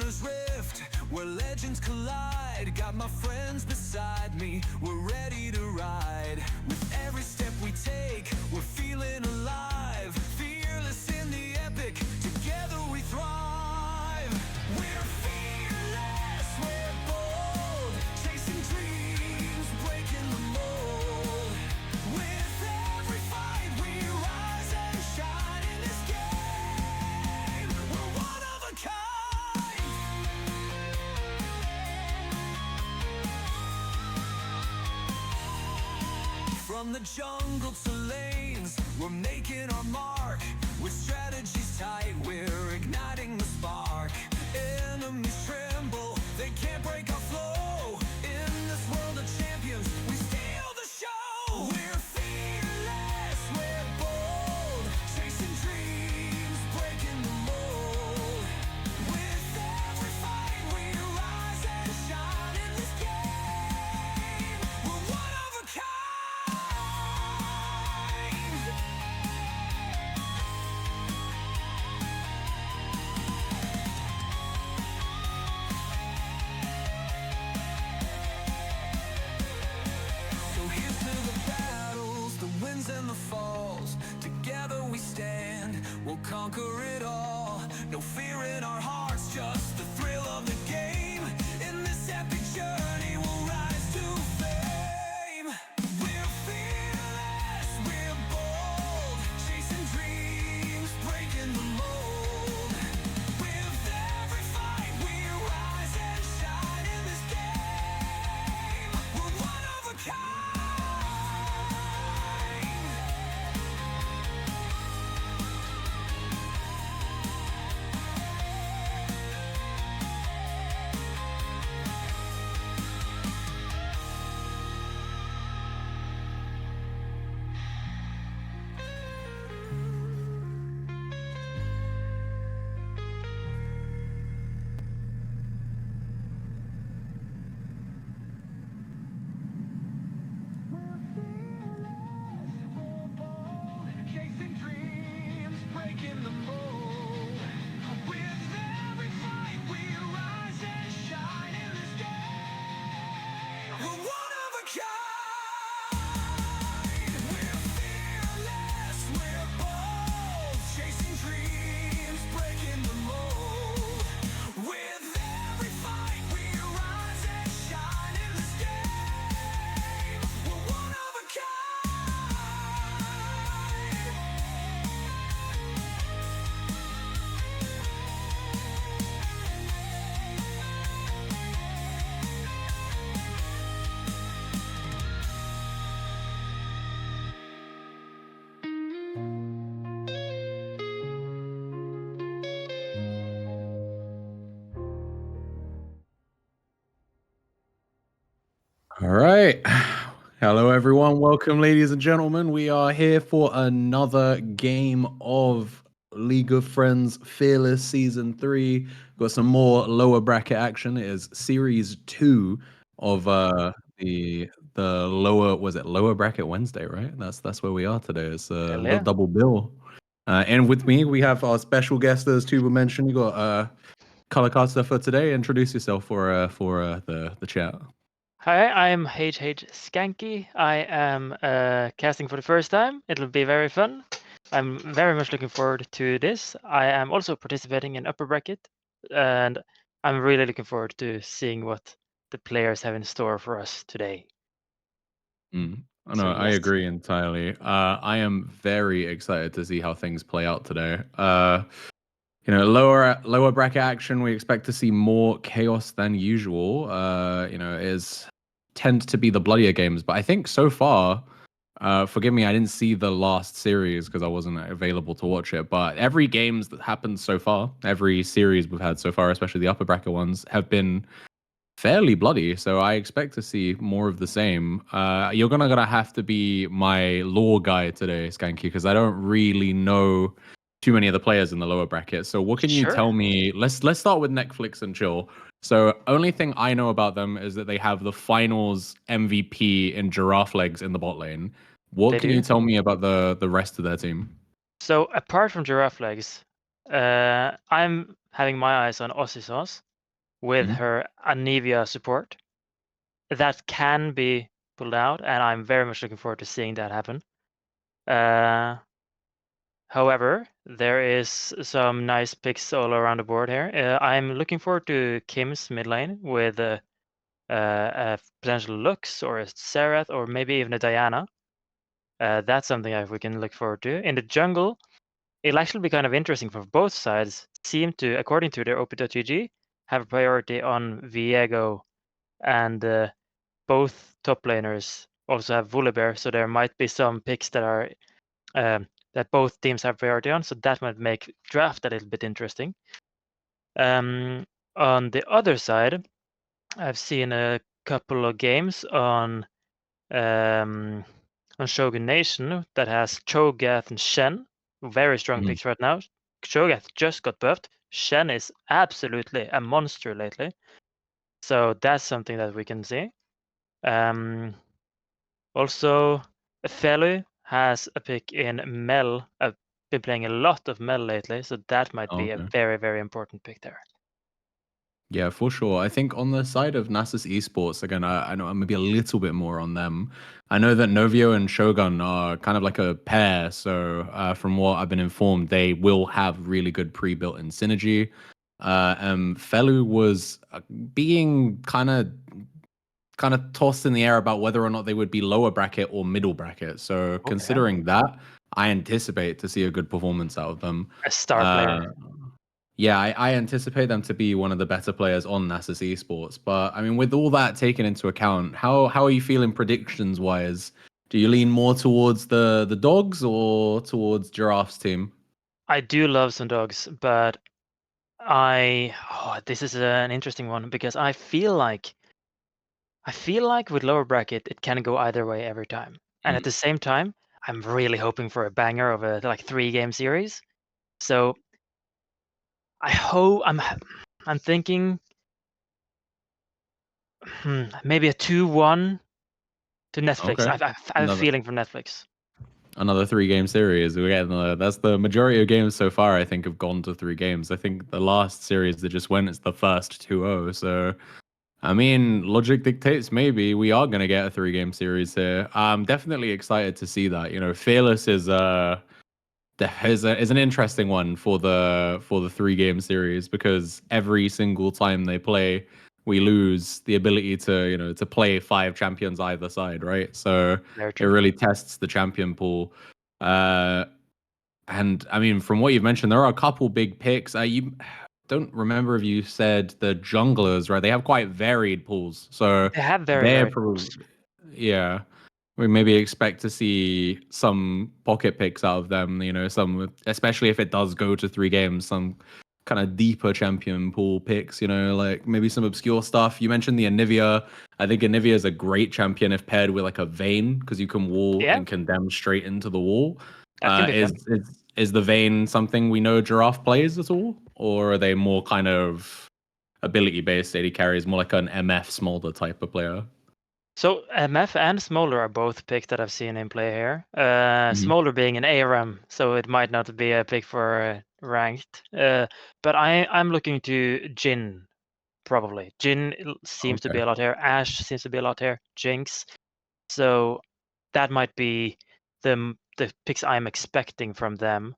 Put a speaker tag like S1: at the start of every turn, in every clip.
S1: Summer's rift, where legends collide. Got my friends beside me, we're ready to ride. With every step we take, we're feeling alive. Fearless in the epic, together we thrive. We're fearless, we're bold, chasing dreams, breaking the mold. With every fight we rise and shine in this game. We're one of a kind. From the jungle to lanes, we're making our mark. With strategies tight, we're igniting the spark. Enemies tremble, they can't break our flow. In this world of champions, we steal the show. We're fearless, we're bold, chasing dreams, breaking the mold. With every fight, we rise and shine in this game. We're one of a kind. So here's to the battles, the wins and the falls. Together we stand, we'll conquer it all. No fear in our hearts, just the thrill of the game. In this epic journey, we'll rise to fame. We're fearless, we're bold, chasing dreams, breaking the mold. With every fight, we rise and shine in this game. We're one of a kind. Chasing dreams, breaking the mold. With every fight, we rise and shine in this game. We're one of a kind. We're fearless, we're bold, chasing dreams, breaking the mold. With every fight, we rise and shine in this game. We're one of a kind.
S2: All right. Hello, everyone. Welcome, ladies and gentlemen. We are here for another game of League of Friends Fearless Season 3. Got some more lower bracket action. It is Series 2 of the lower bracket Wednesday, right? That's where we are today. It's
S3: Hell
S2: the
S3: yeah.
S2: double bill. And with me, we have our special guest, as Tuba mentioned. You got Color Caster for today. Introduce yourself for the chat.
S3: Hi, I'm HH Skanky. I am casting for the first time. It'll be very fun. I'm very much looking forward to this. I am also participating in upper bracket, and I'm really looking forward to seeing what the players have in store for us today.
S2: No,
S3: So,
S2: I
S3: yes.
S2: agree entirely. I am very excited to see how things play out today. Lower bracket action, we expect to see more chaos than usual. Is tend to be the bloodier games, but I think so far, forgive me, I didn't see the last series because I wasn't available to watch it. But every games that happened so far, every series we've had so far, especially the upper bracket ones, have been fairly bloody, so I expect to see more of the same. You're gonna have to be my lore guy today, Skanky, because I don't really know too many of the players in the lower bracket. So what can you
S3: Sure.
S2: tell me? Let's start with Netflix and chill. So only thing I know about them is that they have the finals MVP in Giraffe Legs in the bot lane. What
S3: They
S2: can
S3: do.
S2: you tell me about the rest of their team?
S3: So, apart from Giraffe Legs, I'm having my eyes on Aussie Sauce. with
S2: Mhm.
S3: her Anivia support. That can be pulled out, and I'm very much looking forward to seeing that happen. However, there is some nice picks all around the board here. I'm looking forward to Kim's mid lane with a potential Lux or a Serath or maybe even a Diana. That's something that we can look forward to. In the jungle, it'll actually be kind of interesting for both sides. Seem to, according to their op.gg, have a priority on Viego, and both top laners also have Volibear, so there might be some picks that are that both teams have priority on, so that might make draft a little bit interesting. On the other side, I've seen a couple of games on Shogun Nation that has Cho'Gath and Shen, very strong
S2: Mhm.
S3: picks right now. Cho'Gath just got buffed. Shen is absolutely a monster lately, so that's something that we can see. Also, Felu has a pick in Mel. I've been playing a lot of Mel lately, so that might be a
S2: Okay.
S3: very, very important pick there.
S2: Yeah, for sure. I think on the side of Nasus Esports, again, I know maybe a little bit more on them. I know that Novio and Shogun are kind of like a pair. So, from what I've been informed, they will have really good pre-built-in synergy. Felu was being kind of tossed in the air about whether or not they would be lower bracket or middle bracket. So,
S3: Okay.
S2: considering that, I anticipate to see a good performance out of them.
S3: A star
S2: Uh,
S3: player.
S2: yeah, I anticipate them to be one of the better players on Nasus Esports. But I mean, with all that taken into account, how are you feeling predictions wise? Do you lean more towards the dogs or towards Giraffe's team?
S3: I do love some dogs, but this is an interesting one because I feel like with lower bracket it can go either way every time. And at
S2: Mm.
S3: the same time, I'm really hoping for a banger of a like 3-game series. So I hope I'm thinking maybe a 2-1 to Netflix.
S2: Okay,
S3: I have a
S2: another
S3: feeling from Netflix.
S2: another 3 game series. We're getting that's the majority of games so far. I think have gone to 3 games. I think the last series that just went is the first 2-0. So I mean, logic dictates maybe we are going to get a 3 game series here. I'm definitely excited to see that. You know, Fearless is an interesting one for the 3 game series because every single time they play, we lose the ability to to play 5 champions either side, right? So
S3: Very
S2: it
S3: true.
S2: really tests the champion pool. Uh, and I mean, from what you've mentioned, there are a couple big picks. You don't remember if you said the junglers, right? They have quite varied pools, so
S3: They have very,
S2: they're
S3: very
S2: probably
S3: close.
S2: yeah. We maybe expect to see some pocket picks out of them. You know, some especially if it does go to 3 games, some kind of deeper champion pool picks. You know, like maybe some obscure stuff. You mentioned the Anivia. I think Anivia is a great champion if paired with like a Vayne because you can wall
S3: Yeah,
S2: and condemn straight into the wall.
S3: that can be
S2: Is
S3: fun.
S2: is the Vayne something we know Giraffe plays at all, or are they more kind of ability based AD carries, more like an MF Smolder type of player?
S3: So MF and Smolder are both picks that I've seen in play here.
S2: Mhm.
S3: Smolder being an ARAM, so it might not be a pick for ranked. But I'm looking to Jin probably. Seems to
S2: Okay.
S3: be a lot here. Ash seems to be a lot here. Jinx. So that might be the picks I'm expecting from them.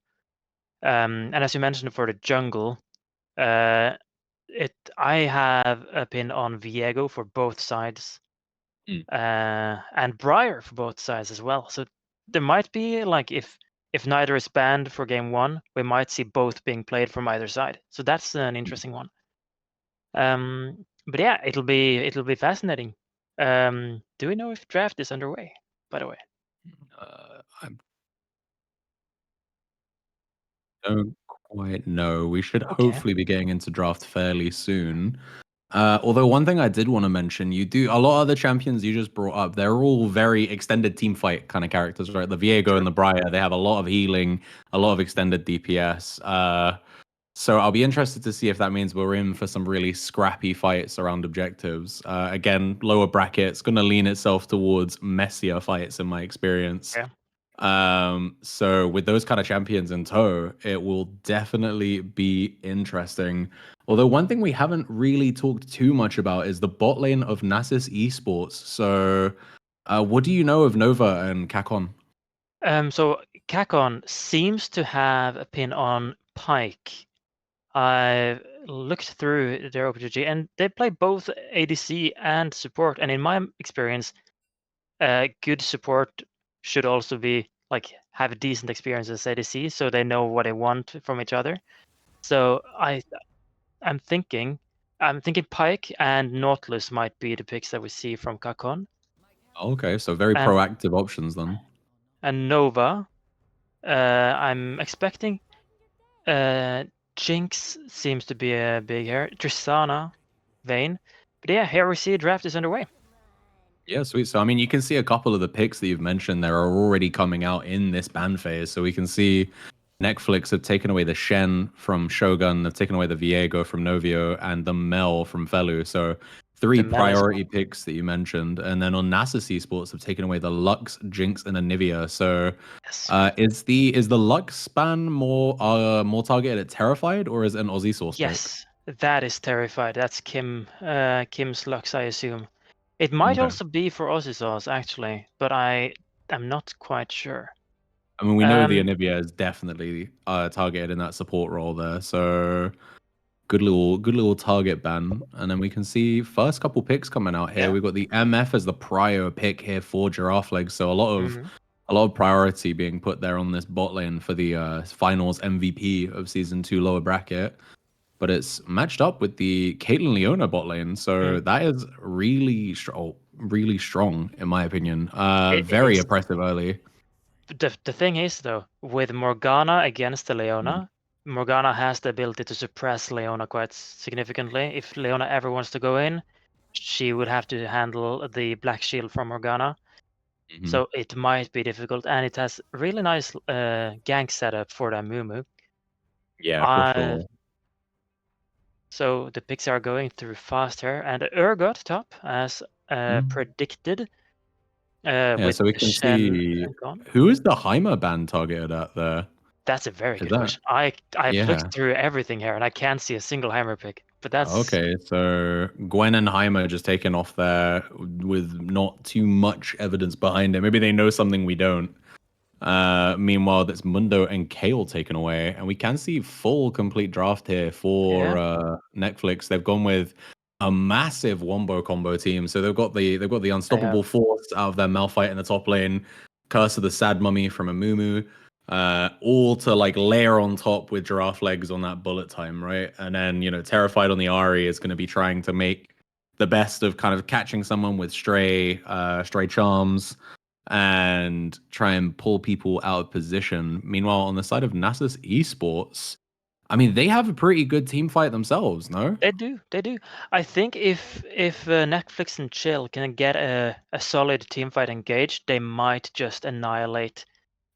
S3: And as you mentioned for the jungle, uh, I have a pin on Viego for both sides,
S2: Mm.
S3: and Briar for both sides as well. So there might be like if neither is banned for game one, we might see both being played from either side. So that's an interesting one. But yeah, it'll be fascinating. Do we know if draft is underway, by the way?
S2: I don't quite know. We should
S3: Okay.
S2: hopefully be getting into draft fairly soon. Although one thing I did want to mention, you do a lot of the champions you just brought up. They're all very extended team fight kind of characters, right? The Viego
S3: True.
S2: and the Briar, they have a lot of healing, a lot of extended DPS. So I'll be interested to see if that means we're in for some really scrappy fights around objectives. Again, lower brackets going to lean itself towards messier fights in my experience.
S3: Yeah.
S2: So with those kind of champions in tow, it will definitely be interesting. Although one thing we haven't really talked too much about is the bot lane of Nasus Esports. So, what do you know of Nova and Kakon?
S3: So Kakon seems to have a pin on Pike. I looked through their OPGG and they play both ADC and support. And in my experience, good support should also be like have a decent experience as ADC, so they know what they want from each other. So I'm thinking Pike and Nautilus might be the picks that we see from Kakon.
S2: Okay, so very
S3: And
S2: proactive options then.
S3: Nova, I'm expecting Jinx seems to be a big here. Tristana, Vayne. But yeah, here we see a draft is underway.
S2: Yeah, sweet. So, I mean, you can see a couple of the picks that you've mentioned there are already coming out in this ban phase. So we can see Netflix have taken away the Shen from Shogun, they've taken away the Viego from Novio, and the Mel from Velu. So
S3: The
S2: three
S3: Mel is
S2: priority picks that you mentioned. And then on Nasus Esports have taken away the Lux, Jinx, and Anivia. So
S3: yes.
S2: is the Lux ban more targeted at Terrified, or is it an Aussie source pick?
S3: Yes, that is terrified. That's Kim's Lux, I assume. It might
S2: Okay.
S3: also be for Ozzy actually, but I am not quite sure.
S2: I mean, we know the
S3: Um,
S2: Anivia is definitely targeted in that support role there. So good little target ban. And then we can see first couple picks coming out here.
S3: yeah.
S2: We've got the MF as the prio pick here for Giraffe Legs. So
S3: Mhm.
S2: a lot of priority being put there on this bot lane for the finals MVP of season 2 lower bracket. But it's matched up with the Caitlyn Leona bot lane. So
S3: Mm.
S2: that is really strong in my opinion.
S3: It
S2: Very
S3: is.
S2: oppressive early.
S3: The thing is though, with Morgana against the
S2: Mm,
S3: Leona, Morgana has the ability to suppress Leona quite significantly. If Leona ever wants to go in, she would have to handle the Black Shield from Morgana.
S2: mhm.
S3: So it might be difficult, and it has really nice gank setup for the Mumu.
S2: Yeah, for
S3: Uh,
S2: sure.
S3: so the picks are going through fast here, and Urgot top as
S2: Mm.
S3: predicted
S2: Yeah,
S3: with
S2: so we can
S3: Shen
S2: see
S3: and Gon.
S2: who is the Heimer band targeted at there?
S3: That's a very
S2: Is
S3: good
S2: that
S3: question. I've
S2: yeah?
S3: looked through everything here, and I can't see a single Heimer pick. But that's
S2: Okay, so Gwen and Heimer just taken off there with not too much evidence behind it. Maybe they know something we don't. Meanwhile, that's Mundo and Kale taken away, and we can see full complete draft here for
S3: yeah,
S2: Netflix. They've gone with a massive wombo combo team. So they've got the
S3: they have.
S2: unstoppable force out of their Malphite in the top lane, Curse of the Sad Mummy from Amumu, all to like layer on top with Giraffe Legs on that bullet time, right? And then Terrified on the Ari is going to be trying to make the best of kind of catching someone with stray charms and try and pull people out of position. Meanwhile, on the side of Nasus Esports, I mean, they have a pretty good team fight themselves, no?
S3: They do. They do. I think if Netflix and Chill can get a solid team fight engaged, they might just annihilate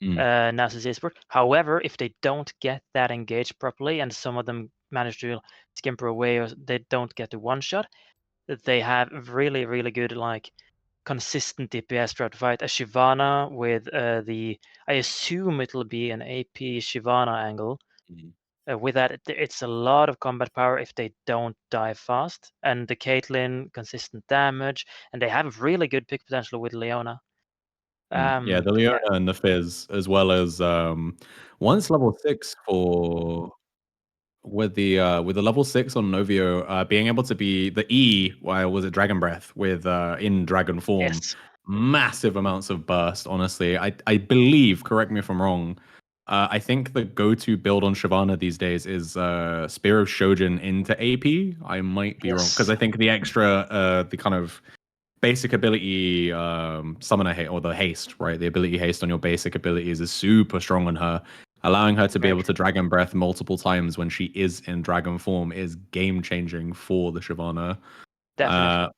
S2: Mm,
S3: Nasus Esport. However, if they don't get that engaged properly and some of them manage to skimper away or they don't get the one shot, they have really, really good like consistent DPS throughout the fight. A Shyvana with I assume it'll be an AP Shyvana angle.
S2: mm,
S3: With that, it's a lot of combat power if they don't die fast. And the Caitlyn, consistent damage, and they have really good pick potential with Leona.
S2: Yeah, the
S3: Yeah.
S2: Leona and the Fizz, as well as once level 6 for with the level 6 on Novio, being able to be the E, why was it Dragon Breath with in dragon form,
S3: Yes.
S2: massive amounts of burst. Honestly, I believe. Correct me if I'm wrong. I think the go-to build on Shyvana these days is Spear of Shojin into AP. I might be wrong because
S3: Yes.
S2: I think the extra, the kind of basic ability summoner hate or the haste, right? The ability haste on your basic abilities is super strong on her. Allowing her to be
S3: Very
S2: able to
S3: true.
S2: dragon breath multiple times when she is in dragon form is game changing for the Shyvana.
S3: Definitely.
S2: Uh,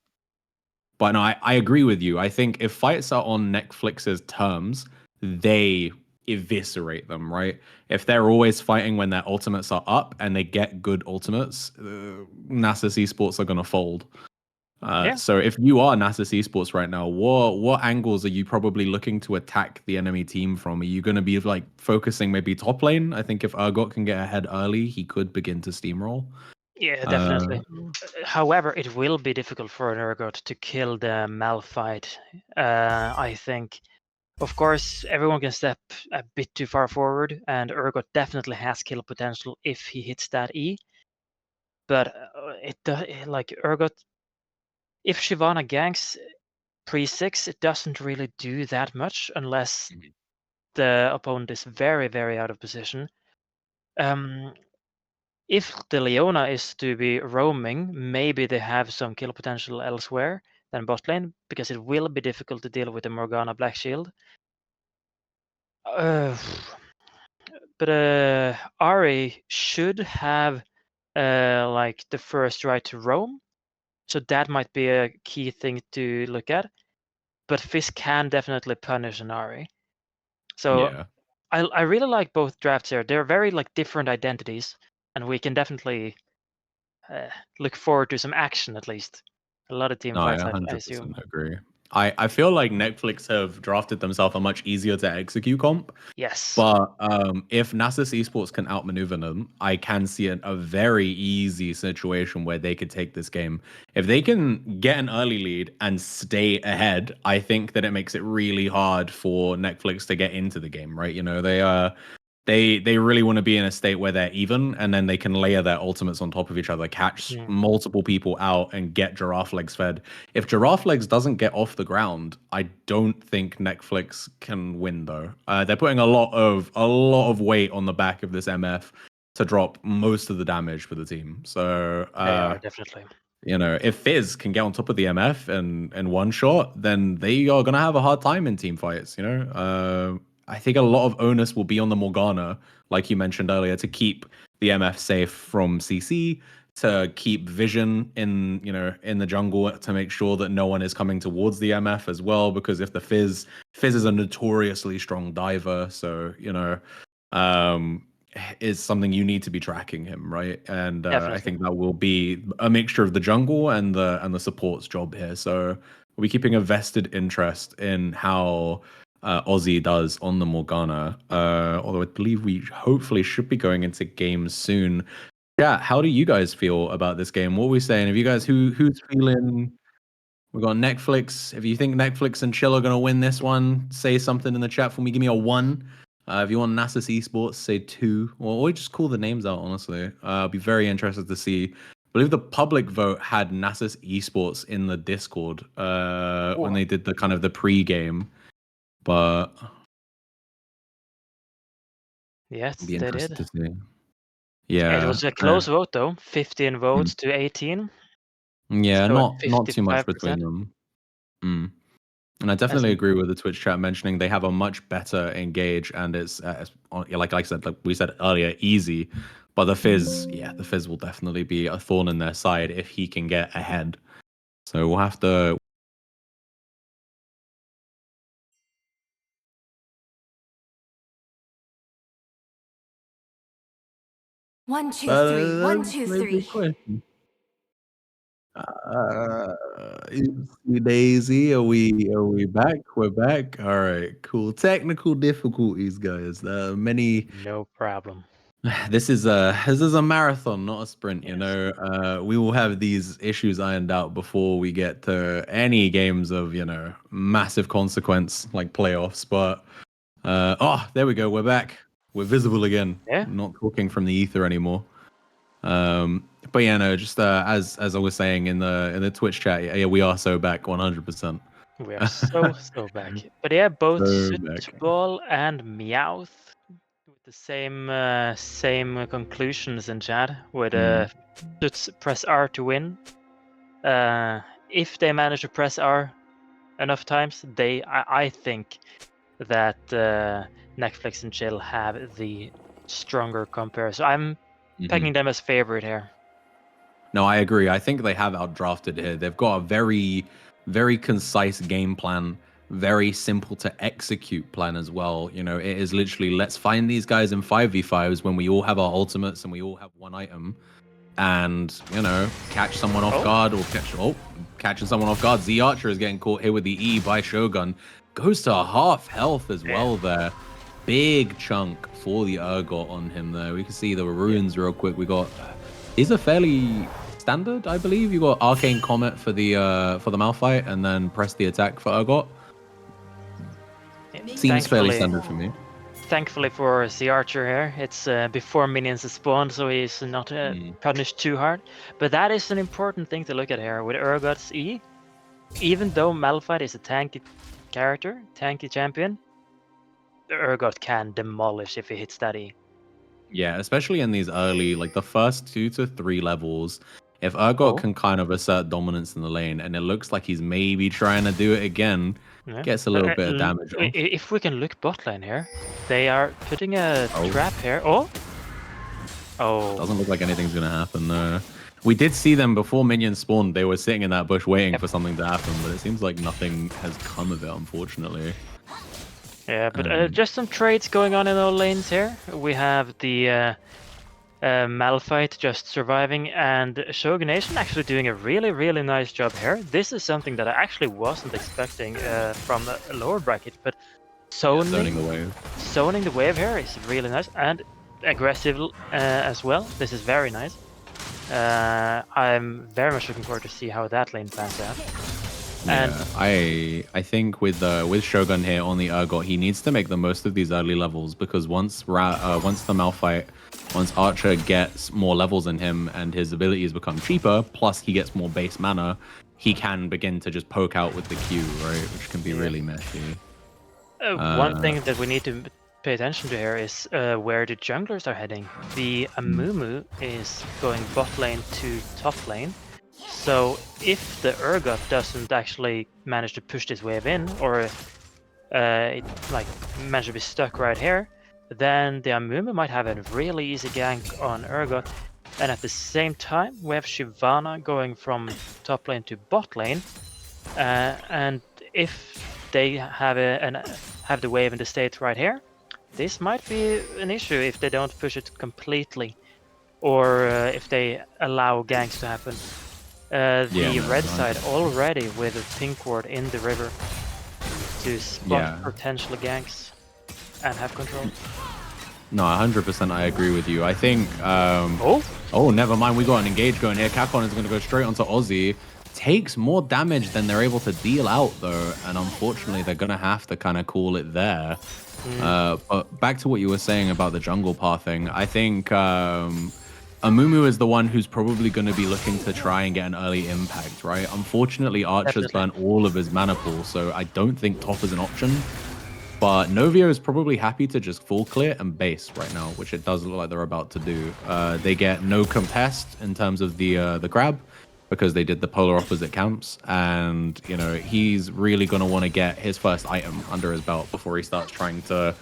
S2: but no, I agree with you. I think if fights are on Netflix's terms, they eviscerate them, right? If they're always fighting when their ultimates are up and they get good ultimates, Nasus Esports are going to fold.
S3: Yeah.
S2: So if you are Nasus Esports right now, what angles are you probably looking to attack the enemy team from? Are you going to be like focusing maybe top lane? I think if Urgot can get ahead early, he could begin to steamroll.
S3: Yeah, definitely. However, it will be difficult for an Urgot to kill the Malphite. I think. Of course, everyone can step a bit too far forward, and Urgot definitely has kill potential if he hits that E. But like Urgot, if Shyvana ganks pre-6, it doesn't really do that much unless the opponent is very, very out of position. If the Leona is to be roaming, maybe they have some kill potential elsewhere than bot lane, because it will be difficult to deal with the Morgana Black Shield. But Ari should have like the first right to roam, so that might be a key thing to look at. But Fizz can definitely punish an Ari. So
S2: Yeah.
S3: I really like both drafts here. They're very like different identities, and we can definitely look forward to some action at least. A lot of team
S2: No, I
S3: fights, I
S2: 100%
S3: assume.
S2: agree. I feel like Netflix have drafted themselves a much easier to execute comp.
S3: Yes.
S2: But if Nasus Esports can outmaneuver them, I can see a very easy situation where they could take this game. If they can get an early lead and stay ahead, I think that it makes it really hard for Netflix to get into the game, right? You know, they really want to be in a state where they're even, and then they can layer their ultimates on top of each other, catch multiple people out, and get Giraffe Legs fed. If Giraffe Legs doesn't get off the ground, I don't think Netflix can win though. They're putting a lot of weight on the back of this MF to drop most of the damage for the team. So
S3: They are definitely.
S2: you know, if Fizz can get on top of the MF and one shot, then they are gonna have a hard time in team fights. You know, I think a lot of onus will be on the Morgana, like you mentioned earlier, to keep the MF safe from CC, to keep vision in in the jungle, to make sure that no one is coming towards the MF as well. Because if the Fizz is a notoriously strong diver, so is something you need to be tracking him, right? And I
S3: Definitely.
S2: think that will be a mixture of the jungle and the support's job here. So we're keeping a vested interest in how Aussie does on the Morgana. Although I believe we hopefully should be going into games soon. Yeah, how do you guys feel about this game? What are we saying? Have you guys who's feeling? We got Netflix. If you think Netflix and Chill are gonna win this one, say something in the chat for me. Give me a 1. If you want Nasus Esports, say 2. Or just call the names out, honestly. I'll be very interested to see. I believe the public vote had Nasus Esports in the Discord when they did the kind of the pre-game. But
S3: Yes,
S2: I'll be
S3: they
S2: interested
S3: did.
S2: to see.
S3: It
S2: Yeah.
S3: was a close vote though, 15 votes to 18.
S2: Yeah,
S3: So
S2: not too much
S3: 55%.
S2: between them. Mm. And I
S3: As
S2: definitely
S3: in,
S2: agree with the Twitch chat mentioning they have a much better engage, and it's like I said, like we said earlier, easy. But the Fizz will definitely be a thorn in their side if he can get ahead. So we'll have to.
S4: One, two, three. One,
S2: That's
S4: two,
S2: maybe a
S4: three.
S2: question. Oopsie Daisy, are we back? We're back. All right, cool. Technical difficulties, guys. Many.
S3: no problem.
S2: This is a marathon, not a sprint. You
S3: Yes.
S2: know, we will have these issues ironed out before we get to any games of massive consequence like playoffs. But there we go. We're back. We're visible again.
S3: Yeah.
S2: Not talking from the ether anymore. But yeah, no, just as I was saying in the Twitch chat, yeah, we are so back, 100%.
S3: We are so back. But yeah, both
S2: So back.
S3: Sootball and Meowth with the same conclusions in chat with Soots press R to win. If they manage to press R enough times, I think that Netflix and Chill have the stronger compare. So I'm pegging them as favorite here.
S2: No, I agree. I think they have outdrafted here. They've got a very, very concise game plan, very simple to execute plan as well. You know, it is literally let's find these guys in 5v5s when we all have our ultimates and we all have one item. and, you know, catch someone off guard or catching someone off guard. Z Archer is getting caught here with the E by Shogun. Goes to half health as well there. Big chunk for the Urgot on him there. We can see the runes real quick. We got, these are fairly standard, I believe. You got Arcane Comet for the Malphite, and then press the attack for Urgot. Seems fairly standard for me.
S3: Thankfully for the Archer here, it's before minions spawn, so he's not punished too hard. But that is an important thing to look at here with Urgot's E. Even though Malphite is a tanky character, tanky champion, Urgot can demolish if he hits that E.
S2: Yeah, especially in these early, like the first 2 to 3 levels. If Urgot can kind of assert dominance in the lane, and it looks like he's maybe trying to do it again, gets a little bit of damage off.
S3: If we can look bot lane here, they are putting a trap here. Oh!
S2: Doesn't look like anything's going to happen there. We did see them before minions spawned. They were sitting in that bush waiting for something to happen, but it seems like nothing has come of it, unfortunately.
S3: Yeah, but just some trades going on in all lanes here. We have the Malphite just surviving, and Shogunation actually doing a really, really nice job here. This is something that I actually wasn't expecting from a lower bracket, but zoning the wave here is really nice, and aggressive as well. This is very nice. I'm very much looking forward to see how that lane pans out.
S2: And I think with Shogun here on the Urgot, he needs to make the most of these early levels, because once the Malphite, once Archer gets more levels in him and his abilities become cheaper, plus he gets more base mana, he can begin to just poke out with the Q, right? Which can be really messy.
S3: One thing that we need to pay attention to here is where the junglers are heading. The Amumu is going bot lane to top lane. So if the Urgot doesn't actually manage to push this wave in, or it like manage to be stuck right here, then the Amumu might have a really easy gank on Urgot. And at the same time, we have Shyvana going from top lane to bot lane. And if they have have the wave in the state right here, this might be an issue if they don't push it completely, or if they allow ganks to happen. The red side already with a pink ward in the river to spot potential ganks and have control.
S2: No, 100% I agree with you. I think... Oh, never mind. We got an engage going here. Capcom is going to go straight onto Ozzy. Takes more damage than they're able to deal out, though. And unfortunately, they're going to have to kind of call it there. But back to what you were saying about the jungle pathing, I think... Amumu is the one who's probably going to be looking to try and get an early impact, right? Unfortunately, Archer's burnt all of his mana pool, so I don't think top is an option. But Novio is probably happy to just full clear and base right now, which it does look like they're about to do. They get no contest in terms of the grab, because they did the polar opposite camps, and you know he's really going to want to get his first item under his belt before he starts trying to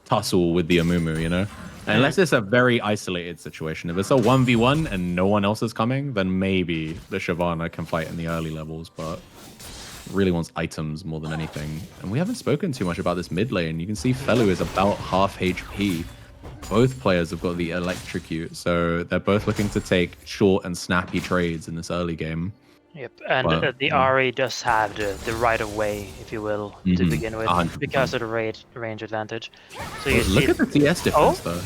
S2: tussle with the Amumu, you know? Unless it's a very isolated situation. If it's a 1v1 and no one else is coming, then maybe the Shyvana can fight in the early levels, but really wants items more than anything. And we haven't spoken too much about this mid lane. You can see Felu is about half HP. Both players have got the electrocute, so they're both looking to take short and snappy trades in this early game.
S3: Yep, and the Ahri does have the right of way, if you will, to begin with, 100%. Because of the range advantage. So you
S2: look at the TS difference, though.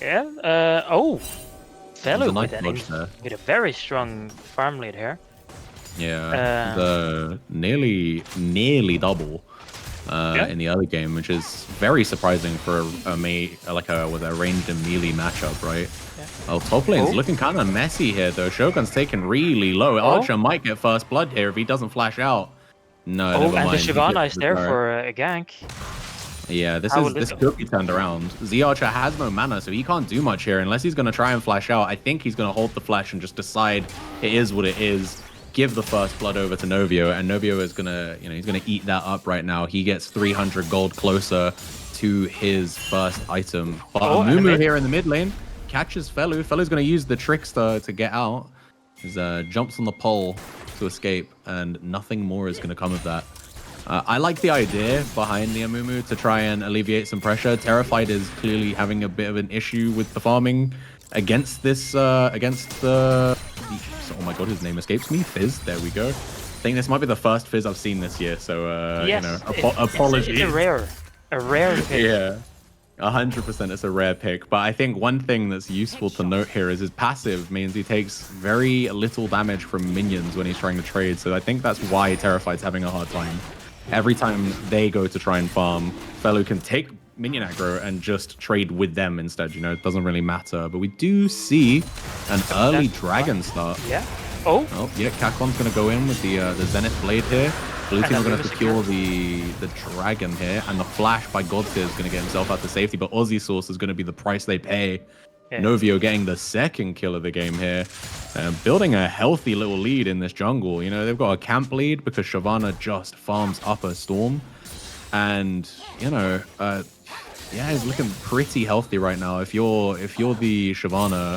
S3: Yeah. Fellow with a very strong farm lead here.
S2: Yeah. The nearly double in the early game, which is very surprising for with a ranged and melee matchup, right? Oh, top lane's looking kind of messy here, though. Shogun's taken really low. Archer might get first blood here if he doesn't flash out. No, never mind.
S3: And the Shyvana is there for a gank.
S2: Yeah, this could be turned around. Z Archer has no mana, so he can't do much here unless he's going to try and flash out. I think he's going to hold the flash and just decide it is what it is. Give the first blood over to Novio, and Novio is going to, he's going to eat that up right now. He gets 300 gold closer to his first item. But Mumu here in the mid lane catches Felu. Felu's going to use the Trickster to get out. He jumps on the pole to escape, and nothing more is going to come of that. I like the idea behind the Amumu to try and alleviate some pressure. Terrified is clearly having a bit of an issue with the farming against this against the oh my god, his name escapes me. Fizz. There we go. I think this might be the first Fizz I've seen this year. So
S3: yes,
S2: you know, apologies.
S3: It's a rare pick.
S2: Yeah. 100% it's a rare pick, but I think one thing that's useful to note here is his passive means he takes very little damage from minions when he's trying to trade, so I think that's why Terrified's having a hard time. Every time they go to try and farm, Fellow can take minion aggro and just trade with them instead, you know, it doesn't really matter. But we do see an early dragon start.
S3: Yeah. Oh,
S2: yeah, Kakon's going to go in with the Zenith Blade here. Blue team are going to secure the dragon here, and the flash by Godtier is going to get himself out to safety, but Aussie Source is going to be the price they pay. Yeah. Novio getting the second kill of the game here, building a healthy little lead in this jungle. You know, they've got a camp lead because Shyvana just farms up a storm, and you know, yeah, he's looking pretty healthy right now. If you're the Shyvana,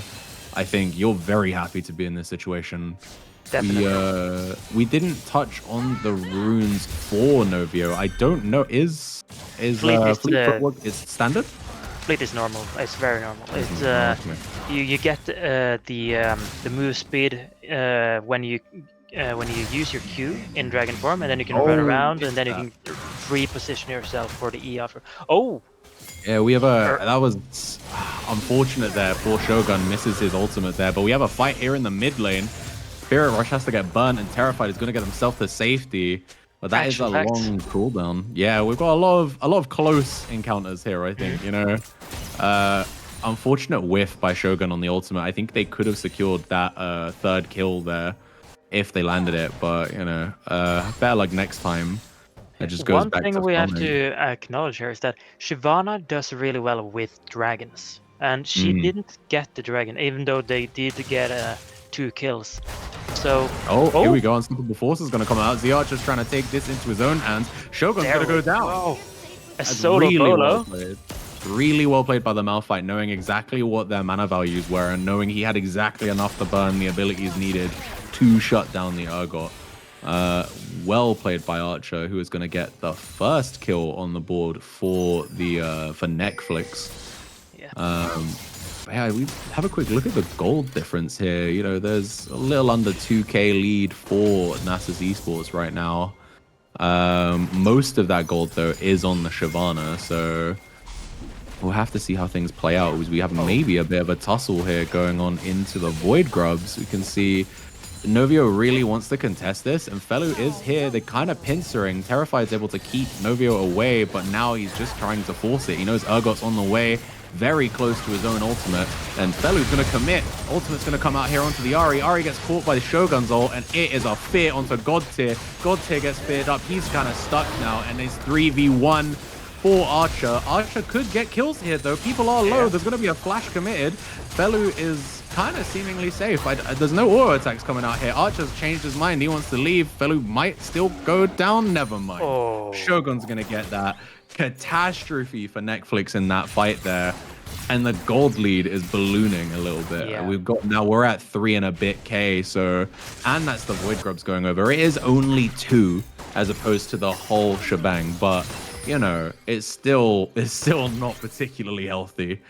S2: I think you're very happy to be in this situation. Definitely. We didn't touch on the runes for Novio. I don't know. Is Fleet footwork is standard?
S3: Fleet is normal. It's very normal. It's you get the move speed when you use your Q in dragon form, and then you can run around, and then you can reposition yourself for the E offer. Oh.
S2: Yeah, we have that was unfortunate there. Poor Shogun misses his ultimate there, but we have a fight here in the mid lane. Spirit Rush has to get burnt, and Terrified is going to get himself to safety. But that is a long cooldown. Yeah, we've got a lot of close encounters here, I think. You know, unfortunate whiff by Shogun on the ultimate. I think they could have secured that third kill there if they landed it. But you know, better luck next time. It just goes back to
S3: one thing we have to acknowledge here is that Shyvana does really well with dragons, and she didn't get the dragon, even though they did get 2 kills. So
S2: here we go. Unstoppable Force is going to come out. The Archer's trying to take this into his own hands. Shogun's going to go down.
S3: A solo bolo.
S2: Really well played by the Malphite, knowing exactly what their mana values were and knowing he had exactly enough to burn the abilities needed to shut down the Urgot. Well played by Archer, who is going to get the first kill on the board for Netflix. Yeah, we have a quick look at the gold difference here. You know, there's a little under 2k lead for Nasus Esports right now. Most of that gold, though, is on the Shyvana, so we'll have to see how things play out. We have maybe a bit of a tussle here going on into the Void Grubs. We can see Novio really wants to contest this, and Fellow is here. They're kind of pincering. Terrified's able to keep Novio away, but now he's just trying to force it. He knows Urgot's on the way, very close to his own ultimate, and Fellu's going to commit. Ultimate's going to come out here onto the Ahri. Ahri gets caught by the Shogun's ult, and it is a fear onto Godtier. Godtier gets feared up. He's kind of stuck now, and it's 3v1 for Archer. Archer could get kills here, though. People are low. There's going to be a flash committed. Fellu is kind of seemingly safe. There's no auto attacks coming out here. Archer's changed his mind. He wants to leave. Fellu might still go down. Never mind. Shogun's going to get that. Catastrophe for Netflix in that fight there, and the gold lead is ballooning a little bit. We're at 3 and a bit K, so, and that's the Void Grubs going over. It is only 2 as opposed to the whole shebang, but you know, it's still not particularly healthy.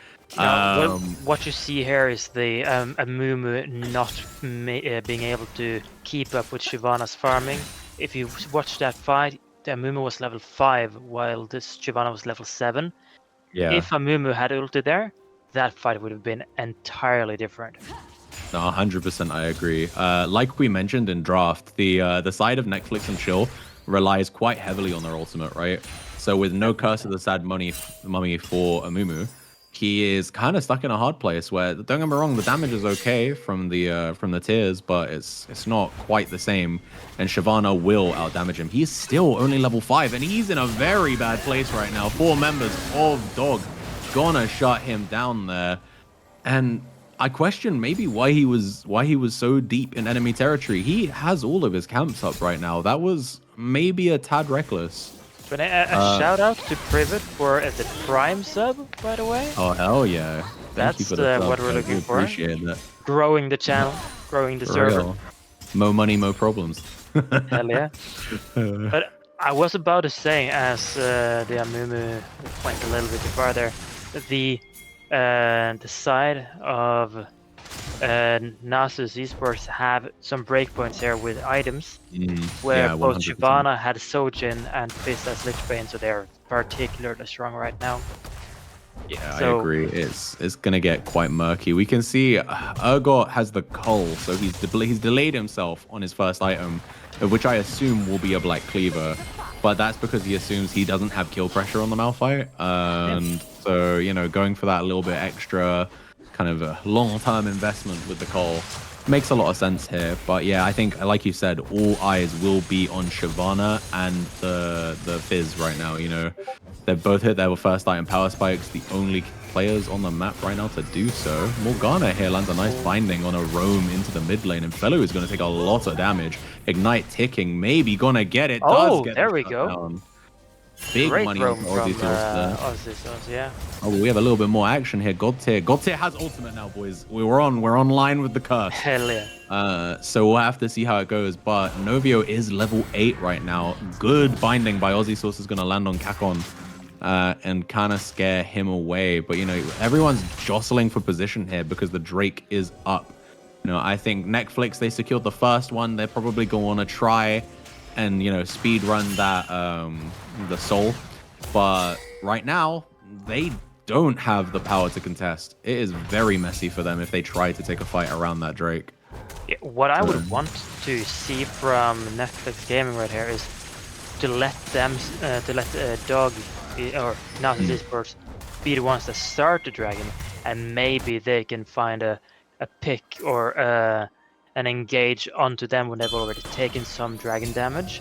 S3: What you see here is the Amumu not being able to keep up with Shyvana's farming. If you watch that fight, the Amumu was level 5 while this Shyvana was level 7. Yeah. If Amumu had ulti there, that fight would have been entirely different.
S2: No, 100% I agree. Like we mentioned in draft, the side of Netflix and Chill relies quite heavily on their ultimate, right? So with no Curse of the Sad Mummy for Amumu, he is kind of stuck in a hard place where, don't get me wrong, the damage is okay from the tiers, but it's not quite the same. And Shyvana will outdamage him. He's still only level 5, and he's in a very bad place right now. 4 members of Dog gonna shut him down there. And I question maybe why he was so deep in enemy territory. He has all of his camps up right now. That was maybe a tad reckless.
S3: But a shout out to Privet for the Prime sub, by the way.
S2: Oh hell yeah!
S3: That's what we're looking for.
S2: Appreciate that.
S3: Growing the channel, growing the server.
S2: More money, more problems.
S3: Hell yeah! But I was about to say, as the Amumu went a little bit farther, the the side of Nasus Esports have some breakpoints here with items, where
S2: Yeah,
S3: both
S2: 100%.
S3: Shyvana had Sojin and Fizz as Lich Bane, so they're particularly strong right now.
S2: Yeah, I
S3: So-
S2: agree. It's gonna get quite murky. We can see Urgot has the cull, so he's delayed himself on his first item, which I assume will be a Black Cleaver, but that's because he assumes he doesn't have kill pressure on the Malphite. So you know, going for that little bit extra, kind of a long-term investment with the cull makes a lot of sense here. But yeah, I think, like you said, all eyes will be on Shyvana and the Fizz right now. You know, they've both hit their first item power spikes, the only players on the map right now to do so. Morgana here lands a nice binding on a roam into the mid lane, and Fellow is going to take a lot of damage. Ignite ticking, maybe gonna get it. Does get
S3: there
S2: the
S3: we go.
S2: shutdown. Big
S3: Great
S2: money
S3: roam
S2: on
S3: from
S2: Aussie Source there.
S3: Aussie Source, yeah.
S2: Oh, we have a little bit more action here. God tier has ultimate now, boys. We're online with the curse.
S3: Hell yeah.
S2: So we'll have to see how it goes. But Novio is level 8 right now. Good binding by Aussie Source is going to land on Kakon and kind of scare him away. But, you know, everyone's jostling for position here because the Drake is up. You know, I think Netflix, they secured the first one. They're probably going to want to try and, you know, speed run that, the Soul. But right now, they don't have the power to contest. It is very messy for them if they try to take a fight around that Drake.
S3: Yeah, what I would want to see from Netflix Gaming right here is to let them, Dog or Nasus Esports be the ones that start the dragon, and maybe they can find a pick or an engage onto them when they've already taken some dragon damage.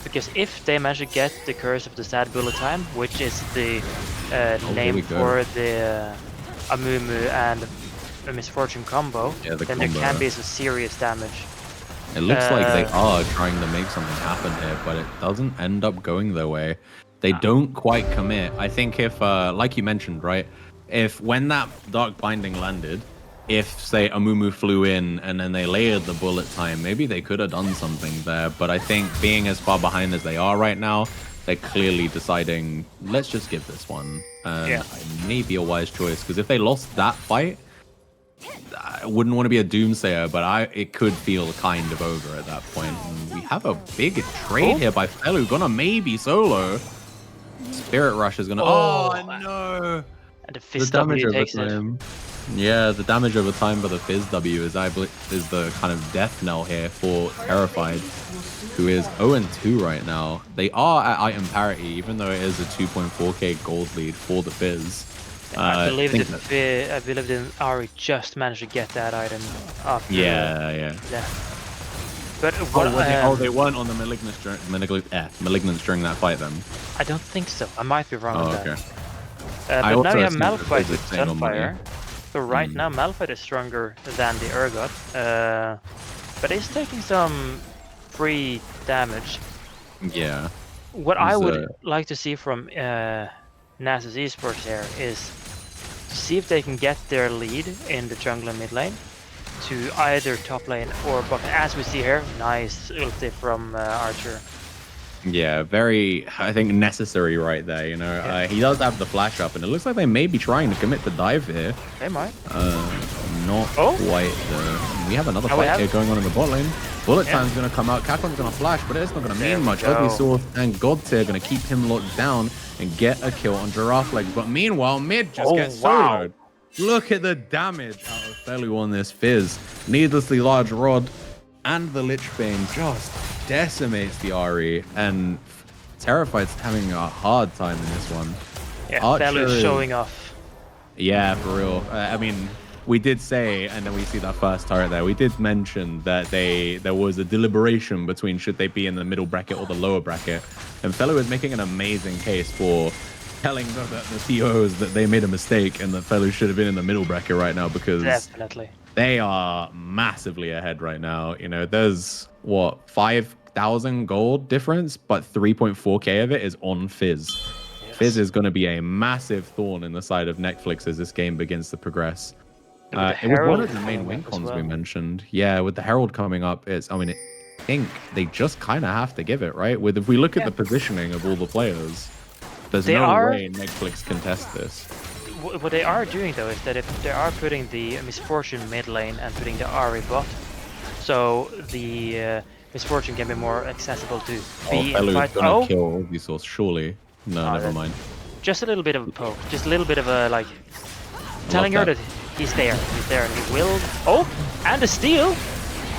S3: Because if they manage to get the Curse of the Sad Bullet Time, which is the name for the Amumu and a Misfortune combo,
S2: Yeah, the
S3: then
S2: combo.
S3: there can be some serious damage.
S2: It looks like they are trying to make something happen here, but it doesn't end up going their way. They don't quite commit. I think if, like you mentioned, right, if when that Dark Binding landed, if, say, Amumu flew in and then they layered the bullet time, maybe they could have done something there. But I think being as far behind as they are right now, they're clearly deciding, let's just give this one. It may be a wise choice, because if they lost that fight, I wouldn't want to be a doomsayer, but it could feel kind of over at that point. And we have a big trade here by Fellu, gonna maybe solo. Spirit Rush is gonna... Oh, no!
S3: And the
S2: The
S3: Fizz
S2: damage
S3: W
S2: over
S3: takes it.
S2: time. Yeah, the damage over time by the Fizz W is the kind of death knell here for Terrified, who is 0-2 right now. They are at item parity, even though it is a 2.4k gold lead for the Fizz.
S3: I believe that Ari just managed to get that item after.
S2: Yeah.
S3: But what,
S2: they weren't on the Malignance during that fight then.
S3: I don't think so. I might be wrong on that.
S2: Okay.
S3: But now you have
S2: assumed that
S3: Malphite
S2: they
S3: with
S2: did say normally.
S3: Sunfire. So right now Malphite is stronger than the Urgot. But he's taking some free damage.
S2: Yeah.
S3: What I would like to see from Nasus Esports here is to see if they can get their lead in the jungle and mid lane to either top lane or bot lane. As we see here, nice ulti from Archer.
S2: Yeah, very, I think, necessary right there, you know. He does have the flash up, and it looks like they may be trying to commit the dive here.
S3: They might.
S2: Not quite, though. We have another fight here going on in the bot lane. Bullet Time's going to come out. Kakon's going to flash, but it's not going to mean much. Ugly Sword and God Tier going to keep him locked down and get a kill on Giraffe Legs. But meanwhile, mid just gets soloed. Look at the damage out of Felu on this Fizz. Needlessly large rod and the Lich Bane just decimates the Ahri, and Terrified's having a hard time in this one.
S3: Yeah, Felu's showing off.
S2: Yeah, for real. I mean, we did say, and then we see that first turret there, we did mention that there was a deliberation between should they be in the middle bracket or the lower bracket, and Felu is making an amazing case for telling the TOs that they made a mistake and that Felu should have been in the middle bracket right now, because they are massively ahead right now. You know, there's what, 5,000 gold difference, but 3.4k of it is on Fizz. Fizz is going to be a massive thorn in the side of Netflix as this game begins to progress. It was one of the main win cons we mentioned. Yeah, with the Herald coming up, I think they just kind of have to give it, right? If we look at the positioning of all the players, there's no way Netflix can test this.
S3: what they are doing though is that if they are putting the Misfortune mid lane and putting the Ari bot, so the Misfortune can be more accessible to be in
S2: Fellu's
S3: fight.
S2: gonna
S3: Oh,
S2: kill Vsauce, surely. No, never
S3: that-
S2: mind.
S3: just a little bit of a poke, just a little bit of a like, telling her
S2: that.
S3: that he's there, and he will. Oh, and a steal.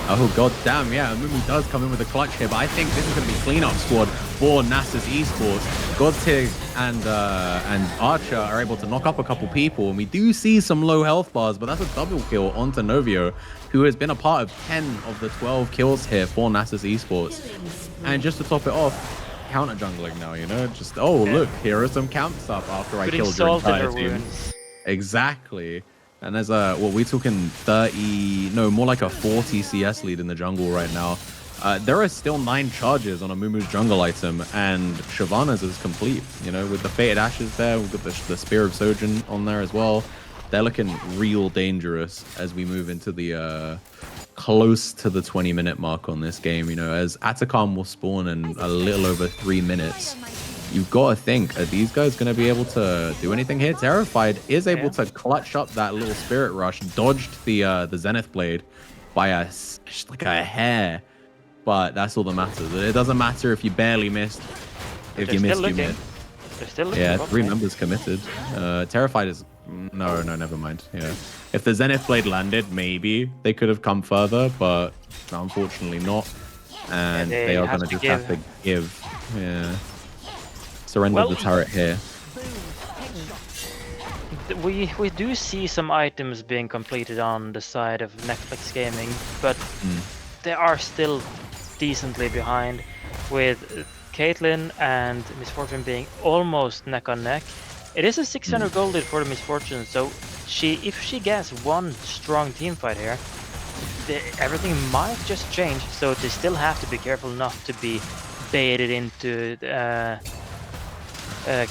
S2: Oh god damn, yeah, Mumu does come in with a clutch here, but I think this is going to be cleanup squad for Nasus Esports. Godtig and Archer are able to knock up a couple people, and we do see some low health bars, but that's a double kill onto Novio, who has been a part of 10 of the 12 kills here for Nasus Esports. And just to top it off, counter jungling now, you know, just, oh, look, here are some camps up after I
S3: Putting
S2: killed your
S3: salt in
S2: entire
S3: her
S2: team.
S3: wounds.
S2: Exactly. And there's a, what we're talking 30, no, more like a 40 CS lead in the jungle right now. There are still 9 charges on a Mumu's jungle item, and Shyvana's is complete. You know, with the Fated Ashes there, we've got the Spear of Sojourn on there as well. They're looking real dangerous as we move into the close to the 20-minute mark on this game. You know, as Atacam will spawn in a little over 3 minutes. You've got to think, are these guys going to be able to do anything here? Terrified is able to clutch up that little Spirit Rush, dodged the Zenith Blade by just like a hair, but that's all that matters. It doesn't matter if you barely missed. If you missed, you missed.
S3: They're still looking.
S2: Yeah, 3 members committed. Terrified is... No, never mind. Yeah. If the Zenith Blade landed, maybe they could have come further, but unfortunately not. And they are going to just have to give. Yeah. Surrender the turret here.
S3: We do see some items being completed on the side of Netflix Gaming, but they are still decently behind, with Caitlyn and Misfortune being almost neck on neck. It is a 600 gold lead for the Misfortune, so if she gets one strong team fight here, everything might just change. So they still have to be careful not to be baited into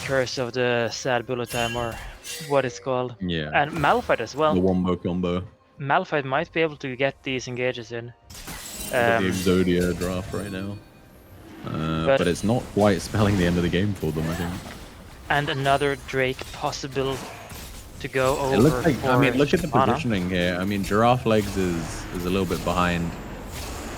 S3: Curse of the Sad Bullet Time, or what it's called.
S2: Yeah.
S3: And Malphite as well.
S2: The wombo combo.
S3: Malphite might be able to get these engages in.
S2: The Exodia draft right now. But it's not quite spelling the end of the game for them, I think.
S3: And another Drake possible to go over.
S2: It looks like, I mean, look at the
S3: Shyvana.
S2: positioning here. I mean, Giraffe Legs is a little bit behind,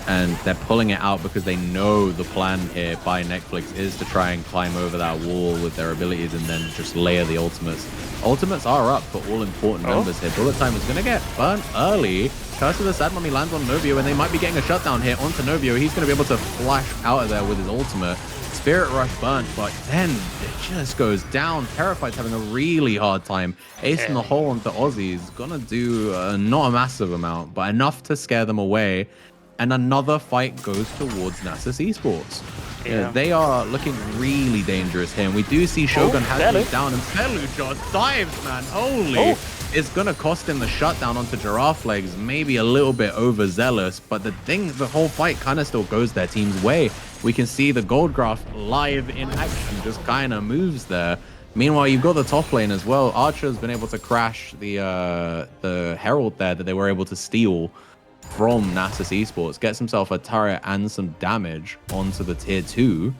S2: and they're pulling it out because they know the plan here by Netflix is to try and climb over that wall with their abilities and then just layer the ultimates. Ultimates are up for all important members here. Bullet Time is going to get burnt early. Curse of the Sad Mummy lands on Novio, and they might be getting a shutdown here onto Novio. He's going to be able to flash out of there with his ultimate. Spirit Rush burnt, but then it just goes down. Terrified's having a really hard time. Ace in the hole onto Ozzy's gonna do not a massive amount, but enough to scare them away. And another fight goes towards Nasus Esports.
S3: Yeah.
S2: They are looking really dangerous here. And we do see Shogun has moved down, and Fellu just dives, man. Holy. It's going to cost him the shutdown onto Giraffe Legs. Maybe a little bit overzealous, but the whole fight kind of still goes their team's way. We can see the Gold Graph live in action, just kind of moves there. Meanwhile, you've got the top lane as well. Archer's been able to crash the Herald there that they were able to steal from Nasus Esports. Gets himself a turret and some damage onto the tier 2.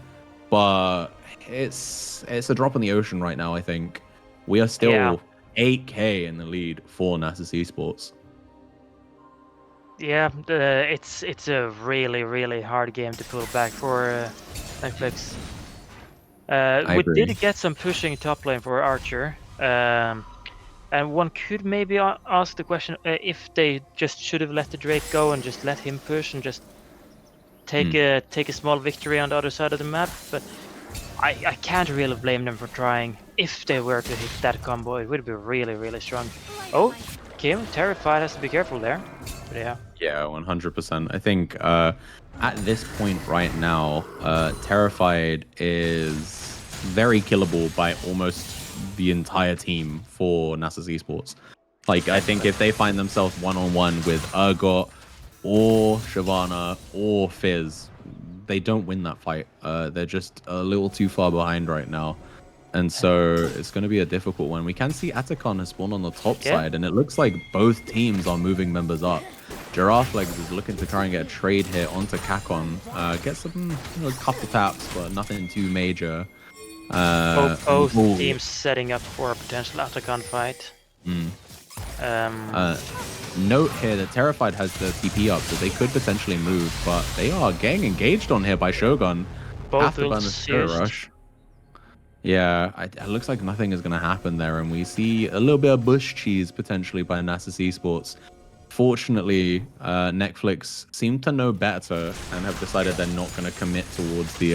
S2: But it's a drop in the ocean right now, I think. We are still 8k in the lead for Nasus Esports.
S3: Yeah, it's a really hard game to pull back for Netflix. We did get some pushing top lane for Archer, and one could maybe ask the question if they just should have let the Drake go and just let him push and just take a small victory on the other side of the map. But I can't really blame them for trying. If they were to hit that combo, it would be really strong. Oh, Kim, Terrified has to be careful there. But yeah.
S2: Yeah, 100%. I think at this point right now, Terrified is very killable by almost the entire team for Nasus Esports. Like, I think if they find themselves one-on-one with Urgot or Shyvana or Fizz, they don't win that fight. They're just a little too far behind right now. And so it's going to be a difficult one. We can see Atacon has spawned on the top side, and it looks like both teams are moving members up. Giraffe Legs is looking to try and get a trade here onto Kakon. Get some, a couple taps, but nothing too major. And
S3: Both
S2: all-
S3: teams setting up for a potential Atakan fight.
S2: Mm.
S3: Um,
S2: Note here that Terrified has the TP up, so they could potentially move, but they are getting engaged on here by Shogun.
S3: both
S2: Have to burn the
S3: ults
S2: Spirit
S3: used.
S2: Rush. Yeah, it looks like nothing is going to happen there, and we see a little bit of bush cheese potentially by Nasus Esports. Fortunately, Netflix seem to know better and have decided they're not going to commit towards the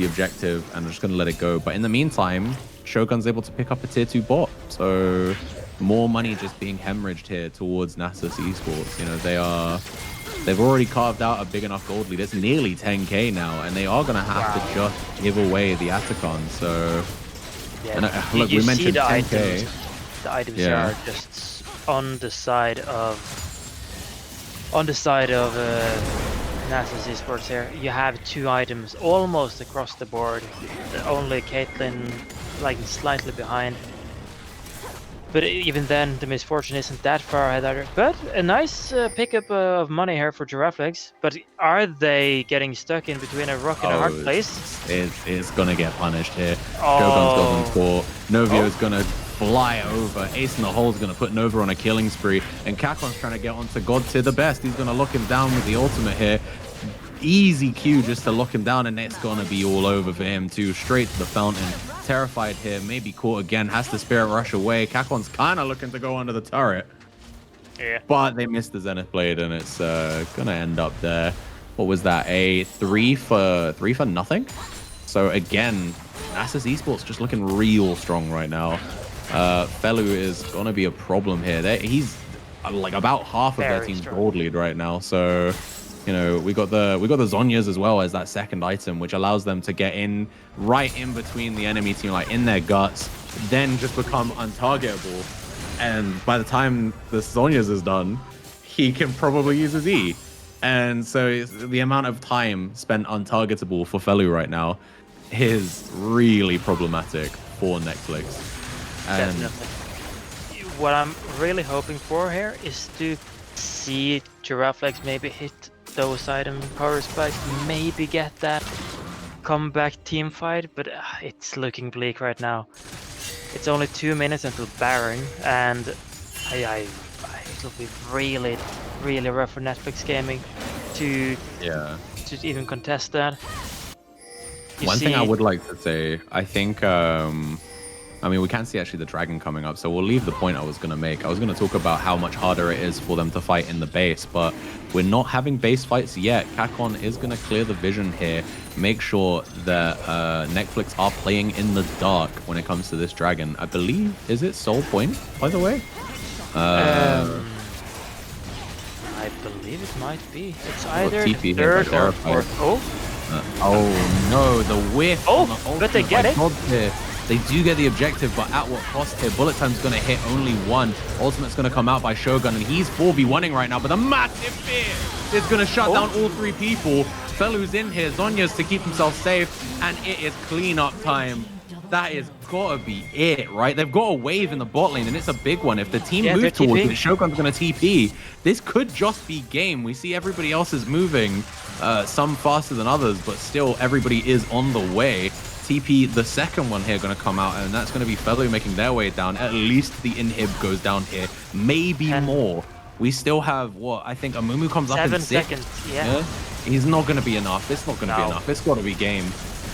S2: objective and are just going to let it go. But in the meantime, Shogun's able to pick up a tier 2 bot, so more money just being hemorrhaged here towards Nasus Esports. You know, they've already carved out a big enough gold lead. It's nearly 10k now, and they are going to have to just give away the Atacon. So,
S3: Yeah,
S2: and
S3: you
S2: look, we
S3: see
S2: mentioned
S3: the
S2: 10k.
S3: items. The items
S2: Yeah.
S3: are just on the side of Nasus Esports here. You have 2 items almost across the board. Only Caitlyn like slightly behind. But even then, the misfortune isn't that far ahead either. But a nice pickup of money here for Giraflex. But are they getting stuck in between a rock and a hard place?
S2: It's gonna get punished here.
S3: Oh.
S2: Shogun's got them caught. Novio's gonna fly over. Ace in the Hole's gonna put Nova on a killing spree. And Kakon's trying to get onto God Tier the best. He's gonna lock him down with the ultimate here. Easy Q just to lock him down, and it's gonna be all over for him too. Straight to the fountain. Terrified here, maybe caught again, has to Spirit Rush away. Kakon's kind of looking to go under the turret.
S3: Yeah.
S2: But they missed the Zenith Blade, and it's gonna end up there. What was that? A 3 for nothing? So again, Nasus Esports just looking real strong right now. Felu is gonna be a problem here. He's like about half of their
S3: Very
S2: team's
S3: strong.
S2: gold lead right now. So, you know, we got the Zhonya's as well as that second item, which allows them to get in right in between the enemy team, like in their guts, then just become untargetable. And by the time the Zhonya's is done, he can probably use his E. And so the amount of time spent untargetable for Felu right now is really problematic for Netflix. And
S3: Definitely. What I'm really hoping for here is to see Giraflex maybe hit those item power spikes, maybe get that comeback team fight, but it's looking bleak right now. It's only 2 minutes until Baron, and it'll be really, really rough for Netflix Gaming to
S2: yeah.
S3: even contest that.
S2: One thing I would like to say, I think, I mean, we can see actually the dragon coming up, so we'll leave the point I was going to make. I was going to talk about how much harder it is for them to fight in the base, but we're not having base fights yet. Kakon is going to clear the vision here, make sure that Netflix are playing in the dark when it comes to this dragon. I believe, is it Soul Point, by the way?
S3: I believe it might be. It's either
S2: TP
S3: the
S2: here by
S3: third or
S2: Terrified.
S3: fourth. Oh,
S2: Oh no, the whiff.
S3: Oh,
S2: on the
S3: but they
S2: ultimate
S3: get
S2: by
S3: it.
S2: God here. They do get the objective, but at what cost here? Bullet Time's going to hit only one. Ultimate's going to come out by Shogun, and he's 4v1ing right now, but the massive fear is going to shut down all 3 people. Felu's in here, Zonya's to keep himself safe, and it is cleanup time. That is gotta be it, right? They've got a wave in the bot lane, and it's a big one. If the team
S3: Yeah,
S2: moves
S3: they're
S2: towards
S3: TPing.
S2: it, Shogun's gonna TP. This could just be game. We see everybody else is moving, some faster than others, but still everybody is on the way. TP, the second one here, going to come out, and that's going to be Felu making their way down. At least the inhib goes down here. Maybe
S3: 10.
S2: more. We still have, what, I think Amumu comes up in
S3: 7
S2: 6.
S3: seconds. Yeah.
S2: He's not going to be enough. It's not going to be
S3: No.
S2: enough. It's got to be game.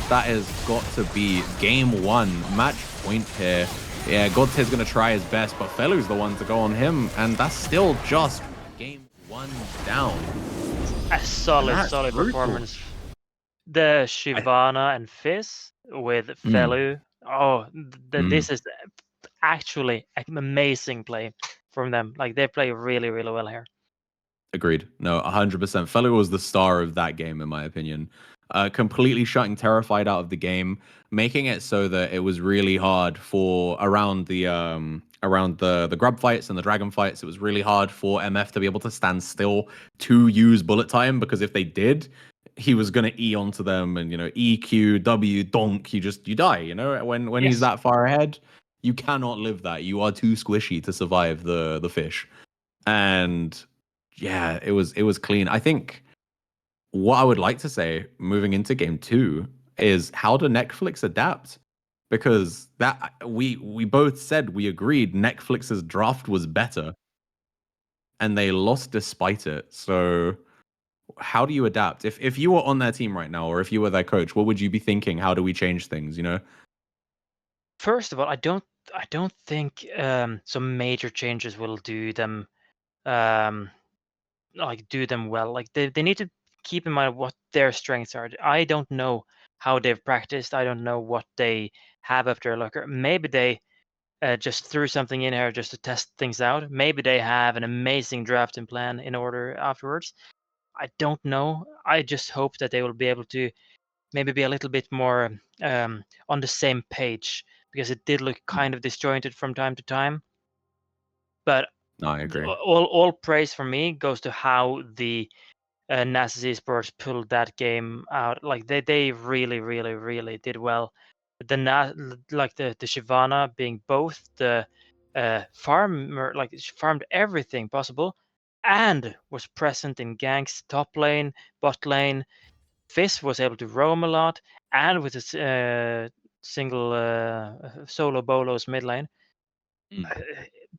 S2: That has got to be game 1. Match point here. Yeah, Godtier's going to try his best, but Felu's the one to go on him, and that's still just game 1 down.
S3: A solid,
S2: That's
S3: solid
S2: brutal.
S3: performance. The Shyvana and Fizz with Felu. Oh, this is actually an amazing play from them. Like, they play really, really well here.
S2: Agreed. No, 100%. Felu was the star of that game, in my opinion. Completely shutting Terrified out of the game, making it so that it was really hard for around the grub fights and the dragon fights. It was really hard for MF to be able to stand still to use bullet time, because if they did, he was gonna E onto them, and EQ, W, donk, you die. When he's
S3: Yes.
S2: that far ahead, you cannot live that. You are too squishy to survive the fish. And yeah, it was clean. I think what I would like to say moving into game 2 is how do Netflix adapt? Because that we both said we agreed Netflix's draft was better, and they lost despite it. So how do you adapt? If you were on their team right now, or if you were their coach, what would you be thinking? How do we change things? You know?
S3: First of all, I don't think some major changes will do them do them well. Like they need to keep in mind what their strengths are. I don't know how they've practiced. I don't know what they have up their locker. Maybe they just threw something in here just to test things out. Maybe they have an amazing drafting plan in order afterwards. I don't know. I just hope that they will be able to maybe be a little bit more on the same page, because it did look kind of disjointed from time to time. But
S2: No, I agree.
S3: all praise for me goes to how the Nasus Esports pulled that game out. Like they really did well. Like the Shyvana being both the farmer, like she farmed everything possible, and was present in ganks, top lane, bot lane. Fizz was able to roam a lot, and with his single solo bolos mid lane,
S2: Mm.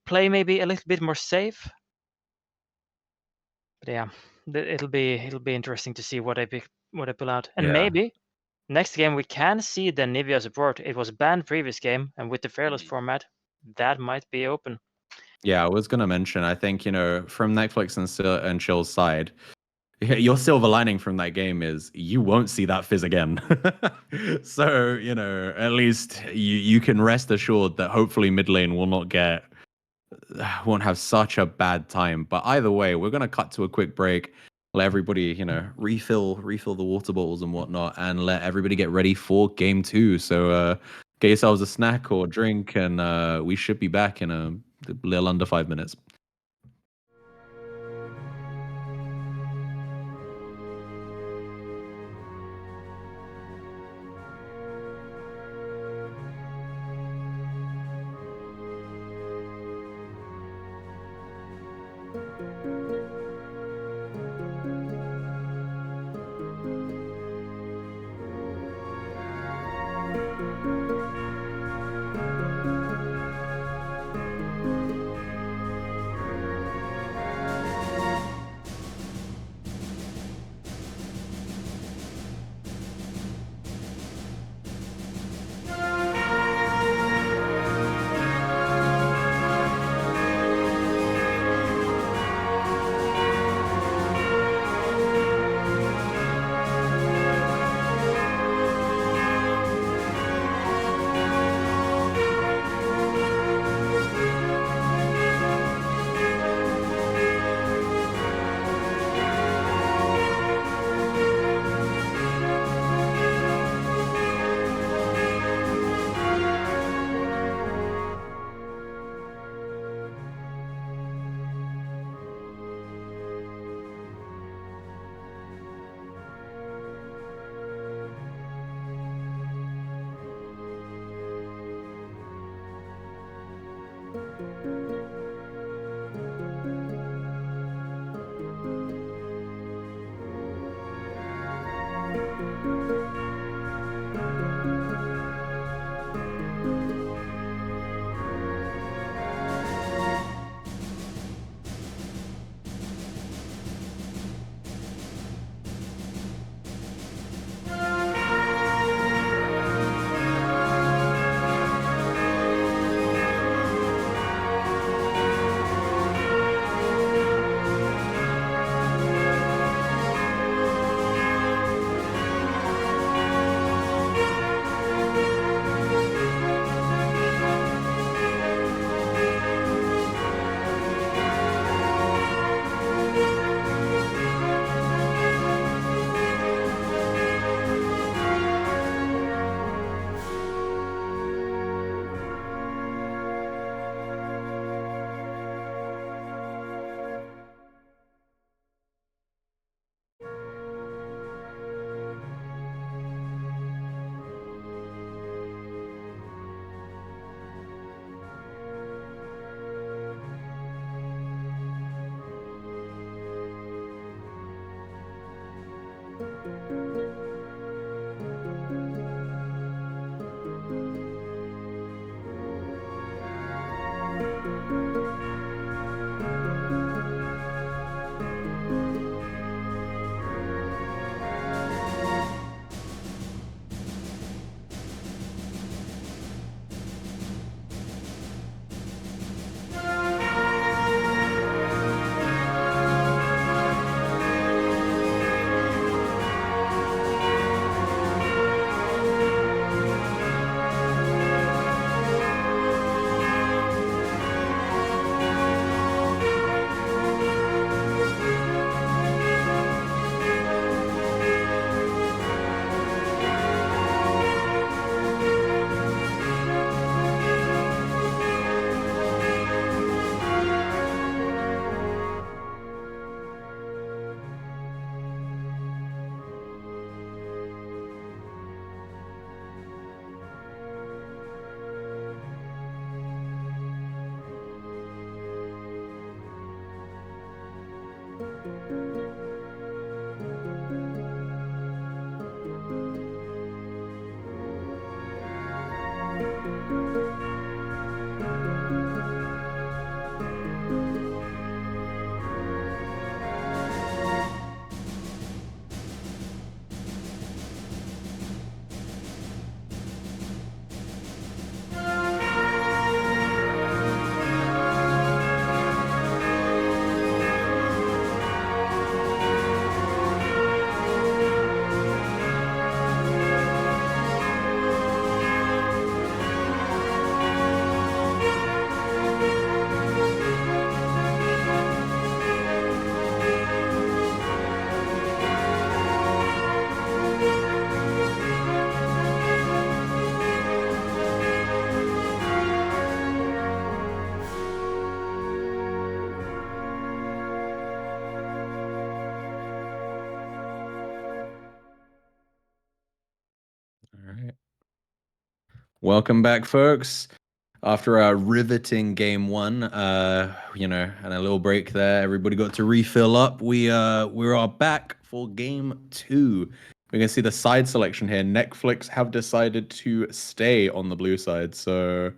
S3: play maybe a little bit more safe. But yeah, it'll be interesting to see what I pull out, and
S2: Yeah.
S3: maybe next game we can see the Nivea support. It was banned previous game, and with the fearless
S2: Mhm.
S3: format, that might be open.
S2: Yeah, I was gonna mention. I think from Netflix and Chill's side, your silver lining from that game is you won't see that fizz again. So at least you can rest assured that hopefully mid lane will not won't have such a bad time. But either way, we're gonna cut to a quick break. Let everybody refill the water bottles and whatnot, and let everybody get ready for game 2. So get yourselves a snack or drink, and we should be back in a little under 5 minutes. All right. Welcome back, folks. After a riveting game one, and a little break there, everybody got to refill up. We are back for game two. We can see the side selection here. Netflix have decided to stay on the blue side, so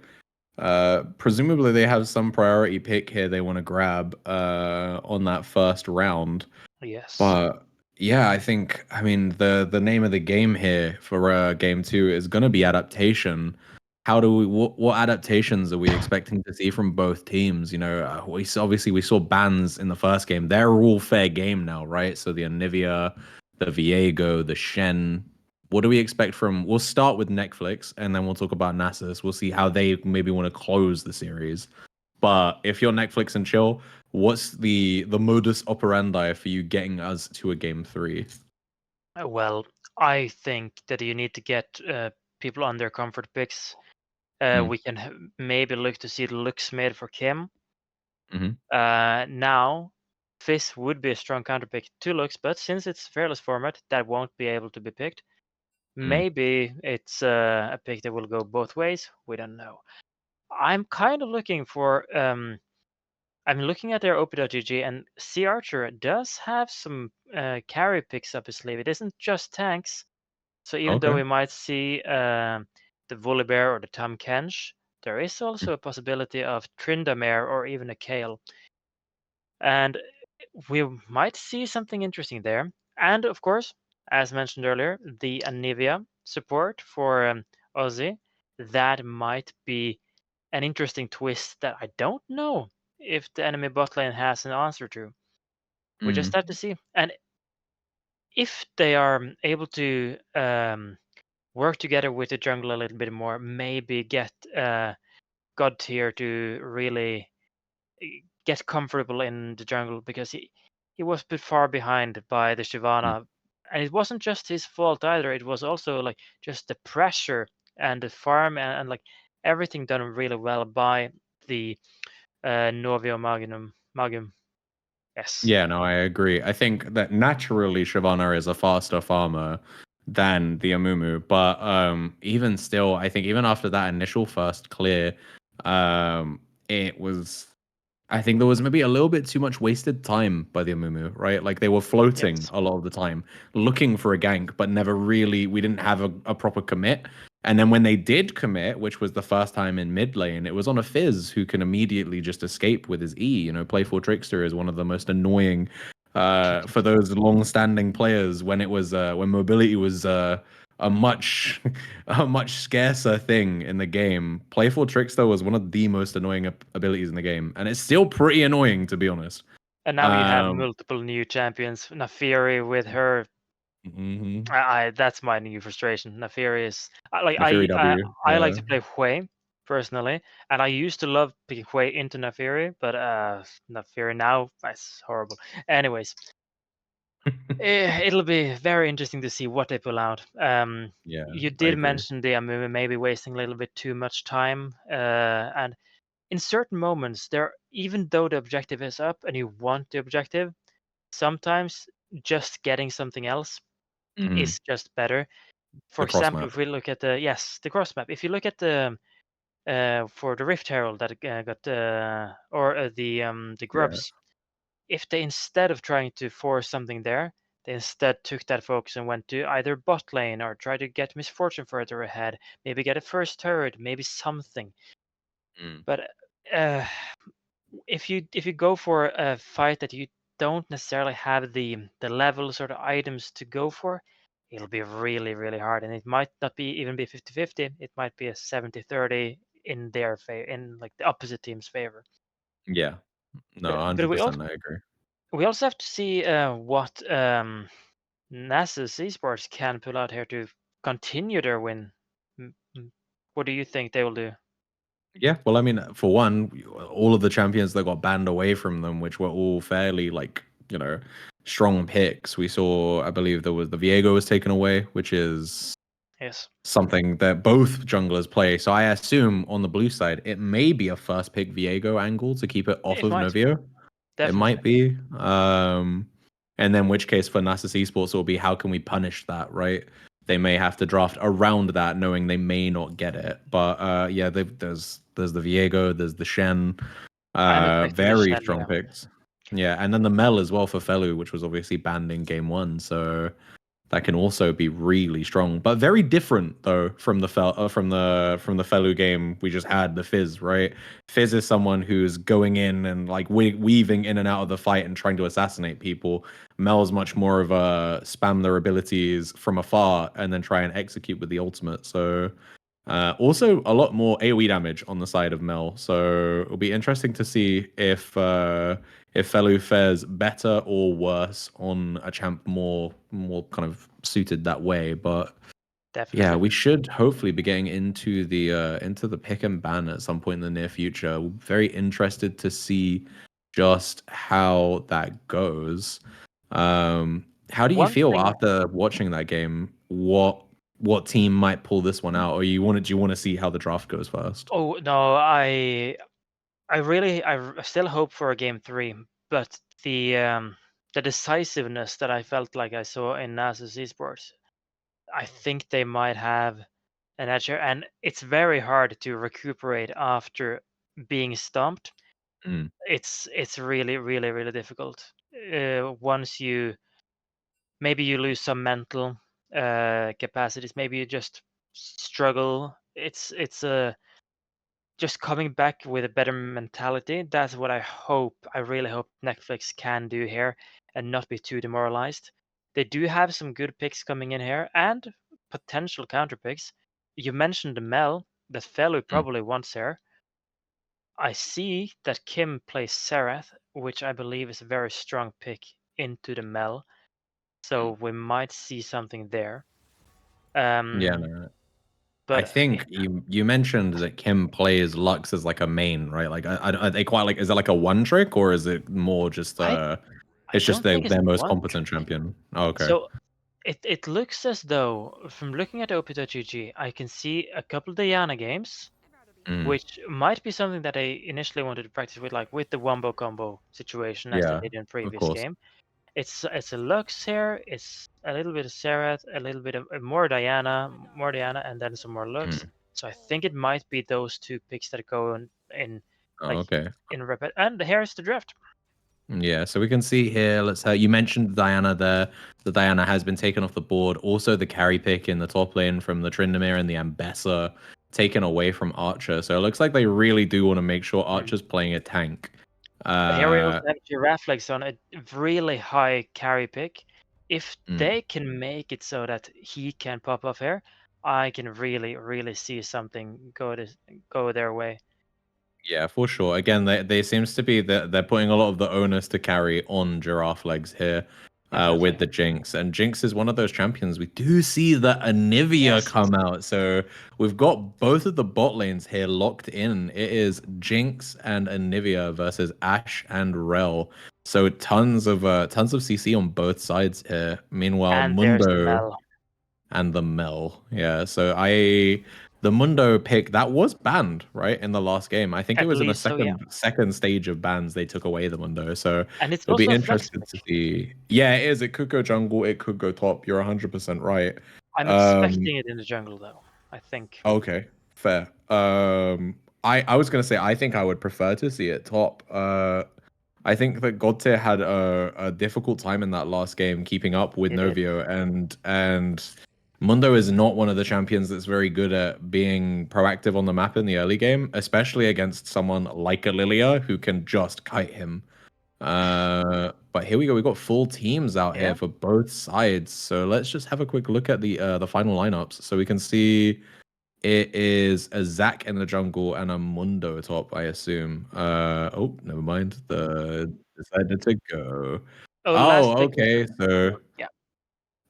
S2: presumably they have some priority pick here they want to grab on that first round.
S3: Yes.
S2: But yeah, I mean the name of the game here for game two is going to be adaptation. How do we what adaptations are we expecting to see from both teams? Obviously we saw bans in the first game. They're all fair game now, right? So the Anivia, the Viego, the Shen. What do we expect from? We'll start with Netflix, and then we'll talk about Nasus. We'll see how they maybe want to close the series. But if you're Netflix and chill, what's the modus operandi for you getting us to a game three?
S3: Well, I think that you need to get people on their comfort picks. We can maybe look to see the looks made for Kim.
S2: Mhm.
S3: Now, Fizz would be a strong counterpick to looks, but since it's fearless format, that won't be able to be picked. Maybe it's a pick that will go both ways. We don't know. I'm kind of looking for. I'm looking at their OP.gg, and C Archer does have some carry picks up his sleeve. It isn't just tanks. So even though
S2: Okay.
S3: we might see the Volibear or the Tahm Kench, there is also a possibility of Tryndamere or even a Kale. And we might see something interesting there. And of course, as mentioned earlier, the Anivia support for Ozzy, that might be an interesting twist that I don't know if the enemy bot lane has an answer to. We just have to see. And if they are able to work together with the jungle a little bit more, maybe get God tier to really get comfortable in the jungle, because he was a bit far behind by the Shyvana. And it wasn't just his fault either. It was also like just the pressure and the farm and like everything done really well by the Novio Magum. Yes.
S2: Yeah, no, I agree. I think that naturally Shyvana is a faster farmer than the Amumu, but even still, I think even after that initial first clear, it was I think there was maybe a little bit too much wasted time by the Amumu, right? Like they were floating
S3: Yes.
S2: a lot of the time, looking for a gank, but never really, we didn't have a proper commit. And then when they did commit, which was the first time in mid lane, it was on a Fizz who can immediately just escape with his E. Playful Trickster is one of the most annoying for those long-standing players when mobility was a much a much scarcer thing in the game. Playful Trickster was one of the most annoying abilities in the game, and it's still pretty annoying to be honest.
S3: And now you have multiple new champions. Nafiri with her.
S2: Mhm.
S3: That's my new frustration. Nafiri is
S2: Nefiri W.
S3: I like
S2: Yeah.
S3: to play Hui personally, and I used to love picking Hui into Nafiri, but Nafiri now that's horrible. Anyways, it'll be very interesting to see what they pull out.
S2: Yeah,
S3: You
S2: I
S3: did
S2: agree.
S3: mention the Amumu maybe wasting a little bit too much time, and in certain moments, there, even though the objective is up and you want the objective, sometimes just getting something else
S2: Mhm.
S3: is just better. For
S2: The cross
S3: example,
S2: map.
S3: if we look at the cross map, if you look at the for the Rift Herald that got the
S2: Yeah.
S3: grubs, if they, instead of trying to force something there, they instead took that focus and went to either bot lane or try to get Misfortune further ahead, maybe get a first turret, maybe something.
S2: Mm.
S3: But if you go for a fight that you don't necessarily have the levels or the items to go for, it'll be really, really hard. And it might not be even be 50-50. It might be a 70-30 in their favor, in like the opposite team's favor.
S2: Yeah. No,
S3: But we
S2: 100%. I agree.
S3: also have to see what Nasus Esports can pull out here to continue their win. What do you think they will do?
S2: Yeah, well, I mean, for one, all of the champions that got banned away from them, which were all fairly like, strong picks. We saw, I believe there was the Viego was taken away, which is
S3: Yes,
S2: something that both junglers play. So I assume on the blue side, it may be a first pick Viego angle to keep it off
S3: it
S2: of
S3: might
S2: Novio. It
S3: definitely.
S2: might be. And then which case for Nasus Esports will be how can we punish that, right? They may have to draft around that, knowing they may not get it. But yeah, there's the Viego, there's the Shen,
S3: I'm expecting the
S2: very
S3: Shen,
S2: strong
S3: yeah.
S2: picks. Yeah, and then the Mel as well for Felu, which was obviously banned in game one. So that can also be really strong, but very different though from the from the Felu game we just had, the Fizz, right? Fizz is someone who's going in and like weaving in and out of the fight and trying to assassinate people. Mel's much more of a spam their abilities from afar and then try and execute with the ultimate. So also a lot more AoE damage on the side of Mel. So it'll be interesting to see if Felu fares better or worse on a champ more kind of suited that way. But yeah,
S3: Definitely.
S2: we should hopefully be getting into the pick and ban at some point in the near future. Very interested to see just how that goes. How do you
S3: One
S2: feel
S3: thing.
S2: after watching that game? What team might pull this one out, or do you want to see how the draft goes first?
S3: Oh no, I still hope for a game 3, but the decisiveness that I felt like I saw in Nasus Esports, I think they might have an edge here, and it's very hard to recuperate after being stomped.
S2: Mm,
S3: It's really, really, really difficult. Once maybe you lose some mental capacities, maybe you just struggle. It's a just coming back with a better mentality. That's what I really hope Netflix can do here and not be too demoralized. They do have some good picks coming in here and potential counter picks. You mentioned the Mel that Felu
S2: mm,
S3: probably wants here. I see that Kim plays Serath, which I believe is a very strong pick into the Mel. So
S2: mm.
S3: we might see something there.
S2: Yeah,
S3: Um,
S2: no. I
S3: but
S2: think you mentioned that Kim plays Lux as like a main, right? Like, are they quite like? Is it like a one trick, or is it more just
S3: I I
S2: It's just
S3: don't think it's
S2: their most
S3: one
S2: competent
S3: trick.
S2: champion. Oh, okay.
S3: So it looks as though, from looking at OP.GG, I can see a couple Diana games,
S2: Mm,
S3: which might be something that I initially wanted to practice with, like with the wombo combo situation as they
S2: yeah,
S3: did in
S2: of
S3: previous
S2: course.
S3: game. It's a Lux here, it's a little bit of Serath, a little bit of more Diana, and then some more Lux.
S2: Mm.
S3: So I think it might be those two picks that go in
S2: Oh,
S3: like
S2: okay.
S3: in repeat. And here's the draft.
S2: Yeah, so we can see here. Let's you mentioned Diana there. The Diana has been taken off the board. Also, the carry pick in the top lane from the Tryndamere and the Ambessa taken away from Archer. So it looks like they really do want to make sure
S3: Mm.
S2: Archer's playing a tank.
S3: But here we also
S2: Uh,
S3: have Giraflex on a really high carry pick. If
S2: mm.
S3: they can make it so that he can pop off here, I can really, really see something go their way.
S2: Yeah, for sure. Again, they seems to be that they're putting a lot of the onus to carry on Giraffe Legs here, with
S3: Definitely.
S2: the Jinx, and Jinx is one of those champions. We do see the Anivia
S3: Yes.
S2: come out, so we've got both of the bot lanes here locked in. It is Jinx and Anivia versus Ashe and Rel. So tons of CC on both sides here. Meanwhile,
S3: And there's the
S2: Mundo
S3: Mel.
S2: and the Mel. Yeah, so the Mundo pick that was banned, right, in the last game. I think
S3: I
S2: it was in the
S3: believe so, yeah.
S2: second stage of bans they took away the Mundo. So
S3: And it's
S2: it'll be
S3: also a flex
S2: interesting to
S3: pick.
S2: see. Yeah, it is. It could go jungle, it could go top. You're 100% right.
S3: I'm
S2: Um
S3: expecting it in the jungle though, I think.
S2: okay, fair. I was gonna say I think I would prefer to see it top. I think that God Tier had a difficult time in that last game keeping up with
S3: He did.
S2: Novio, and Mundo is not one of the champions that's very good at being proactive on the map in the early game, especially against someone like a Lilia who can just kite him. But here we go. We've got full teams out
S3: Yeah.
S2: here for both sides. So let's just have a quick look at the final lineups so we can see. It is a Zac in the jungle and a Mundo top, I assume. Oh, never mind. The decided to go.
S3: Oh, last
S2: Oh,
S3: pick.
S2: okay. So,
S3: Yeah.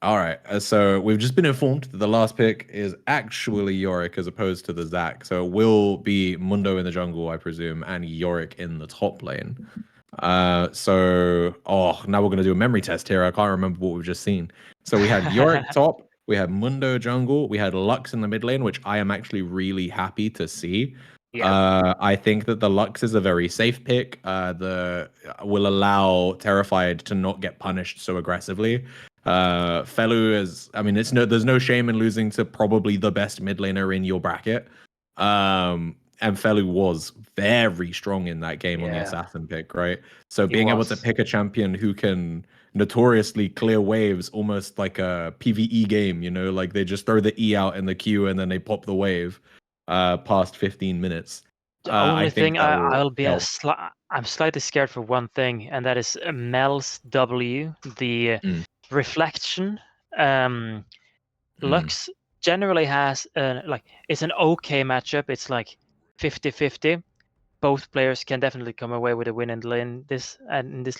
S2: all right. So we've just been informed that the last pick is actually Yorick as opposed to the Zac. So it will be Mundo in the jungle, I presume, and Yorick in the top lane. Now we're gonna do a memory test here. I can't remember what we've just seen. So we had Yorick top, we had Mundo jungle, we had Lux in the mid lane, which I am actually really happy to see.
S3: Yeah.
S2: I think that the Lux is a very safe pick. The will allow Terrified to not get punished so aggressively. Felu is, I mean, there's no shame in losing to probably the best mid laner in your bracket. And Felu was very strong in that game on the
S3: Yeah.
S2: assassin pick, right? So
S3: He
S2: being able to
S3: was.
S2: pick a champion who can notoriously clear waves almost like a PvE game, like they just throw the E out in the queue and then they pop the wave past 15 minutes.
S3: The
S2: I
S3: only
S2: think
S3: thing
S2: that will
S3: I'll be
S2: help.
S3: I'm slightly scared for one thing, and that is Mel's W, the
S2: Mm.
S3: reflection.
S2: Mm.
S3: Lux generally has it's an okay matchup. It's like 50-50. Both players can definitely come away with a win in this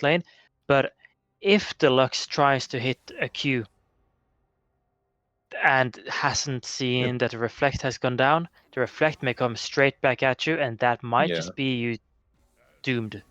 S3: lane. But if the Lux tries to hit a Q and hasn't seen that the reflect has gone down, the reflect may come straight back at you, and that might
S2: Yeah.
S3: just be you doomed.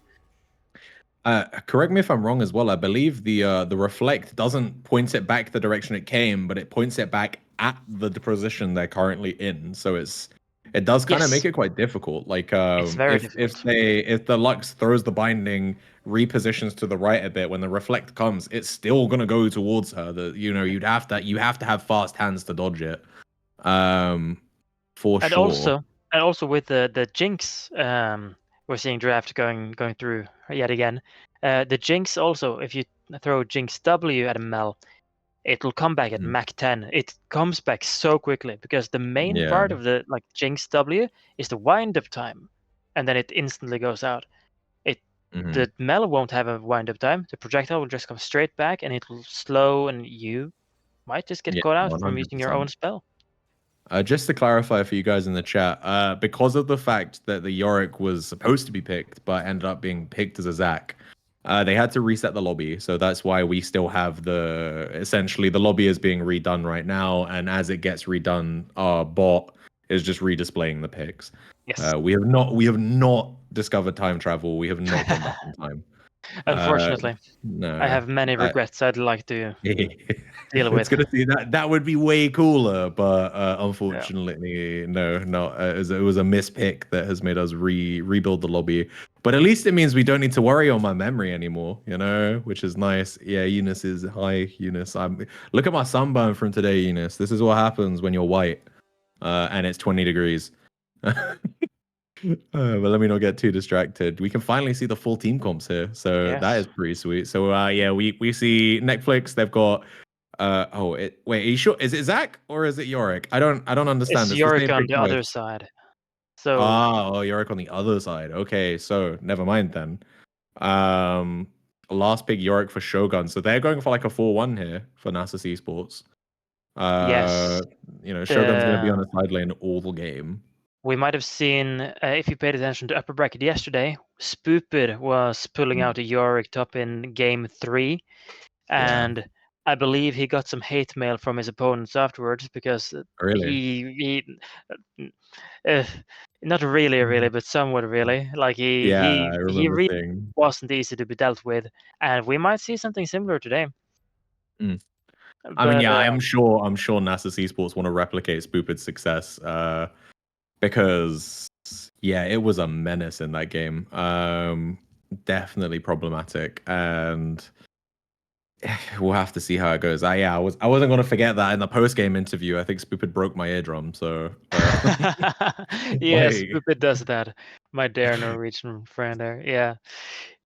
S2: Correct me if I'm wrong as well. I believe the reflect doesn't point it back the direction it came, but it points it back at the position they're currently in. So it does kind of
S3: Yes.
S2: make it quite difficult. Like
S3: It's very
S2: if
S3: difficult.
S2: if the Lux throws the binding, repositions to the right a bit, when the reflect comes, it's still gonna go towards her. You have to have fast hands to dodge it. For
S3: And
S2: sure.
S3: also with the Jinx, we're seeing draft going through yet again. The Jinx also, if you throw Jinx W at a Mel, it'll come back at
S2: Mhm.
S3: Mach 10. It comes back so quickly because the main
S2: Yeah.
S3: part of the Jinx W is the wind up time, and then it instantly goes out.
S2: Mhm.
S3: The Mel won't have a wind up time. The projectile will just come straight back, and it'll slow, and you might just get
S2: Yeah,
S3: caught out from using your
S2: 100%.
S3: own spell.
S2: Just to clarify for you guys in the chat, because of the fact that the Yorick was supposed to be picked but ended up being picked as a Zac, they had to reset the lobby. So that's why we still have essentially the lobby is being redone right now, and as it gets redone, our bot is just redisplaying the picks.
S3: Yes.
S2: We have not discovered time travel. We have not gone back in time.
S3: Unfortunately,
S2: No,
S3: I have many regrets I'd like to deal
S2: it's
S3: with.
S2: gonna see that would be way cooler, but
S3: Yeah.
S2: unfortunately, no. It was a mispick that has made us rebuild the lobby. But at least it means we don't need to worry on my memory anymore, which is nice. Yeah, Eunice is hi, Eunice. Look at my sunburn from today, Eunice. This is what happens when you're white, and it's 20 degrees. But let me not get too distracted. We can finally see the full team comps here, so that is
S3: Yes.
S2: pretty sweet. So we see Netflix. They've got wait, are you sure? Is it Zac or is it Yorick? I don't understand.
S3: It's
S2: It's the
S3: Yorick
S2: same
S3: on
S2: pick
S3: the other
S2: twice.
S3: side. So
S2: Yorick on the other side. Okay, so never mind then. Last pick Yorick for Shogun. So they're going for like a 4-1 here for Nasus Esports.
S3: yes,
S2: Shogun's gonna be on the side lane all the game.
S3: we might have seen, if you paid attention to upper bracket yesterday, Spoopid was pulling out a Yorick top in game 3, and I believe he got some hate mail from his opponents afterwards because
S2: Really?
S3: he not really, but somewhat really. Like
S2: Yeah, I
S3: he
S2: remember
S3: really
S2: seeing.
S3: wasn't easy to be dealt with, and we might see something similar today.
S2: I mean,
S3: But
S2: yeah, I'm sure Nasus Esports want to replicate Spoopid's success, because yeah, it was a menace in that game. Definitely problematic, and we'll have to see how it goes. I wasn't gonna forget that in the post game interview. I think Spoopid broke my eardrum, so
S3: yes,
S2: like,
S3: Spoopid does that. My dear Norwegian friend there, yeah.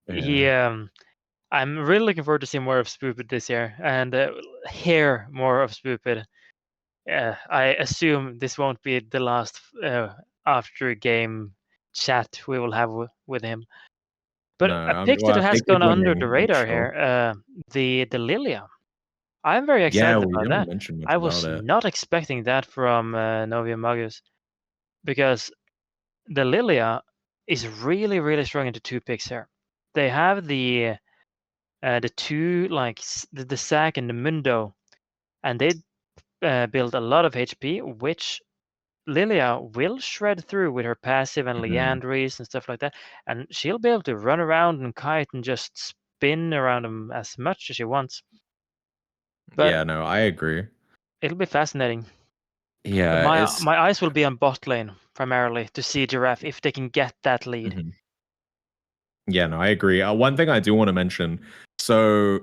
S3: I'm really looking forward to see more of Spoopid this year and hear more of Spoopid. I assume this won't be the last after game chat we will have with him. But
S2: No,
S3: a
S2: I mean,
S3: pick that
S2: well,
S3: has
S2: big kid
S3: gone under the
S2: winning, I'm
S3: radar
S2: sure.
S3: here, the Lilia. I'm very
S2: Yeah,
S3: excited
S2: we
S3: about
S2: didn't
S3: that.
S2: mention much
S3: I
S2: about
S3: was
S2: it.
S3: not expecting that from Novia Magus because the Lilia is really, really strong into 2 picks here. They have the two like the Sack and the Mundo, and they build a lot of HP, which Lilia will shred through with her passive and
S2: Mhm.
S3: Leandries and stuff like that, and she'll be able to run around and kite and just spin around them as much as she wants. But
S2: Yeah, no, I agree.
S3: it'll be fascinating. But
S2: Yeah,
S3: my
S2: it's
S3: my eyes will be on bot lane primarily to see Giraffe if they can get that lead.
S2: Mhm. Yeah, no, I agree. One thing I do want to mention. So,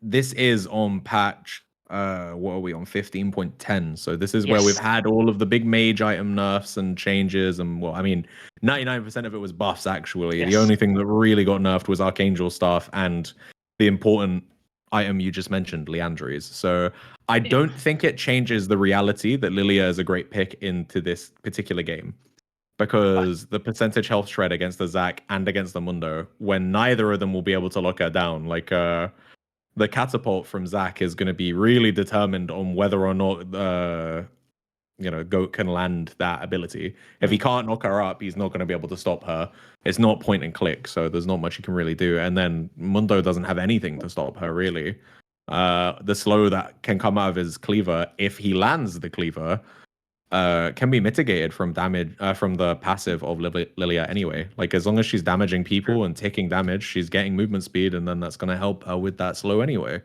S2: this is on patch. What are we on? 15.10. So this is where we've
S3: Yes.
S2: had all of the big mage item nerfs and changes, and well, I mean, 99% of it was buffs. Actually, the
S3: Yes.
S2: only thing that really got nerfed was Archangel staff and the important item you just mentioned, Leandries. So I don't think it changes the reality that Lilia is a great pick into this particular game. Because the percentage health shred against the Zac and against the Mundo, when neither of them will be able to lock her down, like the catapult from Zac is going to be really determined on whether or not Goat can land that ability. If he can't knock her up, he's not going to be able to stop her. It's not point and click, so there's not much he can really do. And then Mundo doesn't have anything to stop her really. The slow that can come out of his cleaver, if he lands the cleaver, can be mitigated from damage from the passive of Lilia anyway. Like as long as she's damaging people and taking damage, she's getting movement speed, and then that's going to help her with that slow anyway.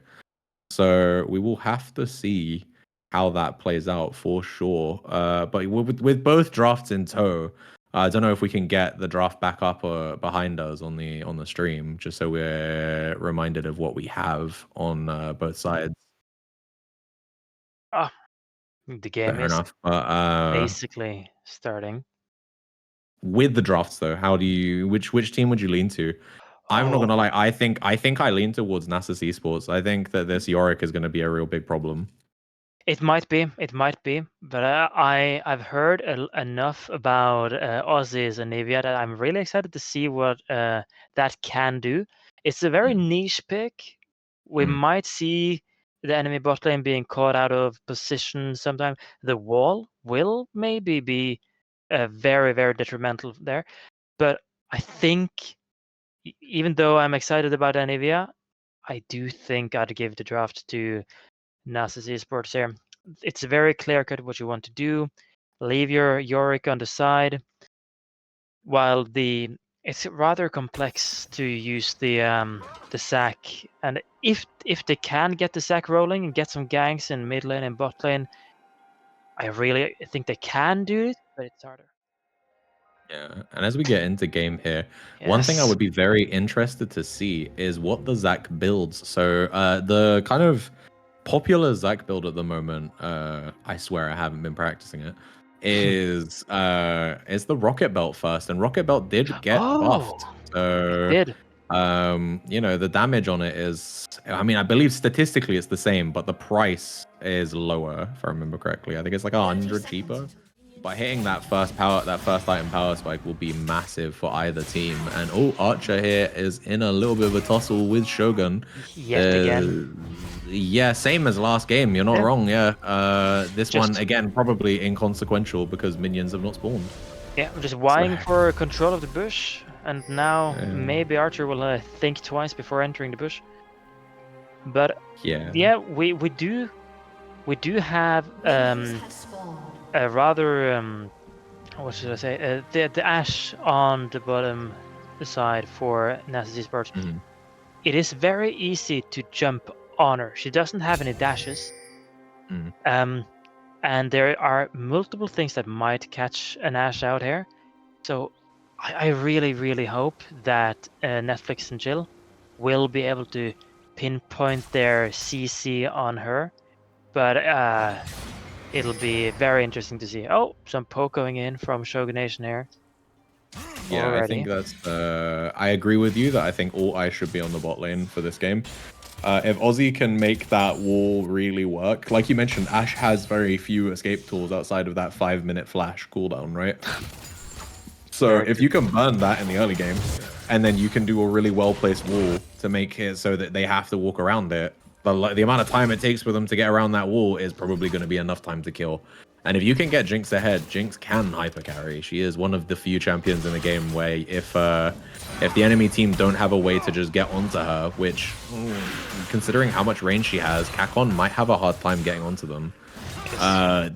S2: So we will have to see how that plays out for sure. But with both drafts in tow, I don't know if we can get the draft back up or behind us on the stream, just so we're reminded of what we have on both sides.
S3: The game
S2: Fair
S3: is
S2: enough. But
S3: basically starting.
S2: with the drafts though, how do you which team would you lean to? I'm not gonna lie, I think I lean towards Nasus Esports. I think that this Yorick is gonna be a real big problem.
S3: It might be, but I've heard enough about Aussies and Nivea that I'm really excited to see what that can do. It's a very niche pick. We might see the enemy bot lane being caught out of position sometime. The wall will maybe be very, very detrimental there. But I think, even though I'm excited about Nivea, I do think I'd give the draft to Nasus Esports here. It's very clear cut what you want to do. Leave your Yorick on the side, while it's rather complex to use the sack. And if they can get the sack rolling and get some ganks in mid lane and bot lane, I really think they can do it, but it's harder.
S2: Yeah, and as we get into game here, one thing I
S3: Yes.
S2: would be very interested to see is what the Zac builds. So the kind of popular Zac build at the moment, I swear I haven't been practicing it, is the Rocket Belt first, and Rocket Belt did get buffed. So
S3: Did.
S2: the damage on it is, I mean, I believe statistically it's the same, but the price is lower, if I remember correctly. I think it's like 100 cheaper. By hitting that first item power spike will be massive for either team. And Archer here is in a little bit of a tussle with Shogun.
S3: Yet again.
S2: Yeah, same as last game. You're not
S3: Yeah.
S2: wrong. Yeah. This
S3: Just-
S2: one again probably inconsequential because minions have not spawned.
S3: Yeah, just vying for control of the bush, and now maybe Archer will think twice before entering the bush. But yeah, we do have a rather what should I say? The Ashe on the bottom side for Nasus Esports. It is very easy to jump on her. She doesn't have any dashes. And there are multiple things that might catch an Ashe out here. So I really, really hope that Netflix and Jill will be able to pinpoint their CC on her. But it'll be very interesting to see. Oh, some poke going in from Shogun Nation here.
S2: Yeah, I
S3: already.
S2: think that's. I agree with you that I think all I should be on the bot lane for this game. If Ozzy can make that wall really work, like you mentioned, Ashe has very few escape tools outside of that 5-minute flash cooldown, right? So
S3: Very
S2: if
S3: true.
S2: you can burn that in the early game, and then you can do a really well-placed wall to make it so that they have to walk around it, the amount of time it takes for them to get around that wall is probably going to be enough time to kill. And if you can get Jinx ahead, Jinx can hyper carry. She is one of the few champions in the game where if the enemy team don't have a way to just get onto her, which considering how much range she has, Kakon might have a hard time getting onto them.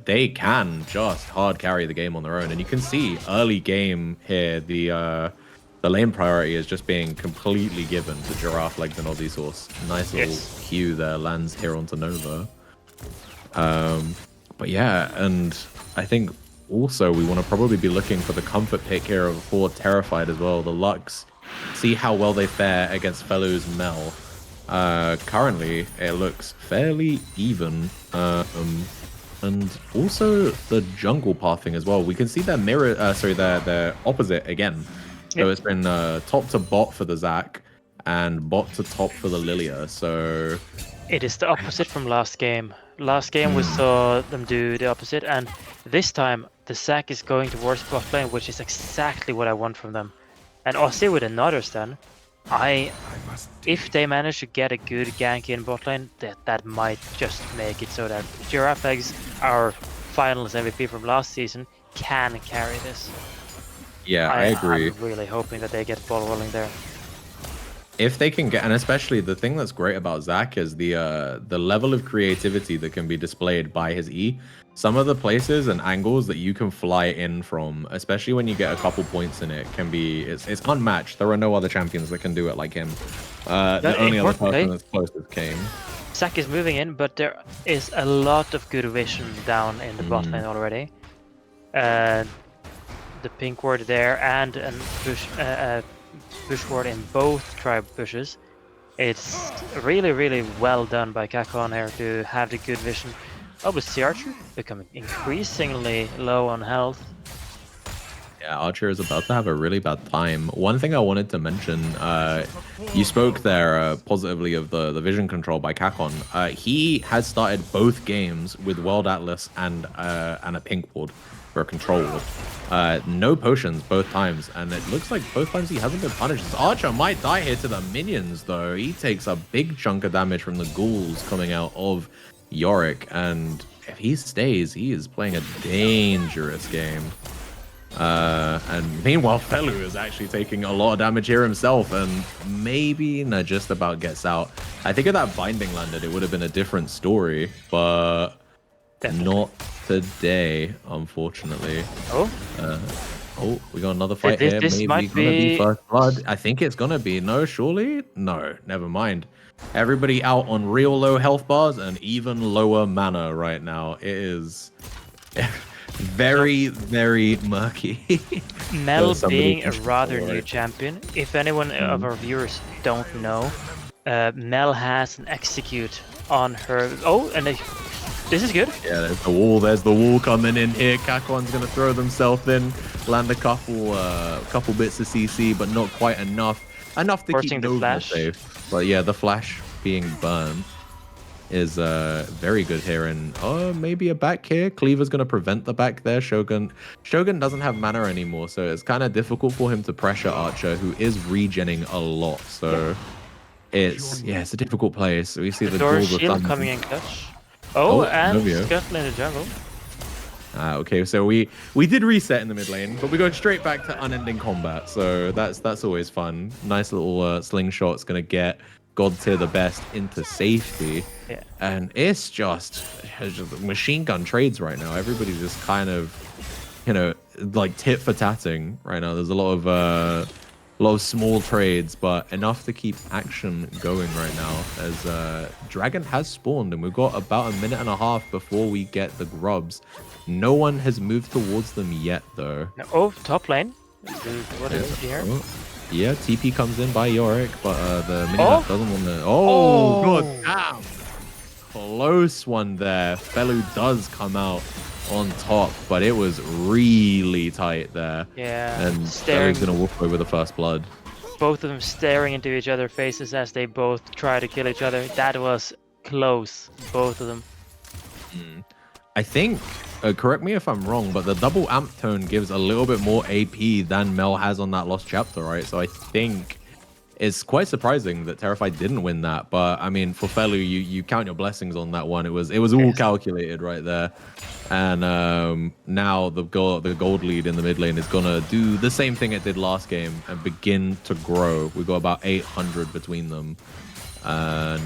S2: They can just hard carry the game on their own, and you can see early game here the lane priority is just being completely given to Giraffe like the Aussie Sauce. Nice little Q there lands here onto Nova. But yeah, and I think also we want to probably be looking for the comfort pick here of Horde Terrified as well. The Lux, see how well they fare against Fellows Mel. Currently, it looks fairly even. And also the jungle pathing as well. We can see their mirror, their opposite again. So it's been top to bot for the Zac and bot to top for the Lilia. So
S3: It is the opposite from last game. Last game we saw them do the opposite, and this time the Zac is going towards bot lane, which is exactly what I want from them. And Aussie with another stun. If they manage to get a good gank in bot lane, that might just make it so that Giraffe Eggs, our finals MVP from last season, can carry this.
S2: yeah, I agree.
S3: I'm really hoping that they get ball rolling there.
S2: If they can get, and especially the thing that's great about Zac is the level of creativity that can be displayed by his E. Some of the places and angles that you can fly in from, especially when you get a couple points in it, can be it's unmatched. There are no other champions that can do it like him. The only other person that's close is Kane.
S3: Zac is moving in, but there is a lot of good vision down in the bot lane already. The pink ward there and bush ward in both tribe bushes. It's really well done by Kakon here to have the good vision. Oh, but the Archer becoming increasingly low on health.
S2: Yeah, Archer is about to have a really bad time. One thing I wanted to mention, you spoke there positively of the vision control by Kakon. He has started both games with World Atlas and a pink ward for a control ward. No potions both times, and it looks like both times he hasn't been punished. This Archer might die here to the minions, though. He takes a big chunk of damage from the ghouls coming out of Yorick, and if he stays, he is playing a dangerous game. And meanwhile, Felu is actually taking a lot of damage here himself, and maybe just about gets out. I think if that binding landed, it would have been a different story, but not today, unfortunately. Oh, we got another fight here. Maybe gonna be first blood. I think it's gonna be. No, surely? No, never mind. Everybody out on real low health bars and even lower mana right now. It is very murky.
S3: Mel being a rather new champion. If anyone of our viewers don't know, Mel has an execute on her. Oh, and this is good.
S2: Yeah, there's the wall. There's the wall coming in here. Kakon's gonna throw themselves in, land a couple bits of CC, but not quite enough. Enough to keep Nova safe. But yeah, the flash being burned is very good here. And maybe a back here. Cleaver's gonna prevent the back there. Shogun doesn't have mana anymore, so it's kind of difficult for him to pressure Archer, who is regenning a lot. So it's a difficult place. So we see the
S3: door shield coming in clutch. Oh, and Scuttle in the jungle.
S2: Okay, so we did reset in the mid lane, but we go straight back to unending combat. So that's always fun. Nice little slingshot's gonna get God tier the best into safety.
S3: Yeah.
S2: And it's just machine gun trades right now. Everybody's just kind of, like tit for tatting right now. There's a lot of small trades, but enough to keep action going right now, as Dragon has spawned, and we've got about a minute and a half before we get the grubs. No one has moved towards them yet, though.
S3: Oh, top lane. What is it here?
S2: Yeah, TP comes in by Yorick, but the mini doesn't want to. Oh, god damn! close one there. Fellow does come out on top, but it was really tight there.
S3: Yeah,
S2: And
S3: staring.
S2: Fellows gonna walk away with the first blood.
S3: Both of them staring into each other's faces as they both try to kill each other. That was close, both of them.
S2: I think, correct me if I'm wrong, but the double amp tone gives a little bit more AP than Mel has on that Lost Chapter, right? So I think it's quite surprising that Terrified didn't win that. But I mean, for Felu, you count your blessings on that one. It was all calculated right there. And now the gold lead in the mid lane is gonna do the same thing it did last game and begin to grow. We've got about 800 between them. And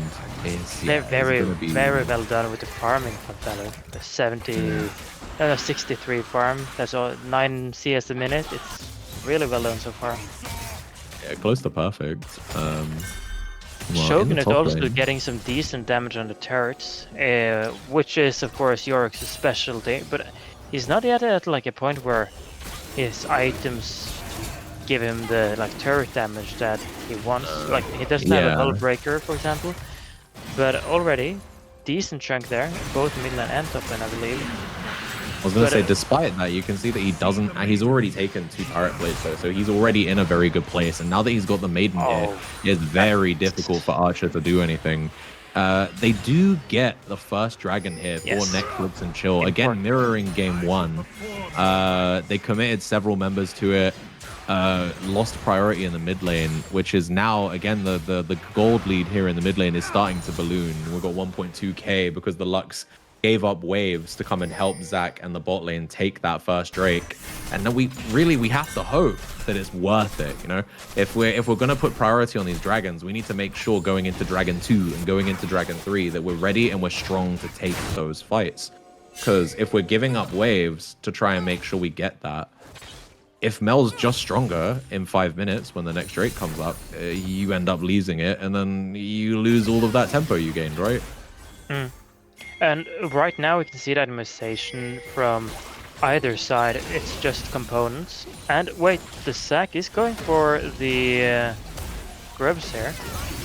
S3: they're very well done with the farming for Fellow. The 63 farm. That's all 9 CS a minute. It's really well done so far.
S2: Yeah, close to perfect. Well,
S3: Shogun is also getting some decent damage on the turrets, which is of course Yorick's specialty, but he's not yet at like a point where his items give him the like turret damage that he wants. Like he doesn't have a hull breaker, for example, but already decent chunk there, both mid lane and top lane, I believe.
S2: I was gonna say, despite that, you can see that he doesn't. He's already taken 2 turret plates though, so he's already in a very good place. And now that he's got the maiden here, it's very difficult for Archer to do anything. They do get the first dragon here for Netflix and Chill. Again, mirroring game 1. They committed several members to it. Lost priority in the mid lane, which is now again the gold lead here in the mid lane is starting to balloon. We've got 1.2k because the Lux gave up waves to come and help Zac and the bot lane take that first Drake. And then we have to hope that it's worth it, you know? If we're gonna put priority on these dragons, we need to make sure going into Dragon 2 and going into Dragon 3 that we're ready and we're strong to take those fights. Because if we're giving up waves to try and make sure we get that, if Mel's just stronger in 5 minutes when the next Drake comes up, you end up losing it, and then you lose all of that tempo you gained, right?
S3: And right now we can see that demonstration from either side. It's just components. And wait, the Zac is going for the grubs here.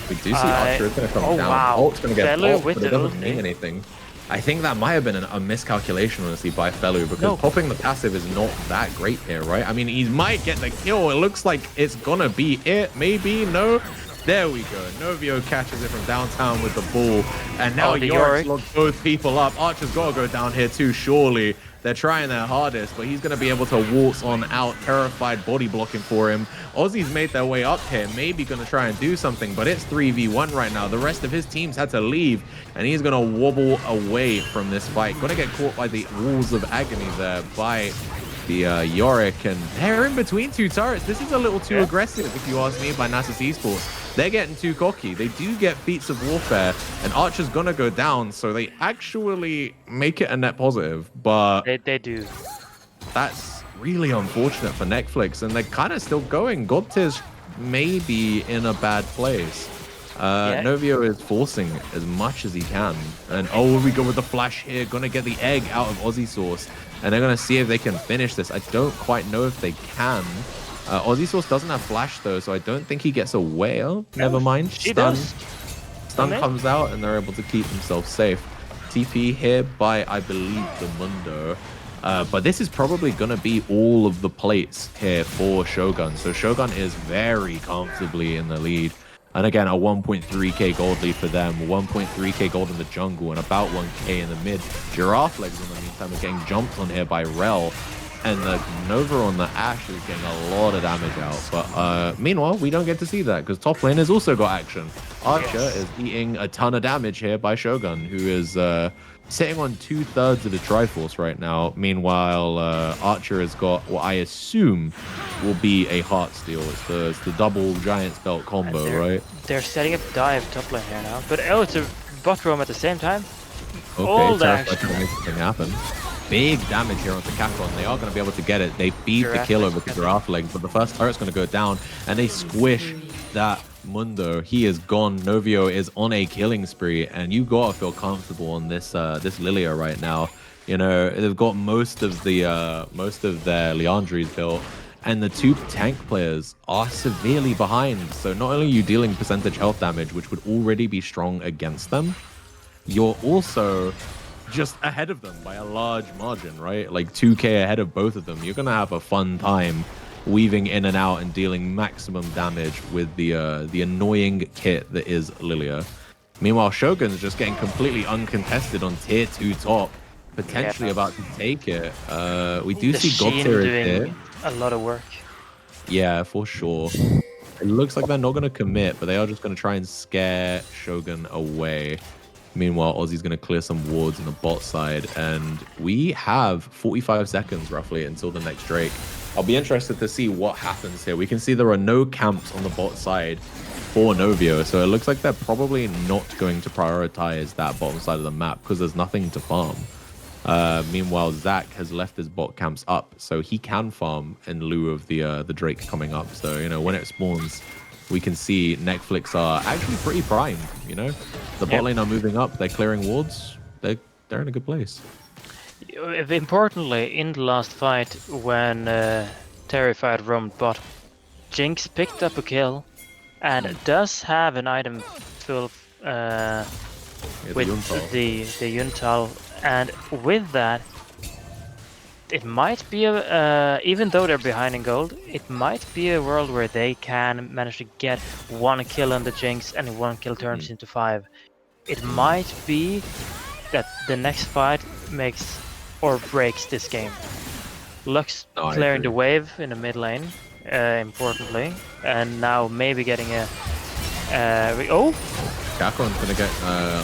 S2: We do see Archer is going to come down.
S3: Wow.
S2: Ult's going to get popped, but it doesn't
S3: ulti.
S2: mean anything. I think that might have been a miscalculation, honestly, by Felu, because popping the passive is not that great here, right? I mean, he might get the kill. It looks like it's gonna be it. Maybe, no. There we go. Novio catches it from downtown with the ball. And now Yorick locked both people up. Archer's got to go down here too, surely. They're trying their hardest, but he's going to be able to waltz on out. Terrified body blocking for him. Aussie's made their way up here. Maybe going to try and do something, but it's 3v1 right now. The rest of his teams had to leave, and he's going to wobble away from this fight. Going to get caught by the walls of agony there by the Yorick, and they're in between 2 turrets. This is a little too aggressive, if you ask me, by Nasus Esports. They're getting too cocky. They do get feats of warfare, and Archer's gonna go down, so they actually make it a net positive, but
S3: they do.
S2: That's really unfortunate for Netflix, and they're kind of still going. Godtiz may be in a bad place. Novio is forcing as much as he can, and we go with the flash here. Gonna get the egg out of Aussie Sauce, and they're gonna see if they can finish this. I don't quite know if they can. Aussie Sauce doesn't have flash though, so I don't think he gets away. Oh, never mind. Stun comes out, and they're able to keep themselves safe. TP here by, I believe, the Mundo. But this is probably going to be all of the plates here for Shogun. So Shogun is very comfortably in the lead. And again, a 1.3k gold lead for them, 1.3k gold in the jungle, and about 1k in the mid. Giraffe Legs in the meantime are getting jumped on here by Rel. And the Nova on the Ashe is getting a lot of damage out. But meanwhile, we don't get to see that because top lane has also got action. Archer is eating a ton of damage here by Shogun, who is sitting on 2/3 of the Triforce right now. Meanwhile, Archer has got what I assume will be a Heartsteel. It's the double Giant's Belt combo, right?
S3: They're setting up dive top lane here now. But it's a bot roam at the same time.
S2: Okay, Terrified trying to make something happen. Big damage here onto Kakon. They are going to be able to get it. They feed the kill over to Giraffe Legs, but the first turret's going to go down, and they squish that Mundo. He is gone. Novio is on a killing spree, and you gotta feel comfortable on this this Lilia right now. You know, they've got most of their Leandries built, and the 2 tank players are severely behind. So not only are you dealing percentage health damage, which would already be strong against them, you're also just ahead of them by a large margin, right? Like 2k ahead of both of them. You're gonna have a fun time weaving in and out and dealing maximum damage with the annoying kit that is Lilia. Meanwhile, Shogun's just getting completely uncontested on tier 2 top, potentially about to take it. We do
S3: The
S2: see God
S3: Sheen
S2: tier
S3: doing
S2: here.
S3: a lot of work.
S2: Yeah, for sure. It looks like they're not going to commit, but they are just going to try and scare Shogun away. Meanwhile, Ozzy's going to clear some wards on the bot side, and we have 45 seconds roughly until the next Drake. I'll be interested to see what happens here. We can see there are no camps on the bot side for Novio, so it looks like they're probably not going to prioritize that bottom side of the map because there's nothing to farm. Meanwhile, Zach has left his bot camps up, so he can farm in lieu of the Drake coming up. So, you know, when it spawns, we can see Netflix are actually pretty primed, you know? The bot lane are moving up, they're clearing wards, they're in a good place.
S3: Importantly, in the last fight, when Terrified roamed bot, Jinx picked up a kill and does have an item full with the Yuntal, and with that, it might be a even though they're behind in gold, it might be a world where they can manage to get one kill on the Jinx and one kill turns into 5. It might be that the next fight makes or breaks this game. Lux clearing the wave in the mid lane, importantly, and now maybe getting a
S2: Kakon's gonna get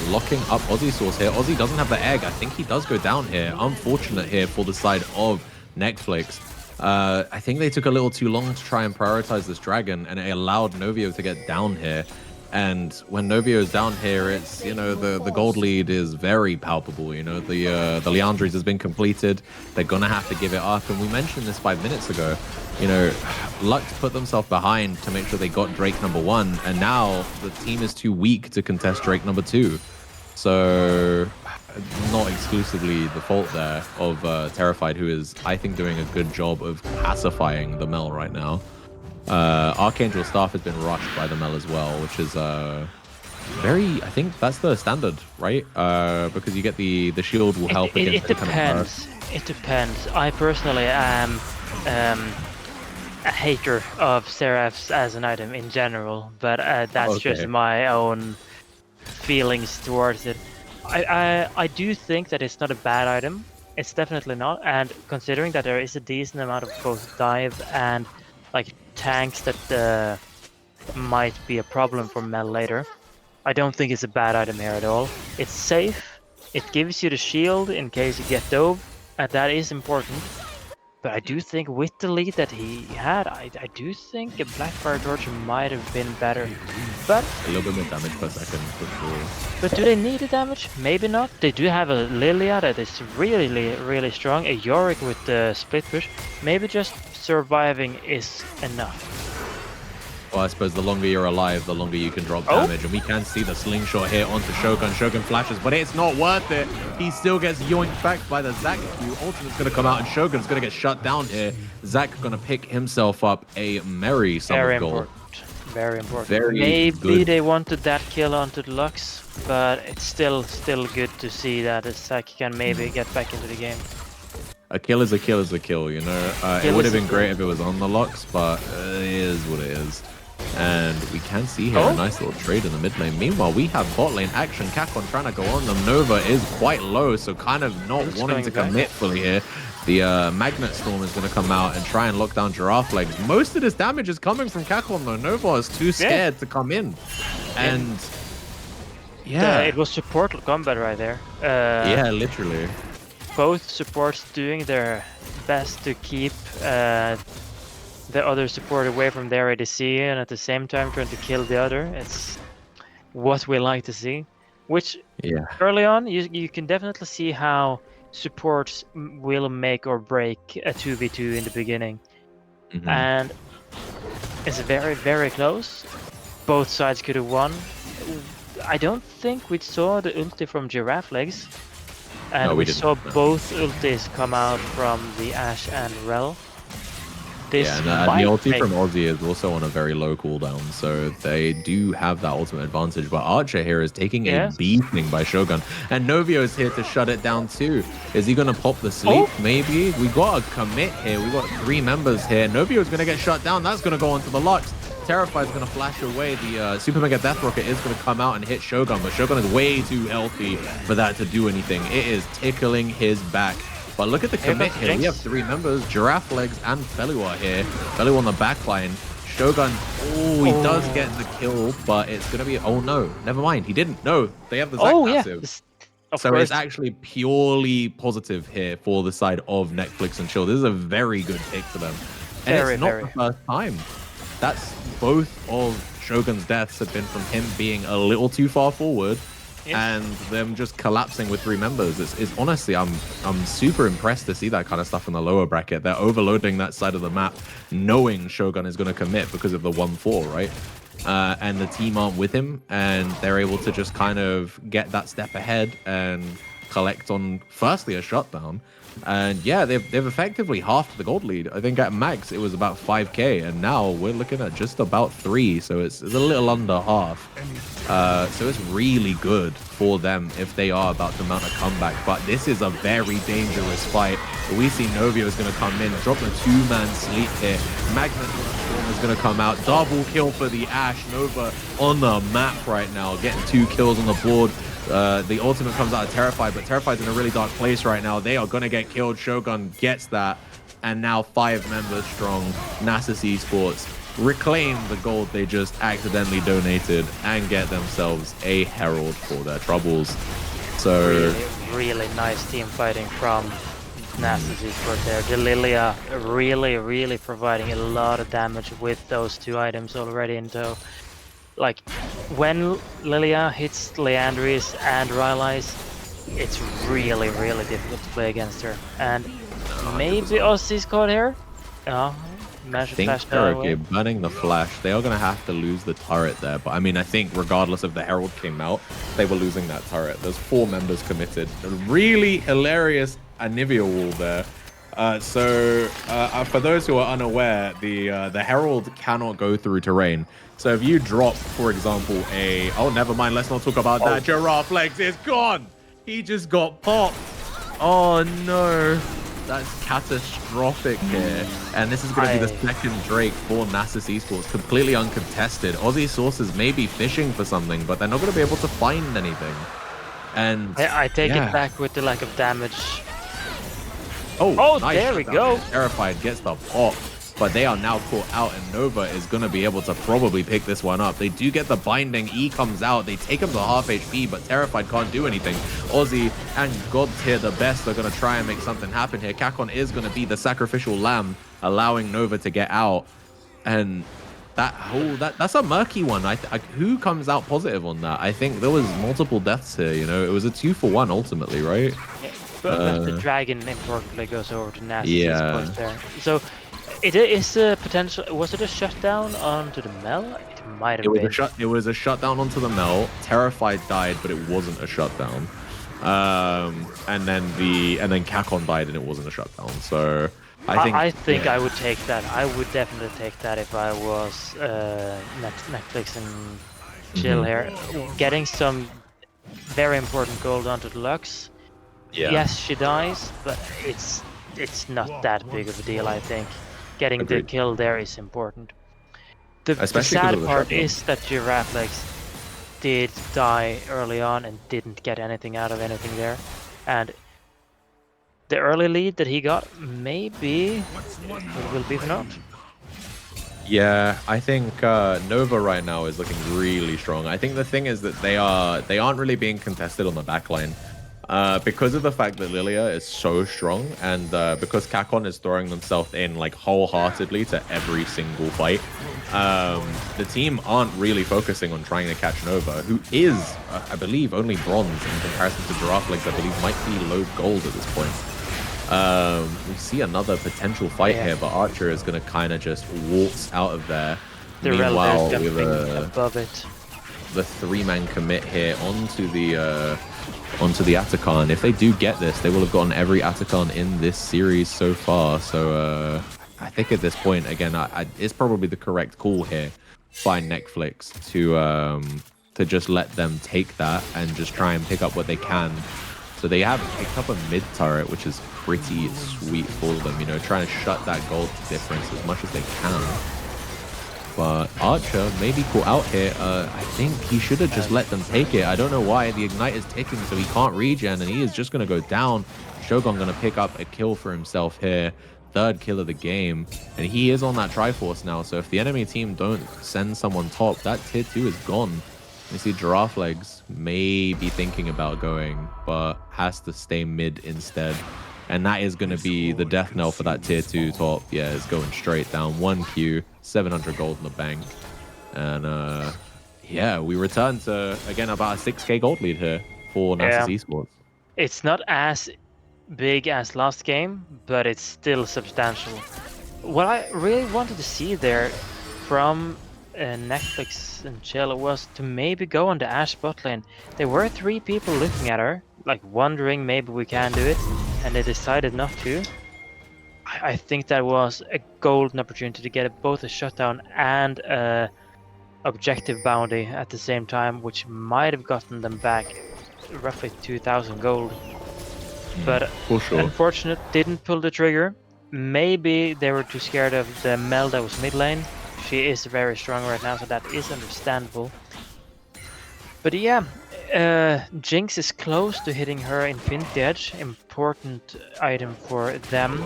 S2: locking up Ozzy source here. Ozzy doesn't have the egg. I think he does go down here. Unfortunate here for the side of Netflix. I think they took a little too long to try and prioritize this dragon, and it allowed Novio to get down here. And when Novio is down here, it's, you know, the gold lead is very palpable. You know, the Leandries has been completed. They're gonna have to give it up. And we mentioned this 5 minutes ago. You know, Lux put themselves behind to make sure they got Drake #1, and now the team is too weak to contest Drake #2. So, not exclusively the fault there of Terrified, who is, I think, doing a good job of pacifying the Mel right now. Archangel Staff has been rushed by the Mel as well, which is very, I think that's the standard, right? Because you get the shield will help against
S3: it depends. It depends. I personally am a hater of Seraphs as an item in general, but that's just my own feelings towards it. I do think that it's not a bad item. It's definitely not, and considering that there is a decent amount of both dive and like tanks that might be a problem for Mel later, I don't think it's a bad item here at all. It's safe. It gives you the shield in case you get dove, and that is important. But I do think with the lead that he had, I do think a Blackfire Torch might have been better. But
S2: a little bit more damage per second for sure.
S3: But do they need the damage? Maybe not. They do have a Lilia that is really strong, a Yorick with the split push. Maybe just surviving is enough.
S2: Well, I suppose the longer you're alive, the longer you can drop damage. And we can see the slingshot here onto Shogun. Shogun flashes, but it's not worth it. He still gets yoinked back by the Zac Q. Ultimate's going to come out, and Shogun's going to get shut down here. Zac going to pick himself up a merry sum of gold.
S3: Very important. Maybe they wanted that kill onto the Lux, but it's still good to see that Zac can maybe get back into the game.
S2: A kill is a kill is a kill, you know? It would have been great if it was on the Lux, but it is what it is. And we can see here a nice little trade in the mid lane. Meanwhile, we have bot lane action. Kakon trying to go on them. Nova is quite low, so kind of not wanting to commit fully here. The Magnet Storm is going to come out and try and lock down Giraffe Legs. Most of this damage is coming from Kakon, though. Nova is too scared to come in. And
S3: it was support combat right there.
S2: Yeah, literally.
S3: Both supports doing their best to keep the other support away from their ADC, and at the same time trying to kill the other. It's what we like to see. Which early on, you can definitely see how supports will make or break a 2v2 in the beginning. And it's very close. Both sides could have won. I don't think we saw the ulti from Giraffe Legs. And we saw both ultis come out from the Ashe and Rel. This
S2: Yeah, and the
S3: might
S2: ulti
S3: make
S2: from Aussie is also on a very low cooldown, so they do have that ultimate advantage. But Archer here is taking a
S3: Yes.
S2: beating by Shogun, and Novio is here to shut it down too. Is he gonna pop the sleep?
S3: Oh.
S2: Maybe. We got a commit here. We got 3 members here. Novio is gonna get shut down. That's gonna go onto the Lux. Terrified's gonna flash away. The Super Mega Death Rocket is gonna come out and hit Shogun, but Shogun is way too healthy for that to do anything. It is tickling his back. But look at the commit here. We have 3 members, Giraffe Legs and Felua here. Felua on the back line. Shogun, oh, he does get the kill, but it's going to be, oh no, never mind. He didn't. No, they have the Zac passive.
S3: Of
S2: So
S3: course.
S2: it's actually purely positive here for the side of Netflix and Chill. This is a very good pick for them. And it's not the first time. That's both of Shogun's deaths have been from him being a little too far forward and them just collapsing with 3 members. It's honestly, I'm super impressed to see that kind of stuff in the lower bracket. They're overloading that side of the map, knowing Shogun is going to commit because of the 1-4, right? And the team aren't with him, and they're able to just kind of get that step ahead and collect on, firstly, a shutdown. And yeah, they've effectively halved the gold lead. I think at max it was about 5k, and now we're looking at just about 3, so it's a little under half. So it's really good for them if they are about to mount a comeback. But this is a very dangerous fight. We see Novio is going to come in, drop a 2-man sleep here. Magnet Storm is going to come out, double kill for the Ashe. Nova on the map right now, getting 2 kills on the board. The ultimate comes out of Terrified, but Terrified's in a really dark place right now. They are going to get killed. Shogun gets that, and now 5 members strong. Nasus Esports reclaim the gold they just accidentally donated and get themselves a Herald for their troubles. So
S3: really nice team fighting from Nasus Esports there. The Lilia really providing a lot of damage with those 2 items already in tow. Like, when Lilia hits Leandris and Rylai's, it's really difficult to play against her. And maybe Aussie's caught here?
S2: I think they're okay burning the flash. They are going to have to lose the turret there. But I mean, I think regardless if the Herald came out, they were losing that turret. There's 4 members committed. A really hilarious Anivia wall there. For those who are unaware, the Herald cannot go through terrain. So if you drop, for example, oh, never mind, let's not talk about that. Giraffe Legs is gone. He just got popped. Oh no, that's catastrophic here. And this is going to be the second Drake for Nasus Esports, completely uncontested. Aussie Sources may be fishing for something, but they're not going to be able to find anything. And
S3: I take it back with the lack of damage.
S2: Oh, nice,
S3: there we go.
S2: Terrified gets the pop, but they are now caught out, and Nova is going to be able to probably pick this one up. They do get the binding. E comes out. They take him to half HP, but Terrified can't do anything. Aussie and Gods here, the best, are going to try and make something happen here. Kakon is going to be the sacrificial lamb, allowing Nova to get out. And that's a murky one. Who comes out positive on that? I think there was multiple deaths here. You know, it was a 2-for-1 ultimately, right?
S3: Yeah, but the dragon importantly goes over to Nasus.
S2: Yeah.
S3: There. So it is a potential. Was it a shutdown onto the Mel? It might have been.
S2: It was a shutdown onto the Mel. Terrified died, but it wasn't a shutdown. And then Kakon died, and it wasn't a shutdown. So I think
S3: I would take that. I would definitely take that if I was Netflix and Chill here. Getting some very important gold onto the Lux.
S2: Yeah.
S3: Yes, she dies, but it's not that big of a deal, I think. Getting the kill there is important. The sad part is that Giraffe Legs did die early on and didn't get anything out of anything there. And the early lead that he got, maybe it will be for naught.
S2: Yeah, I think Nova right now is looking really strong. I think the thing is that they aren't really being contested on the backline. Because of the fact that Lilia is so strong, and because Kakon is throwing themselves in like wholeheartedly to every single fight, the team aren't really focusing on trying to catch Nova, who is, I believe, only bronze in comparison to Giraffe Legs. I believe might be low gold at this point. We see another potential fight here, but Archer is going to kind of just waltz out of there.
S3: The
S2: Meanwhile,
S3: with above it.
S2: The 3-man commit here onto the Atakan. If they do get this, they will have gotten every Atakan in this series so far. So I think at this point, again, it's probably the correct call here by Netflix to just let them take that and just try and pick up what they can. So they have picked up a mid turret, which is pretty sweet for them, you know, trying to shut that gold difference as much as they can. But Archer may be caught out here. I think he should have just let them take it. I don't know why. The Ignite is ticking, so he can't regen, and he is just going to go down. Shogun going to pick up a kill for himself here. Third kill of the game. And he is on that Triforce now, so if the enemy team don't send someone top, that tier 2 is gone. You see Giraffe Legs may be thinking about going, but has to stay mid instead. And that is going to be the death knell for that tier 2 top. Yeah, it's going straight down. 1Q, 700 gold in the bank. And yeah, we return to, again, about a 6k gold lead here for Nasus Esports.
S3: It's not as big as last game, but it's still substantial. What I really wanted to see there from Netflix and Chill was to maybe go on the Ashe bot lane. There were 3 people looking at her, like wondering maybe we can do it, and they decided not to. I think that was a golden opportunity to get both a shutdown and a objective bounty at the same time, which might have gotten them back roughly 2,000 gold. But
S2: for sure,
S3: unfortunate, didn't pull the trigger. Maybe they were too scared of the Mel that was mid lane. She is very strong right now, so that is understandable. But yeah, Jinx is close to hitting her Infinity Edge. Important item for them.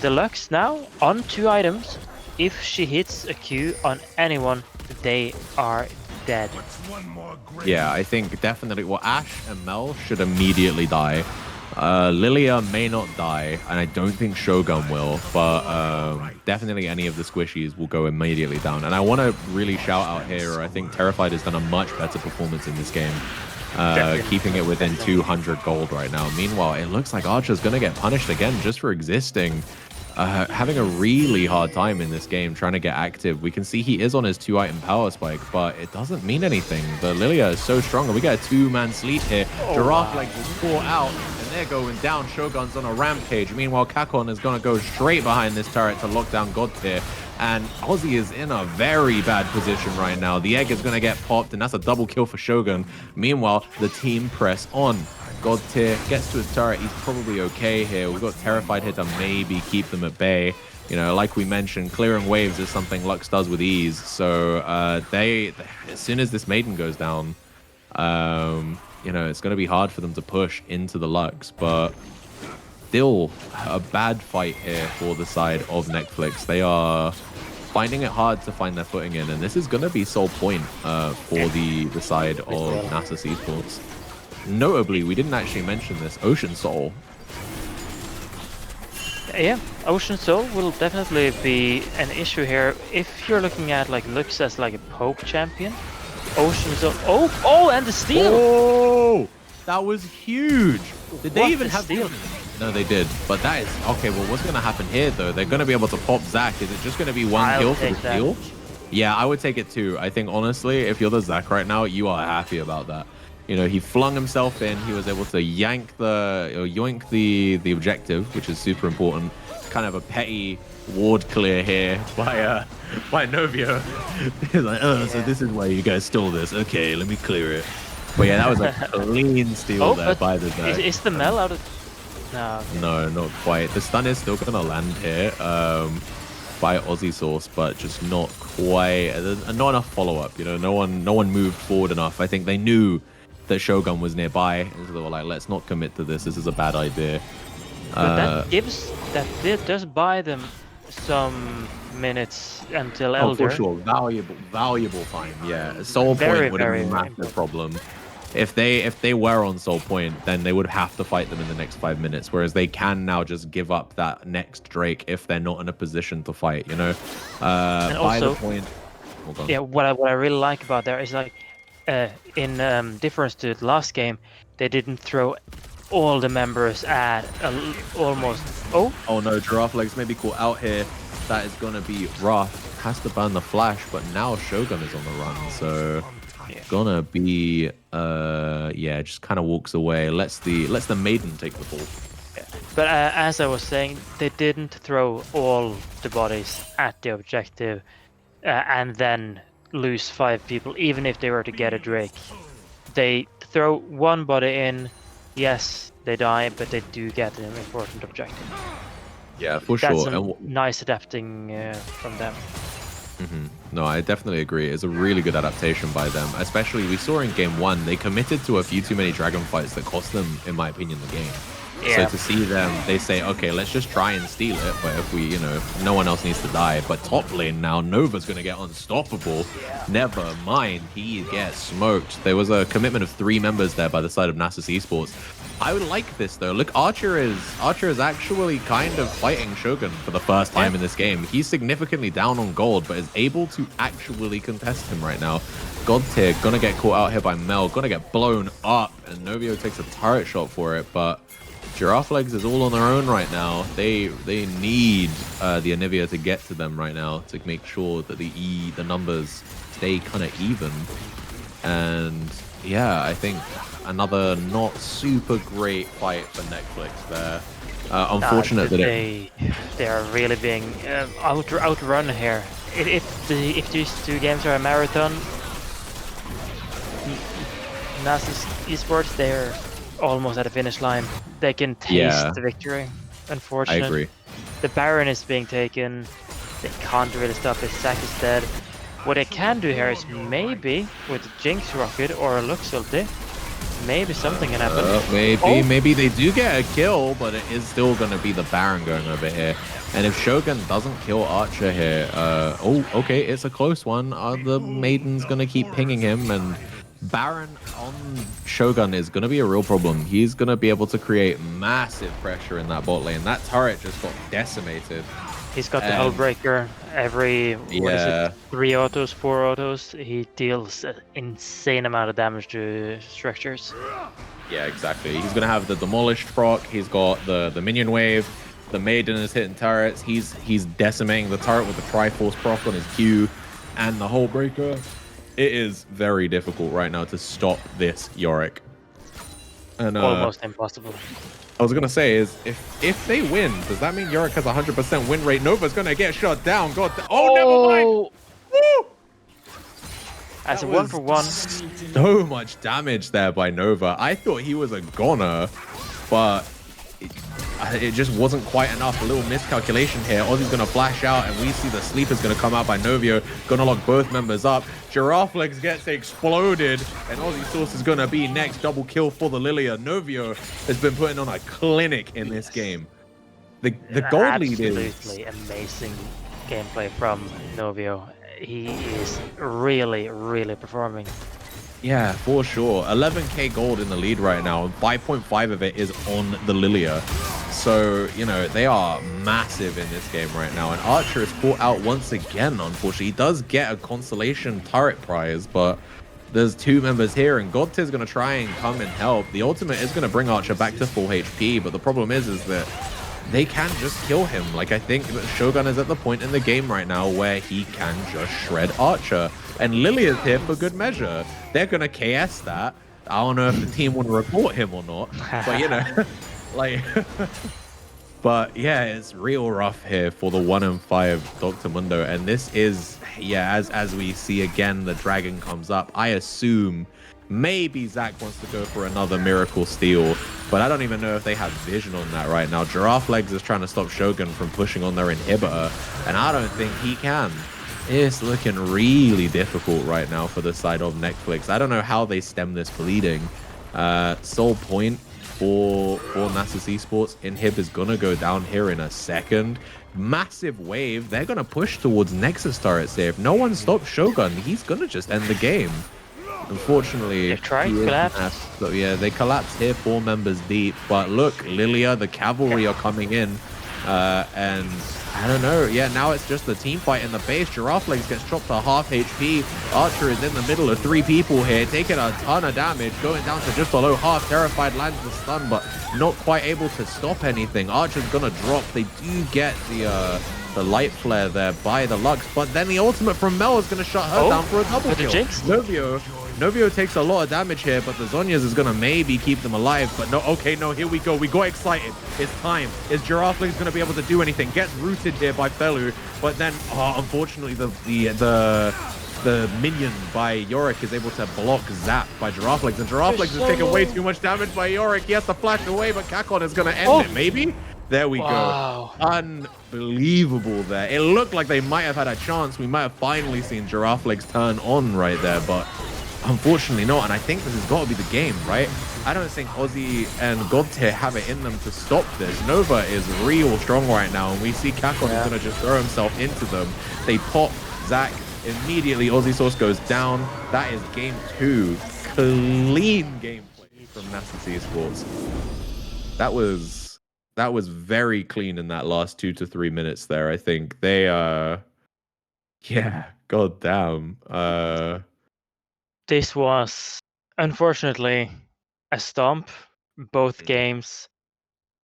S3: Deluxe now on 2 items. If she hits a Q on anyone, they are dead.
S2: Yeah, I think definitely. Well, Ashe and Mel should immediately die. Lilia may not die, and I don't think Shogun will, but definitely any of the squishies will go immediately down. And I want to really shout out here, I think Terrified has done a much better performance in this game, keeping it within 200 gold right now. Meanwhile, it looks like Archer's going to get punished again just for existing. Having a really hard time in this game trying to get active. We can see he is on his 2-item power spike, but it doesn't mean anything. The Lilia is so strong, and we get a 2-man sleep here. Giraffe Legs will fall out, and they're going down. Shogun's on a rampage. Meanwhile, Kakon is going to go straight behind this turret to lock down God tier. And Aussie is in a very bad position right now. The egg is going to get popped, and that's a double kill for Shogun. Meanwhile, the team press on. God tier gets to his turret. He's probably okay here. We've got Terrified here to maybe keep them at bay. You know, like we mentioned, clearing waves is something Lux does with ease. So they, as soon as this Maiden goes down, you know, it's going to be hard for them to push into the Lux. But still a bad fight here for the side of Netflix. They are finding it hard to find their footing in. And this is going to be sole point for the side of Nasus Esports. Notably, we didn't actually mention this, Ocean Soul.
S3: Yeah, Ocean Soul will definitely be an issue here. If you're looking at like Lux as like a poke champion, Ocean Soul. Oh, and the steal!
S2: Oh, that was huge. Did they
S3: What
S2: even
S3: the
S2: have
S3: steal?
S2: No, they did. But that is okay. Well, what's going to happen here though? They're going to be able to pop Zac. Is it just going to be one
S3: I'll
S2: kill for the
S3: take that.
S2: steal? Yeah, I would take it too. I think honestly, if you're the Zac right now, you are happy about that. You know, he flung himself in. He was able to yoink the objective, which is super important. Kind of a petty ward clear here by Novio. He's like, oh, so this is why you guys stole this. Okay, let me clear it. But yeah, that was a clean steal there by the Zac.
S3: Is the Mel out of... No.
S2: No, not quite. The stun is still going to land here by Aussie Source, but just not quite. Not enough follow-up. You know, no one moved forward enough. I think they knew that Shogun was nearby, and so they were like, let's not commit to this. This is a bad idea.
S3: But that does buy them some minutes until
S2: Oh,
S3: Elder.
S2: for sure. Valuable time. Yeah. Soul Point would have been a massive problem. If they were on Soul Point, then they would have to fight them in the next 5 minutes, whereas they can now just give up that next Drake if they're not in a position to fight, you know?
S3: And
S2: By the
S3: also,
S2: point... Hold on.
S3: yeah, what I really like about there is like, in difference to the last game, they didn't throw all the members at almost... Oh
S2: no, Giraffe Legs may be caught out here. That is going to be rough. Has to burn the flash, but now Shogun is on the run, so... Gonna be, yeah, just kind of walks away. Lets the Maiden take the fall.
S3: Yeah. But as I was saying, they didn't throw all the bodies at the objective and then lose 5 people, even if they were to get a Drake. They throw one body in, yes, they die, but they do get an important objective.
S2: Yeah, for
S3: That's
S2: sure.
S3: some nice adapting from them.
S2: No, I definitely agree. It's a really good adaptation by them. Especially, we saw in game 1, they committed to a few too many dragon fights that cost them, in my opinion, the game.
S3: Yeah.
S2: So to see them, they say, okay, let's just try and steal it. But if we, no one else needs to die. But top lane now, Nova's going to get unstoppable.
S3: Yeah.
S2: Never mind, he gets smoked. There was a commitment of 3 members there by the side of Nasus Esports. I would like this though. Look, Archer is actually kind of fighting Shogun for the first time in this game. He's significantly down on gold, but is able to actually contest him right now. God tier gonna get caught out here by Mel, gonna get blown up, and Novio takes a turret shot for it, but Giraffe Legs is all on their own right now. They need the Anivia to get to them right now to make sure that the numbers stay kind of even. And yeah, I think another not super great fight for Netflix there. Unfortunate that
S3: they are really being outrun here. If these 2 games are a marathon, Nasus Esports, they're almost at the finish line. They can taste the victory. Unfortunately,
S2: I agree.
S3: The Baron is being taken. They can't really stop it. Zac is dead. What they can do here is maybe with Jinx Rocket or a Lux ulti, maybe something can happen.
S2: Maybe they do get a kill, but it is still going to be the Baron going over here. And if Shogun doesn't kill Archer here, okay, it's a close one. The Maiden's going to keep pinging him, and Baron on Shogun is going to be a real problem. He's going to be able to create massive pressure in that bot lane. That turret just got decimated.
S3: He's got the Hullbreaker. Every, what is it, 3 autos, 4 autos, he deals an insane amount of damage to structures.
S2: Yeah, exactly. He's going to have the Demolished proc. He's got the Minion Wave. The Maiden is hitting turrets. He's decimating the turret with the Triforce proc on his Q. And the Hullbreaker. It is very difficult right now to stop this Yorick. And,
S3: almost impossible.
S2: I was going to say is, if they win, does that mean Yorick has a 100% win rate? Nova's going to get shut down. God, never mind. Woo!
S3: As a 1-for-1.
S2: So much damage there by Nova. I thought he was a goner, but it just wasn't quite enough. A little miscalculation here. Ozzy's going to flash out, and we see the Sleeper's going to come out by Novio. Going to lock both members up. Giraffe Legs gets exploded, and Ozzy Source is going to be next. Double kill for the Lilia. Novio has been putting on a clinic in this game. The gold lead is...
S3: Absolutely amazing gameplay from Novio. He is really, really performing.
S2: Yeah, for sure. 11k gold in the lead right now, and 5.5 of it is on the Lilia. So, they are massive in this game right now. And Archer is caught out once again, unfortunately. He does get a consolation turret prize, but there's 2 members here, and Godtier is going to try and come and help. The ultimate is going to bring Archer back to full HP, but the problem is that they can just kill him. Like, I think that Shogun is at the point in the game right now where he can just shred Archer. And Lily is here for good measure. They're going to KS that. I don't know if the team want to report him or not. But, like... But, yeah, it's real rough here for the 1-5 Dr. Mundo. And this is, as we see again, the dragon comes up. I assume maybe Zac wants to go for another miracle steal, but I don't even know if they have vision on that right now. Giraffe Legs is trying to stop Shogun from pushing on their inhibitor, and I don't think he can. It's looking really difficult right now for the side of Netflix. I don't know how they stem this bleeding. Soul point for Nasus Esports. Inhib is going to go down here in a second. Massive wave. They're going to push towards Nexus turrets here. If no one stops Shogun, he's going to just end the game. Unfortunately,
S3: they tried to collapse.
S2: So yeah, they collapse here, 4 members deep. But look, Lilia, the cavalry are coming in. And I don't know. Yeah, now it's just the team fight in the base. Giraffe Legs gets dropped to half HP. Archer is in the middle of 3 people here, taking a ton of damage, going down to just below half. Terrified lands the stun, but not quite able to stop anything. Archer's gonna drop. They do get the light flare there by the Lux, but then the ultimate from Mel is gonna shut her down for a double kill. Novio takes a lot of damage here, but the Zhonya's is gonna maybe keep them alive. But no, okay, no, here we go. We got excited. It's time. Is Giraffling's gonna be able to do anything? Gets rooted here by Felu, but then, unfortunately, the minion by Yorick is able to block Zap by Girafflings, and Girafflings is taking way too much damage by Yorick. He has to flash away, but Kakon is gonna end it, maybe? There we go. Unbelievable there. It looked like they might have had a chance. We might have finally seen Girafflings turn on right there, but unfortunately not. And I think this has got to be the game, right? I don't think Ozzy and Godtier have it in them to stop this. Nova is real strong right now, and we see Kakon is going to just throw himself into them. They pop Zach. Immediately, Aussie Source goes down. That is game 2. Clean gameplay from Nasus Esports. That was very clean in that last 2 to 3 minutes there. I think they yeah, god damn.
S3: This was unfortunately a stomp. Both games.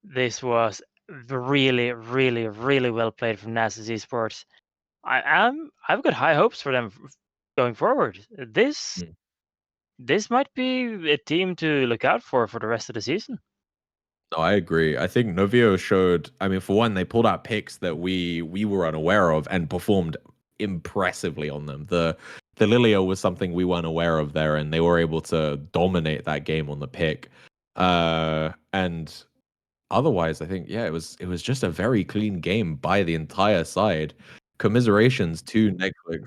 S3: This was really, really, really well played from Nasus Esports. I've got high hopes for them going forward. This might be a team to look out for the rest of the season.
S2: No, I agree. I think Novio showed, I mean, for one, they pulled out picks that we were unaware of and performed impressively on them. The Lilia was something we weren't aware of there, and they were able to dominate that game on the pick. And otherwise, I think, yeah, it was just a very clean game by the entire side. Commiserations to Netflix.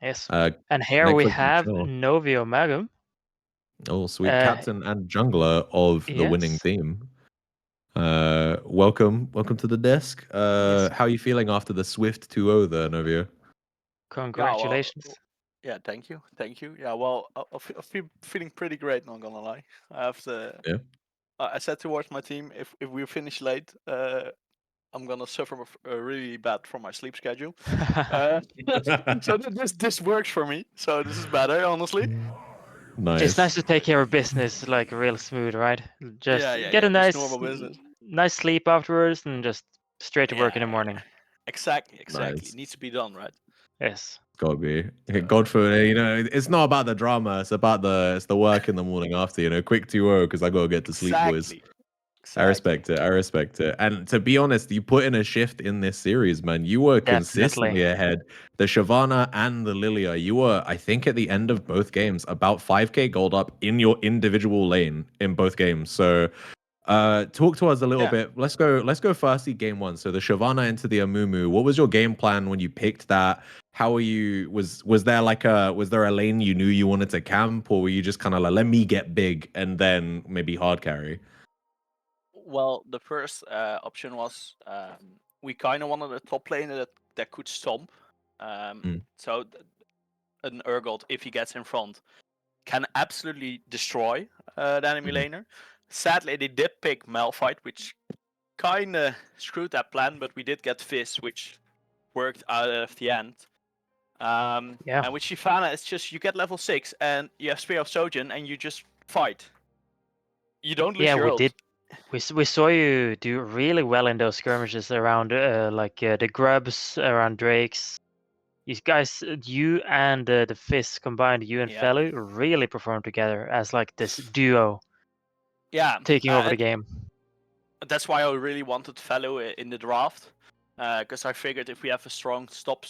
S3: Yes. And here we
S2: Netflix
S3: have
S2: Chill.
S3: Novio Magum.
S2: Oh, sweet captain and jungler of the winning
S3: Yes.
S2: team. Welcome to the desk.
S5: Yes.
S2: How are you feeling after the swift 2-0 there, Novio?
S3: Congratulations.
S5: Yeah, thank you. Yeah, well, I feel feeling pretty great. Not gonna lie. I have to.
S2: Yeah.
S5: I said towards my team, if we finish late, I'm gonna suffer really bad from my sleep schedule. So this works for me. So this is better, honestly.
S2: Nice.
S3: It's nice to take care of business like real smooth, right? Just get a
S5: just normal business.
S3: nice sleep afterwards, and just straight to work in the morning.
S5: Exactly.
S2: Nice.
S5: It needs to be done, right?
S3: Yes.
S2: Gotta be. God for it's not about the drama. It's about the work in the morning after. Quick 2-0 because I gotta get to sleep, boys.
S5: Exactly.
S2: I respect it. And to be honest, you put in a shift in this series, man. You were consistently ahead. The Shyvana and the Lilia, you were, I think, at the end of both games, about 5k gold up in your individual lane in both games. So talk to us a little bit. Let's go firstly game 1. So the Shyvana into the Amumu. What was your game plan when you picked that? How were you was there a lane you knew you wanted to camp, or were you just kind of like, let me get big and then maybe hard carry?
S5: Well, the first option was we kind of wanted a top laner that could stomp. So an Urgot, if he gets in front, can absolutely destroy the enemy laner. Sadly, they did pick Malphite, which kind of screwed that plan, but we did get Fizz, which worked out of the end. And with Shyvana, it's just you get level 6 and you have Spear of Sojourn and you just fight. You don't lose your ult.
S3: We saw you do really well in those skirmishes around the grubs around Drakes. These guys, you and the Fizz combined, you and Felu really performed together as like this duo.
S5: Yeah,
S3: taking over the game.
S5: That's why I really wanted Felu in the draft, because I figured if we have a strong stop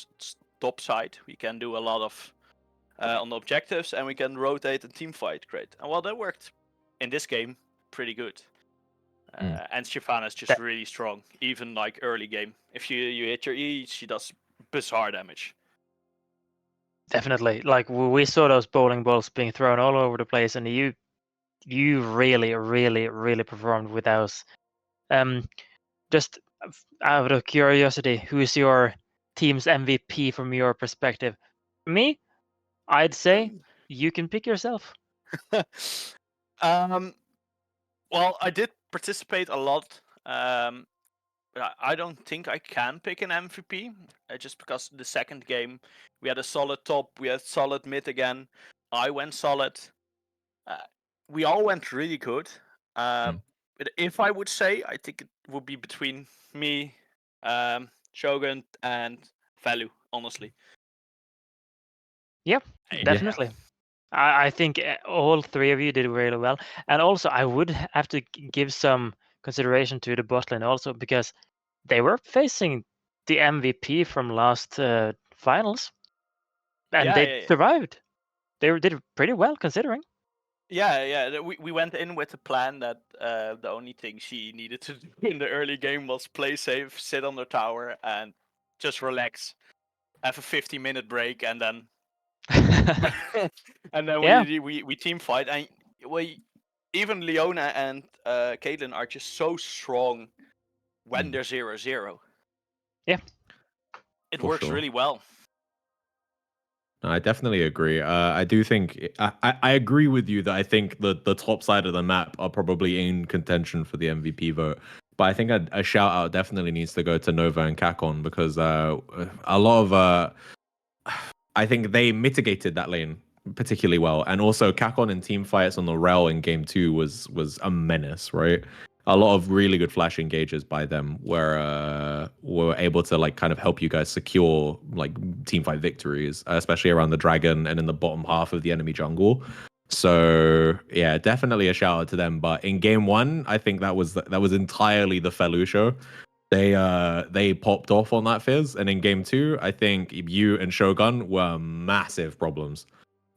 S5: side, we can do a lot of on the objectives and we can rotate and team fight great. And well, that worked in this game pretty good. And Shyvana is just really strong, even like early game. If you hit your E, she does bizarre damage.
S3: Definitely, like we saw those bowling balls being thrown all over the place, and you really, really, really performed with those. Just out of curiosity, who is your team's MVP from your perspective? Me, I'd say you can pick yourself.
S5: Well, I did participate a lot. I don't think I can pick an MVP, just because the second game we had a solid top, we had solid mid again. I went solid. We all went really good. But if I would say, I think it would be between me, Shogun, and Value, honestly.
S3: Yep, definitely. I think all three of you did really well. And also, I would have to give some consideration to the bot lane also, because they were facing the MVP from last finals, and
S5: Yeah,
S3: they
S5: yeah,
S3: survived. They did pretty well considering.
S5: yeah. We went in with the plan that the only thing she needed to do in the early game was play safe, sit on the tower, and just relax, have a 50-minute break, and then and then
S3: Yeah.
S5: we team fight, and we even Leona and Caitlyn are just so strong when they're 0-0.
S3: Yeah.
S5: It
S2: For
S5: works
S2: sure.
S5: really well.
S2: No, I definitely agree. I do think I agree with you that I think the top side of the map are probably in contention for the MVP vote. But I think a shout out definitely needs to go to Nova and Kakon, because a lot of I think they mitigated that lane particularly well, and also Kakon in team fights on the Rel in game 2 was a menace, right? A lot of really good flash engages by them were able to like kind of help you guys secure like team fight victories, especially around the dragon and in the bottom half of the enemy jungle. So yeah, definitely a shout out to them. But in game 1, I think that was entirely the Felu show. They popped off on that fizz, and in game 2, I think you and Shogun were massive problems.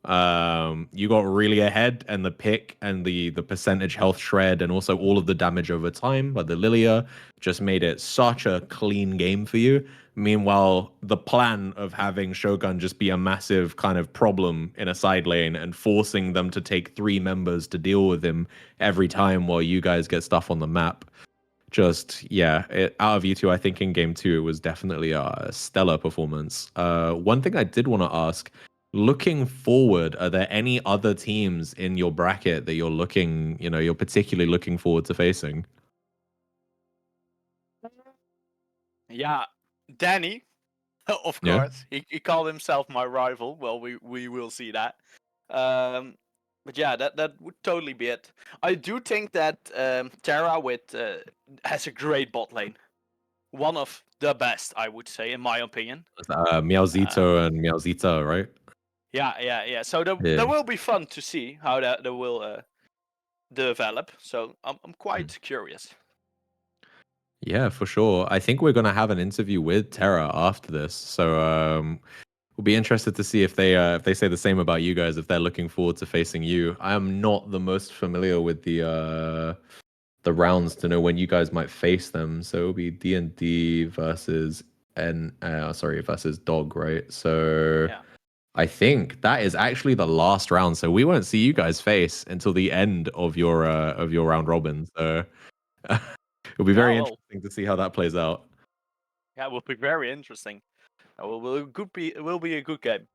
S2: You got really ahead, and the pick and the percentage health shred and also all of the damage over time by the Lilia just made it such a clean game for you. Meanwhile, the plan of having Shogun just be a massive kind of problem in a side lane and forcing them to take 3 members to deal with him every time while you guys get stuff on the map, just out of you two, I think in game 2 it was definitely a stellar performance. One thing I did want to ask, looking forward, are there any other teams in your bracket that you're particularly looking forward to facing?
S5: Yeah, Danny, of
S2: Yeah.
S5: course, he called himself my rival. Well, we will see that. Um, but yeah, that would totally be it. I do think that Terra with has a great bot lane, one of the best, I would say, in my opinion.
S2: Meowzito and Meowzita, right?
S5: Yeah. So
S2: Yeah.
S5: that will be fun to see how that will develop. So I'm quite curious.
S2: Yeah, for sure. I think we're gonna have an interview with Terra after this, so we'll be interested to see if they say the same about you guys, if they're looking forward to facing you. I am not the most familiar with the rounds to know when you guys might face them. So it'll be D&D versus versus Dog, right? So
S5: Yeah.
S2: I think that is actually the last round. So we won't see you guys face until the end of your round robin. So it'll be
S5: Yeah.
S2: very
S5: Well.
S2: interesting to see how that plays out.
S5: Yeah, it will be very interesting. It will be a good game.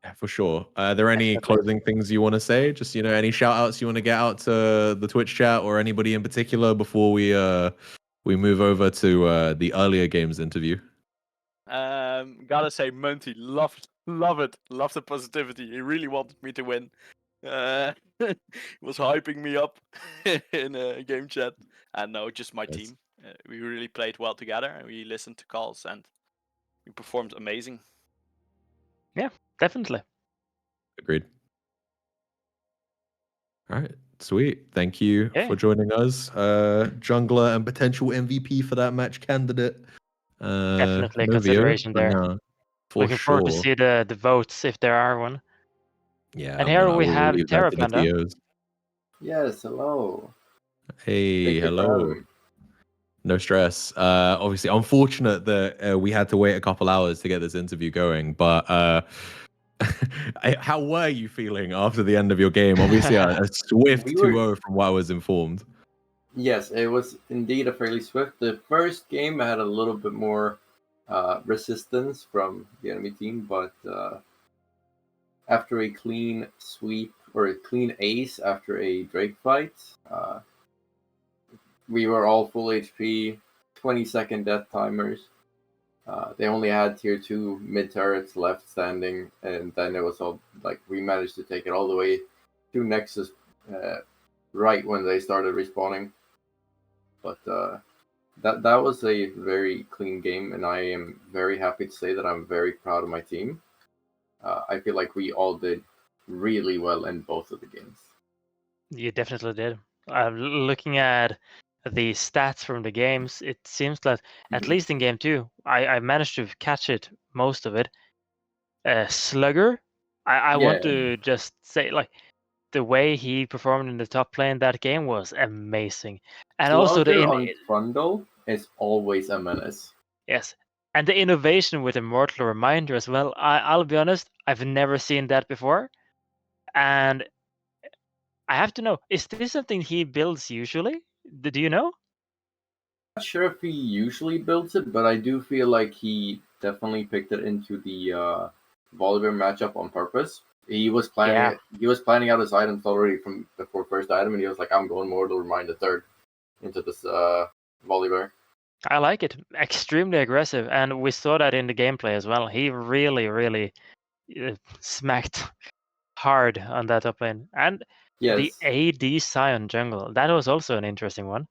S2: Yeah, for sure. Are there any
S3: Definitely.
S2: closing things you want to say? Just, any shout outs you want to get out to the Twitch chat or anybody in particular before we move over to the earlier games interview?
S5: Gotta say, Munty, love it, love the positivity. He really wanted me to win. He was hyping me up in a game chat, and no, just my
S2: Yes.
S5: team. We really played well together, and we listened to calls, and we performed amazing.
S3: Yeah, definitely.
S2: Agreed. All right, sweet. Thank you
S3: Yeah.
S2: for joining us, jungler and potential MVP for that match candidate.
S3: Definitely a
S2: Novio,
S3: consideration
S2: for
S3: there.
S2: now, for
S3: Looking forward to
S2: sure.
S3: see the votes if there are one.
S2: Yeah,
S3: And here we
S2: we'll
S3: have
S2: leave that
S3: Terra
S2: to the
S3: Panda.
S2: TOs.
S6: Yes, hello.
S2: Hey,
S6: Thank you for
S2: hello.
S6: having me.
S2: No stress. Obviously, unfortunate that we had to wait a couple hours to get this interview going, but how were you feeling after the end of your game? Obviously, a swift
S6: We were-
S2: 2-0 from what I was informed.
S6: Yes, it was indeed a fairly swift. The first game had a little bit more resistance from the enemy team, but after a clean sweep or a clean ace after a Drake fight, we were all full HP, 20-second death timers. They only had tier 2 mid turrets left standing, and then it was all like we managed to take it all the way to Nexus right when they started respawning. But that was a very clean game, and I am very happy to say that I'm very proud of my team. I feel like we all did really well in both of the games.
S3: You definitely did. Looking at the stats from the games, it seems that at
S6: Mhm.
S3: least in game 2, I managed to catch it, most of it. Slugger, I want
S6: Yeah.
S3: to just say, like, the way he performed in the top lane that game was amazing, and also
S6: Slugger on Trundle is always a menace.
S3: yes, and the innovation with Immortal Reminder as well. I'll be honest, I've never seen that before, and I have to know, is this something he builds usually? Do you know?
S6: Not sure if he usually builds it, but I do feel like he definitely picked it into the Volibear matchup on purpose. He was planning
S3: Yeah.
S6: it. He was planning out his items already from before first item, and he was like, "I'm going Mortal Remind the third into this Volibear."
S3: I like it. Extremely aggressive, and we saw that in the gameplay as well. He really smacked hard on that top lane. And the
S6: Yes.
S3: AD Sion jungle, that was also an interesting one.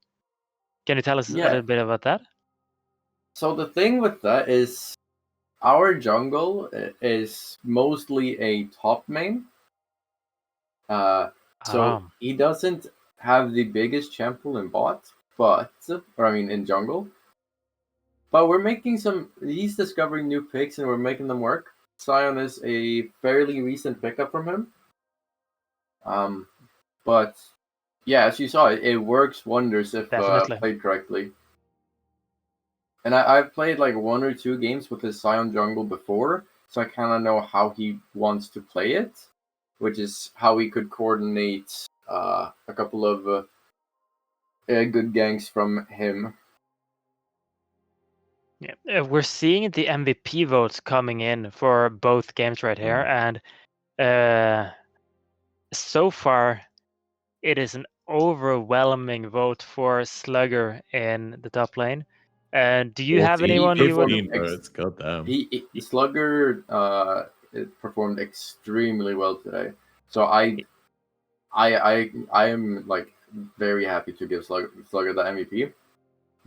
S3: Can you tell us a
S6: Yeah.
S3: little bit about that?
S6: So the thing with that is, our jungle is mostly a top main. So he doesn't have the biggest champion in bot, in jungle. But we're making he's discovering new picks and we're making them work. Sion is a fairly recent pickup from him. But yeah, as you saw, it works wonders if
S3: Definitely.
S6: played correctly. And I've played like 1 or 2 games with his Sion jungle before, so I kind of know how he wants to play it, which is how he could coordinate a couple of good ganks from him.
S3: Yeah, we're seeing the MVP votes coming in for both games right here, and so far it is an overwhelming vote for Slugger in the top lane. Do you have
S2: 14,
S3: anyone you would?
S2: 15 votes, goddamn.
S6: Slugger it performed extremely well today, so I am like very happy to give Slugger the MVP.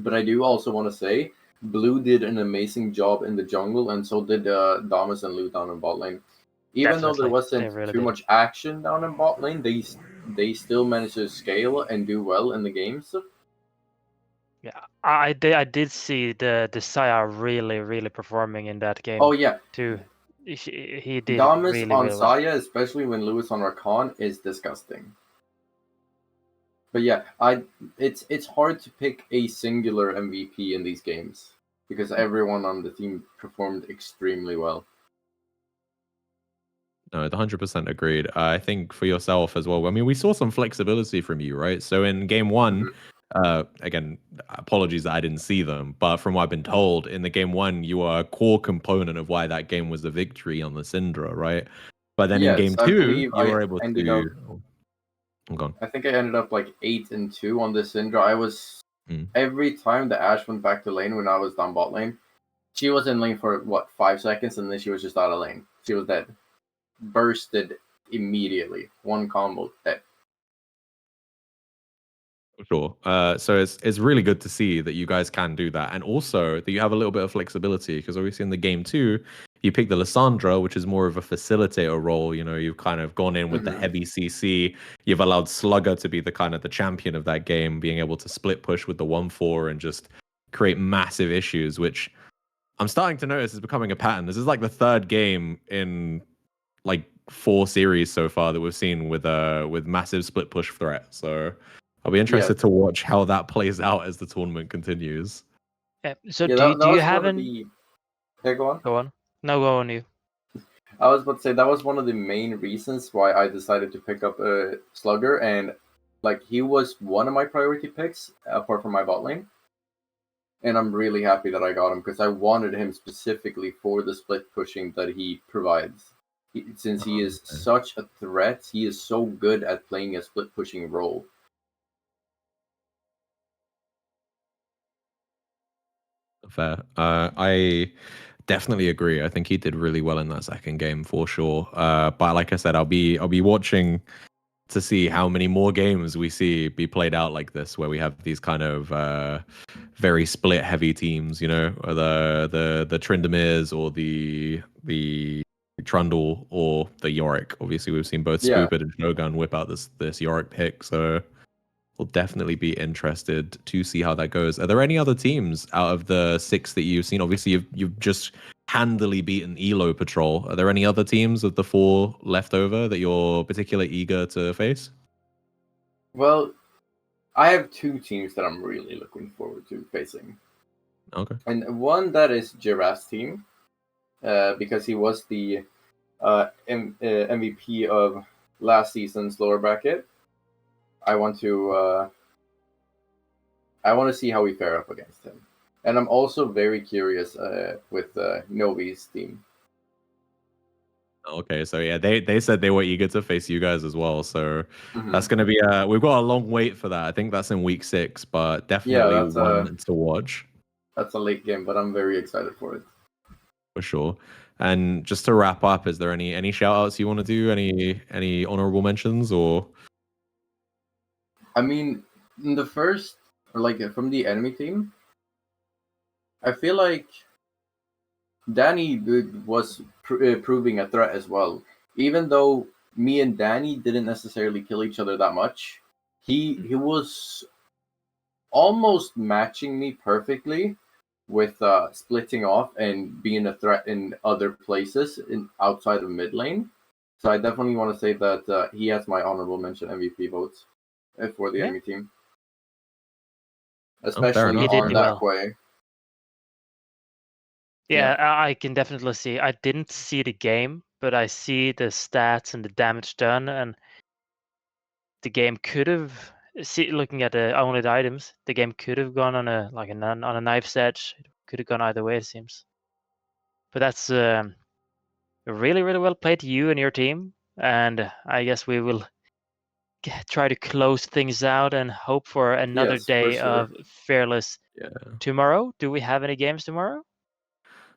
S6: But I do also want to say Blue did an amazing job in the jungle, and so did Damas and Lu down in bot lane. Even though there
S3: Definitely, they
S6: wasn't
S3: really
S6: too
S3: did.
S6: much action down in bot lane, they still managed to scale and do well in the games.
S3: Yeah, I did see the Saya really performing in that game.
S6: Oh yeah,
S3: too. He did
S6: Damas
S3: really
S6: on
S3: really well.
S6: Saya, especially when Lewis on Rakan, is disgusting. But yeah, it's hard to pick a singular MVP in these games because everyone on the team performed extremely well.
S2: No, 100% agreed. I think for yourself as well. I mean, we saw some flexibility from you, right? So in game 1, again, apologies that I didn't see them, but from what I've been told, in the game 1, you were a core component of why that game was the victory on the Syndra, right? But then in game
S6: I
S2: 2,
S6: believe
S2: you were able
S6: ended
S2: to.
S6: up.
S2: I'm gone.
S6: I think I ended up like 8-2 on this Syndra. I was every time the Ashe went back to lane when I was down bot lane, she was in lane for what 5 seconds, and then she was just out of lane. She was dead, bursted immediately. One combo dead.
S2: Sure. So it's really good to see that you guys can do that, and also that you have a little bit of flexibility, because obviously in the game 2, you pick the Lissandra, which is more of a facilitator role. You know, you've kind of gone in with the heavy CC. You've allowed Slugger to be the kind of the champion of that game, being able to split push with the 1-4 and just create massive issues, which I'm starting to notice is becoming a pattern. This is like the 3rd game in like 4 series so far that we've seen with massive split push threat. So I'll be interested to watch how that plays out as the tournament continues.
S3: Yeah. So
S6: Yeah,
S3: do you have any?
S6: Yeah, go on.
S3: Go on. No, go on you.
S6: I was about to say that was one of the main reasons why I decided to pick up a Slugger, and like he was one of my priority picks apart from my bot lane. And I'm really happy that I got him because I wanted him specifically for the split pushing that he provides. Since he is such a threat, he is so good at playing a split pushing role.
S2: Fair. I definitely agree. I think he did really well in that second game for sure. But like I said, I'll be watching to see how many more games we see be played out like this, where we have these kind of very split heavy teams. You know, the Trindamirs or the Trundle or the Yorick. Obviously, we've seen both
S6: Yeah.
S2: Spoopid and Shogun whip out this Yorick pick, so we'll definitely be interested to see how that goes. Are there any other teams out of the 6 that you've seen? Obviously, you've just handily beaten Elo Patrol. Are there any other teams of the 4 left over that you're particularly eager to face?
S6: Well, I have 2 teams that I'm really looking forward to facing.
S2: Okay.
S6: And one that is Giraffe's team, because he was the MVP of last season's lower bracket. I want to see how we fare up against him, and I'm also very curious with Novi's team.
S2: Okay, so yeah, they said they were eager to face you guys as well. So
S6: Mhm.
S2: that's going to be we've got a long wait for that. I think that's in week 6, but definitely
S6: that's
S2: one to watch
S6: That's a late game, but I'm very excited for it.
S2: for sure. And just to wrap up, is there any shout outs you want to do? Any honorable mentions or?
S6: I mean, in the first, or like from the enemy team, I feel like Danny was proving a threat as well. Even though me and Danny didn't necessarily kill each other that much, he was almost matching me perfectly with splitting off and being a threat in other places in outside of mid lane. So I definitely want to say that he has my honorable mention MVP votes for the
S3: Yeah.
S6: enemy team,
S2: fair
S6: especially
S2: enough.
S3: He did
S6: on
S3: do
S6: that
S3: well.
S6: quay.
S3: Yeah, I can definitely see. I didn't see the game, but I see the stats and the damage done, and the game could have. Looking at only the items, the game could have gone on a knife's edge. It could have gone either way, it seems. But that's really, really well played to you and your team, and I guess we will try to close things out and hope for another
S6: Yes, for
S3: day
S6: sure.
S3: of Fearless
S2: Yeah.
S3: tomorrow. Do we have any games tomorrow?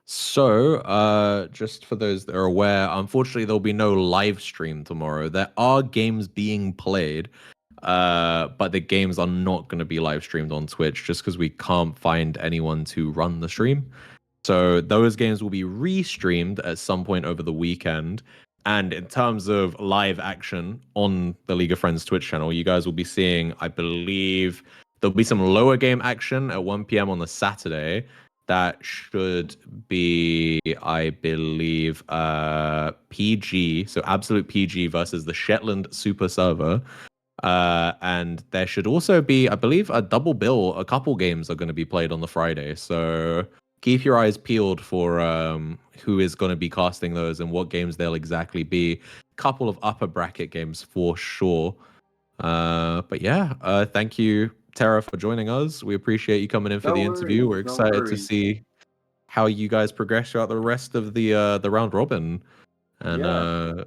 S2: So, just for those that are aware, unfortunately, there'll be no live stream tomorrow. There are games being played, but the games are not going to be live streamed on Twitch just because we can't find anyone to run the stream. So those games will be re-streamed at some point over the weekend. And in terms of live action on the League of Friends Twitch channel, you guys will be seeing, I believe, there'll be some lower game action at 1 p.m. on the Saturday. That should be, I believe, PG, so absolute PG versus the Shetland Super Server. And there should also be, I believe, a double bill. A couple games are going to be played on the Friday. So keep your eyes peeled for who is going to be casting those and what games they'll exactly be. Couple of upper bracket games for sure. But yeah, thank you, Tara, for joining us. We appreciate you coming in for
S6: No
S2: the interview. We're
S6: worries, no
S2: excited to
S6: worries.
S2: see how you guys progress throughout the rest of the round robin. And
S6: Yeah.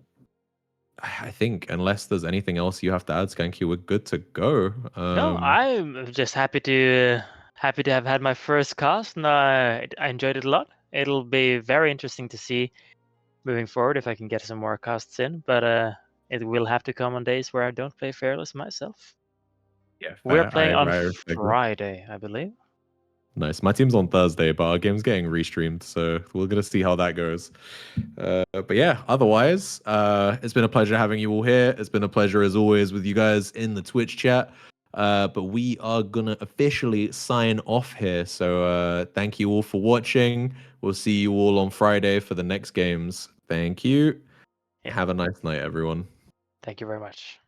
S2: I think unless there's anything else you have to add, Skanky, we're good to go.
S3: No, I'm just happy to have had my first cast, and I enjoyed it a lot. It'll be very interesting to see moving forward if I can get some more casts in, but it will have to come on days where I don't play Fearless myself.
S2: Yeah,
S3: We're
S2: fair.
S3: playing on
S2: I respect it.
S3: Friday, I believe.
S2: Nice. My team's on Thursday, but our game's getting restreamed, so we're gonna see how that goes. But yeah, otherwise, it's been a pleasure having you all here. It's been a pleasure as always with you guys in the Twitch chat. But we are gonna officially sign off here. So thank you all for watching. We'll see you all on Friday for the next games. Thank you.
S3: Yeah.
S2: Have a nice night, everyone.
S3: Thank you very much.